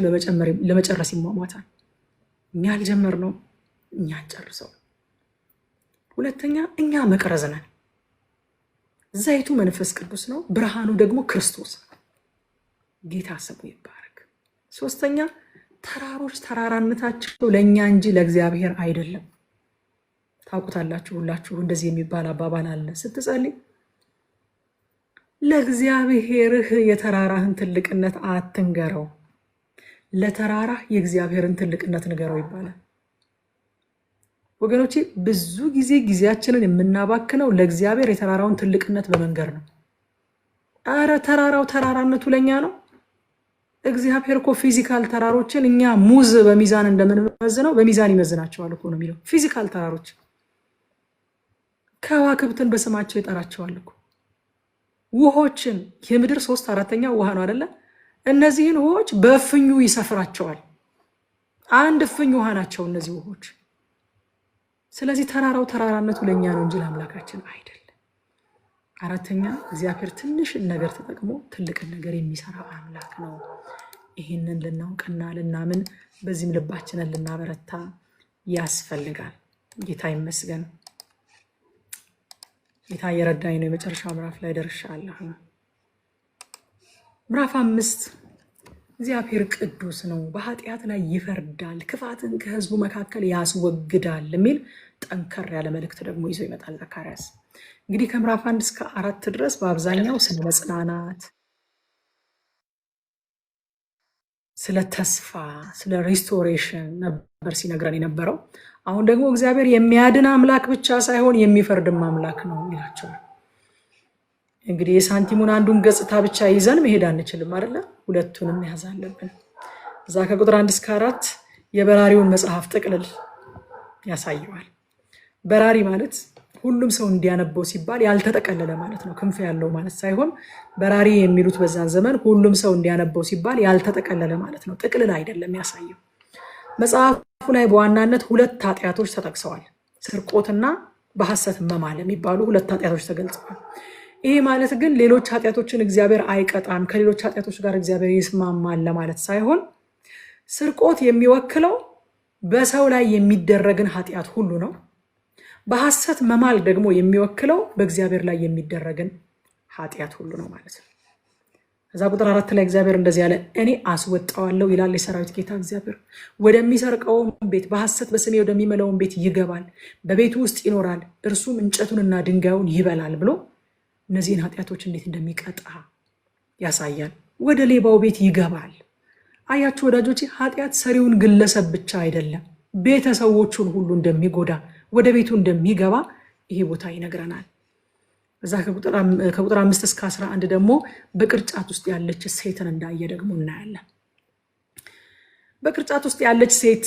ለመጨረስ ይሟሟታል? እኛ አልጀመርነውም፣ እኛ አንጨርሰው። ሁለተኛ እኛ መቅረዝ ነን። ዘይቱ መንፈስ ቅዱስ ነው፣ ብርሃኑ ደግሞ ክርስቶስ ነው። ጌታ ስሙ ይባረክ። ሶስተኛ ተራሮች ተራራነታቸው ለእኛ እንጂ ለእግዚአብሔር አይደለም። ታውቁታላችሁ ሁላችሁ፣ እንደዚህ የሚባል አባባል አለ። ስትጸልይ ለእግዚአብሔርህ የተራራህን ትልቅነት አትንገረው፣ ለተራራህ የእግዚአብሔርን ትልቅነት ንገረው ይባላል። ወገኖቼ ብዙ ጊዜ ጊዜያችንን የምናባክነው ለእግዚአብሔር የተራራውን ትልቅነት በመንገር ነው። አረ ተራራው ተራራነቱ ለኛ ነው። እግዚአብሔር እኮ ፊዚካል ተራሮችን እኛ ሙዝ በሚዛን እንደምንመዝነው በሚዛን ይመዝናቸዋል እኮ ነው የሚለው። ፊዚካል ተራሮች ከዋክብትን በስማቸው ይጠራቸዋል እኮ። ውሆችን የምድር 3/4 ውሃ ነው አይደለ? እነዚህን ውሆች በእፍኙ ይሰፍራቸዋል። አንድ እፍኝ ውሃ ናቸው እነዚህ ውሆች። ስለዚህ ተራራው ተራራነቱ ለኛ ነው እንጂ ለአምላካችን አይደለም። አራተኛ እግዚአብሔር ትንሽን ነገር ተጠቅሞ ትልቅን ነገር የሚሰራ አምላክ ነው። ይህንን ልናውቅና ልናምን በዚህም ልባችንን ልናበረታ ያስፈልጋል። ጌታ ይመስገን። ጌታ እየረዳኝ ነው። የመጨረሻው ምዕራፍ ላይ ደርሻለሁ። ምዕራፍ 5 እግዚአብሔር ቅዱስ ነው፣ በኃጢአት ላይ ይፈርዳል፣ ክፋትን ከሕዝቡ መካከል ያስወግዳል የሚል ጠንከር ያለ መልእክት ደግሞ ይዞ ይመጣል ዘካርያስ። እንግዲህ ከምዕራፍ 1 እስከ 4 ድረስ በአብዛኛው ስለ መጽናናት፣ ስለ ተስፋ፣ ስለ ሪስቶሬሽን ነበር ሲነግረን የነበረው። አሁን ደግሞ እግዚአብሔር የሚያድን አምላክ ብቻ ሳይሆን የሚፈርድም አምላክ ነው ይላቸዋል። እንግዲህ የሳንቲሙን አንዱን ገጽታ ብቻ ይዘን መሄድ አንችልም አይደለ? ሁለቱንም መያዝ አለብን። እዛ ከቁጥር 1 እስከ 4 የበራሪውን መጽሐፍ ጥቅልል ያሳየዋል። በራሪ ማለት ሁሉም ሰው እንዲያነበው ሲባል ያልተጠቀለለ ማለት ነው። ክንፍ ያለው ማለት ሳይሆን በራሪ የሚሉት በዛን ዘመን ሁሉም ሰው እንዲያነበው ሲባል ያልተጠቀለለ ማለት ነው። ጥቅልል አይደለም ያሳየው። መጽሐፉ ላይ በዋናነት 2 ኃጢአቶች ተጠቅሰዋል። ስርቆትና በሐሰት መማል የሚባሉ 2 ኃጢአቶች ተገልጸዋል። ይሄ ማለት ግን ሌሎች ኃጢአቶችን እግዚአብሔር አይቀጣም፣ ከሌሎች ኃጢአቶች ጋር እግዚአብሔር ይስማማል ለማለት ሳይሆን ስርቆት የሚወክለው በሰው ላይ የሚደረግን ኃጢአት ሁሉ ነው። በሐሰት መማል ደግሞ የሚወክለው በእግዚአብሔር ላይ የሚደረግን ኃጢአት ሁሉ ነው ማለት ነው። ከዛ ቁጥር 4 ላይ እግዚአብሔር እንደዚህ ያለ እኔ አስወጣዋለሁ ይላል የሰራዊት ጌታ እግዚአብሔር። ወደሚሰርቀውም ቤት በሐሰት በስሜ ወደሚመለውን ቤት ይገባል፣ በቤቱ ውስጥ ይኖራል፣ እርሱም እንጨቱንና ድንጋዩን ይበላል ብሎ እነዚህን ኃጢአቶች እንዴት እንደሚቀጣ ያሳያል። ወደ ሌባው ቤት ይገባል። አያችሁ ወዳጆች፣ ኃጢአት ሰሪውን ግለሰብ ብቻ አይደለም ቤተሰቦቹን ሁሉ እንደሚጎዳ ወደ ቤቱ እንደሚገባ ይሄ ቦታ ይነግረናል። እዛ ከቁጥር 5 እስከ 11 ደግሞ በቅርጫት ውስጥ ያለች ሴትን እንዳየ ደግሞ እናያለን። በቅርጫት ውስጥ ያለች ሴት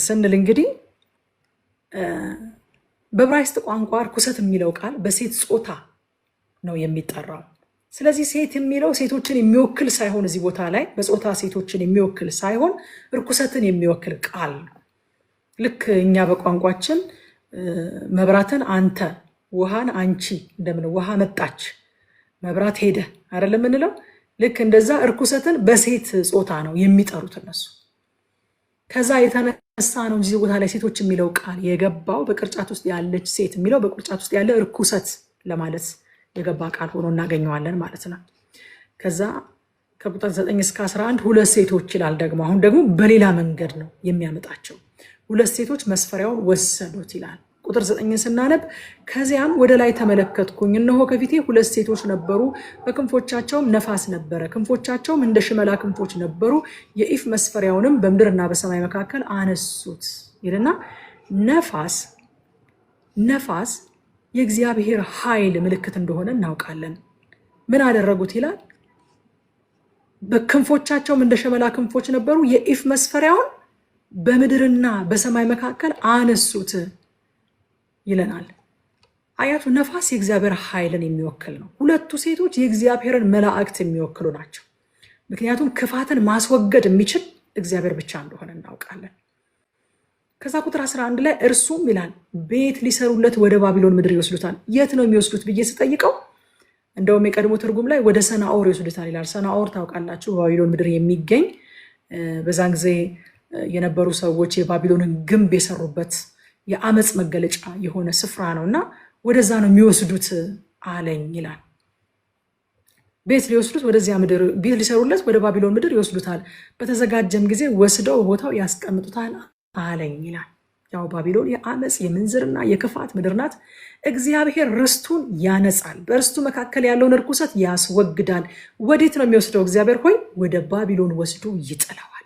ስንል እንግዲህ በዕብራይስጥ ቋንቋ ርኩሰት የሚለው ቃል በሴት ጾታ ነው የሚጠራው። ስለዚህ ሴት የሚለው ሴቶችን የሚወክል ሳይሆን እዚህ ቦታ ላይ በጾታ ሴቶችን የሚወክል ሳይሆን ርኩሰትን የሚወክል ቃል ነው። ልክ እኛ በቋንቋችን መብራትን አንተ፣ ውሃን አንቺ እንደምን ውሃ መጣች መብራት ሄደ አይደለም የምንለው። ልክ እንደዛ እርኩሰትን በሴት ጾታ ነው የሚጠሩት እነሱ። ከዛ የተነሳ ነው እንጂ ቦታ ላይ ሴቶች የሚለው ቃል የገባው። በቅርጫት ውስጥ ያለች ሴት የሚለው በቅርጫት ውስጥ ያለ እርኩሰት ለማለት የገባ ቃል ሆኖ እናገኘዋለን ማለት ነው። ከዛ ከቁጥር 9 እስከ 11 2 ሴቶች ይላል ደግሞ። አሁን ደግሞ በሌላ መንገድ ነው የሚያመጣቸው። 2 ሴቶች መስፈሪያውን ወሰዱት ይላል። ቁጥር 9 ስናነብ ከዚያም ወደ ላይ ተመለከትኩኝ፣ እነሆ ከፊቴ 2 ሴቶች ነበሩ፣ በክንፎቻቸውም ነፋስ ነበረ፣ ክንፎቻቸውም እንደ ሽመላ ክንፎች ነበሩ፣ የኢፍ መስፈሪያውንም በምድርና በሰማይ መካከል አነሱት ይልና ነፋስ የእግዚአብሔር ኃይል ምልክት እንደሆነ እናውቃለን። ምን አደረጉት ይላል? በክንፎቻቸውም እንደ ሸመላ ክንፎች ነበሩ፣ የኢፍ መስፈሪያውን በምድርና በሰማይ መካከል አነሱት ይለናል። አያቱ ነፋስ የእግዚአብሔር ኃይልን የሚወክል ነው። ሁለቱ ሴቶች የእግዚአብሔርን መላእክት የሚወክሉ ናቸው። ምክንያቱም ክፋትን ማስወገድ የሚችል እግዚአብሔር ብቻ እንደሆነ እናውቃለን። ከዛ ቁጥር 11 ላይ እርሱም ይላል ቤት ሊሰሩለት ወደ ባቢሎን ምድር ይወስዱታል። የት ነው የሚወስዱት ብዬ ስጠይቀው እንደውም የቀድሞ ትርጉም ላይ ወደ ሰናኦር ይወስዱታል ይላል። ሰናኦር ታውቃላችሁ፣ በባቢሎን ምድር የሚገኝ በዛን ጊዜ የነበሩ ሰዎች የባቢሎንን ግንብ የሰሩበት የአመፅ መገለጫ የሆነ ስፍራ ነው እና ወደዛ ነው የሚወስዱት አለኝ ይላል። ቤት ሊወስዱት ወደዚያ ምድር ቤት ሊሰሩለት ወደ ባቢሎን ምድር ይወስዱታል፣ በተዘጋጀም ጊዜ ወስደው ቦታው ያስቀምጡታል አለኝ ይላል። ያው ባቢሎን የአመፅ የምንዝርና የክፋት ምድር ናት። እግዚአብሔር ርስቱን ያነጻል፣ በርስቱ መካከል ያለውን እርኩሰት ያስወግዳል። ወዴት ነው የሚወስደው? እግዚአብሔር ሆይ ወደ ባቢሎን ወስዶ ይጥለዋል።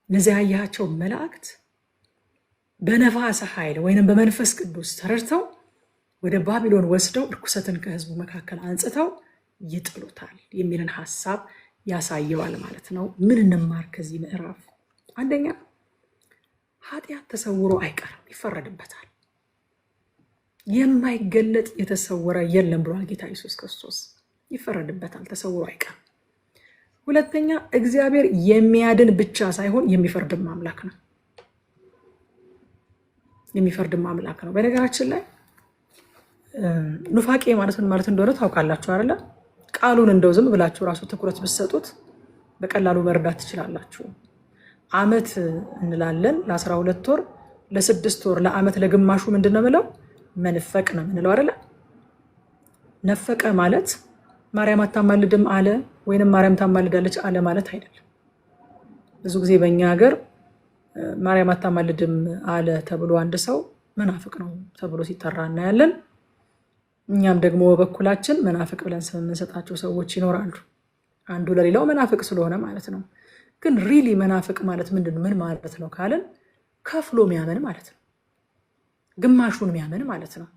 እነዚያ ያያቸው መላእክት በነፋስ ኃይል ወይንም በመንፈስ ቅዱስ ተረድተው ወደ ባቢሎን ወስደው እርኩሰትን ከህዝቡ መካከል አንጽተው ይጥሉታል የሚልን ሐሳብ ያሳየዋል ማለት ነው። ምን እንማር ከዚህ ምዕራፍ? አንደኛ ኃጢአት ተሰውሮ አይቀርም፣ ይፈረድበታል። የማይገለጥ የተሰወረ የለም ብሏል ጌታ ኢየሱስ ክርስቶስ። ይፈረድበታል፣ ተሰውሮ አይቀርም። ሁለተኛ እግዚአብሔር የሚያድን ብቻ ሳይሆን የሚፈርድም አምላክ ነው። የሚፈርድም አምላክ ነው። በነገራችን ላይ ኑፋቄ ማለት ምን ማለት እንደሆነ ታውቃላችሁ አይደለ? ቃሉን እንደው ዝም ብላችሁ ራሱ ትኩረት ብትሰጡት በቀላሉ መረዳት ትችላላችሁ። ዓመት እንላለን ለ12 ወር፣ ለ6 ወር፣ ለዓመት ለግማሹ ምንድነው ምለው? መንፈቅ ነው ምንለው አይደለ? ነፈቀ ማለት ማርያም አታማልድም አለ ወይንም ማርያም ታማልዳለች አለ ማለት አይደለም። ብዙ ጊዜ በእኛ ሀገር ማርያም አታማልድም አለ ተብሎ አንድ ሰው መናፍቅ ነው ተብሎ ሲጠራ እናያለን። እኛም ደግሞ በበኩላችን መናፍቅ ብለን ስም የምንሰጣቸው ሰዎች ይኖራሉ። አንዱ ለሌላው መናፍቅ ስለሆነ ማለት ነው። ግን ሪሊ መናፍቅ ማለት ምንድን ምን ማለት ነው ካልን ከፍሎ የሚያምን ማለት ነው። ግማሹን የሚያምን ማለት ነው።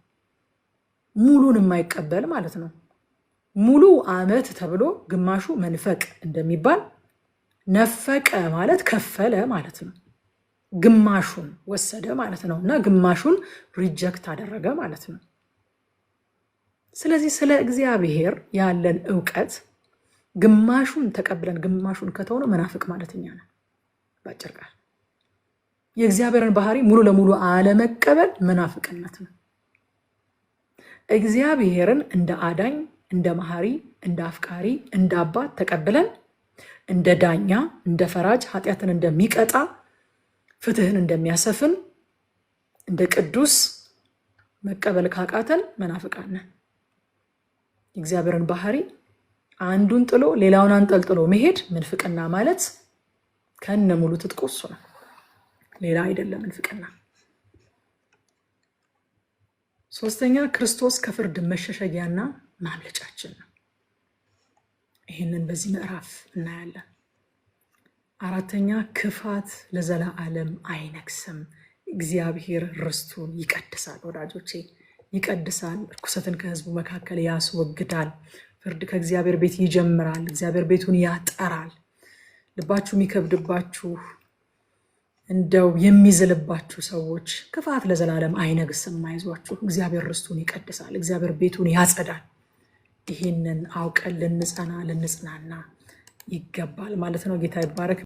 ሙሉን የማይቀበል ማለት ነው። ሙሉ ዓመት ተብሎ ግማሹ መንፈቅ እንደሚባል ነፈቀ ማለት ከፈለ ማለት ነው። ግማሹን ወሰደ ማለት ነው እና ግማሹን ሪጀክት አደረገ ማለት ነው። ስለዚህ ስለ እግዚአብሔር ያለን ዕውቀት ግማሹን ተቀብለን ግማሹን ከተሆነ መናፍቅ ማለት እኛ ነን። ባጭር ቃል የእግዚአብሔርን ባህሪ ሙሉ ለሙሉ አለመቀበል መናፍቅነት ነው። እግዚአብሔርን እንደ አዳኝ፣ እንደ መሐሪ፣ እንደ አፍቃሪ፣ እንደ አባት ተቀብለን እንደ ዳኛ፣ እንደ ፈራጅ፣ ኃጢአትን እንደሚቀጣ፣ ፍትህን እንደሚያሰፍን፣ እንደ ቅዱስ መቀበል ካቃተን መናፍቃን ነን። የእግዚአብሔርን ባህሪ አንዱን ጥሎ ሌላውን አንጠልጥሎ መሄድ ምንፍቅና ማለት ከነ ሙሉ ትጥቁ እሱ ነው፣ ሌላ አይደለም ምንፍቅና። ሶስተኛ ክርስቶስ ከፍርድ መሸሸጊያና ማምለጫችን ነው። ይህንን በዚህ ምዕራፍ እናያለን። አራተኛ ክፋት ለዘላለም አይነግስም። እግዚአብሔር ርስቱን ይቀድሳል። ወዳጆቼ ይቀድሳል። እርኩሰትን ከህዝቡ መካከል ያስወግዳል። ፍርድ ከእግዚአብሔር ቤት ይጀምራል። እግዚአብሔር ቤቱን ያጠራል። ልባችሁ የሚከብድባችሁ እንደው የሚዝልባችሁ ሰዎች ክፋት ለዘላለም አይነግስም፣ አይዟችሁ። እግዚአብሔር ርስቱን ይቀድሳል። እግዚአብሔር ቤቱን ያጸዳል። ይህንን አውቀን ልንጸና ልንጽናና ይገባል ማለት ነው። ጌታ ይባረክ።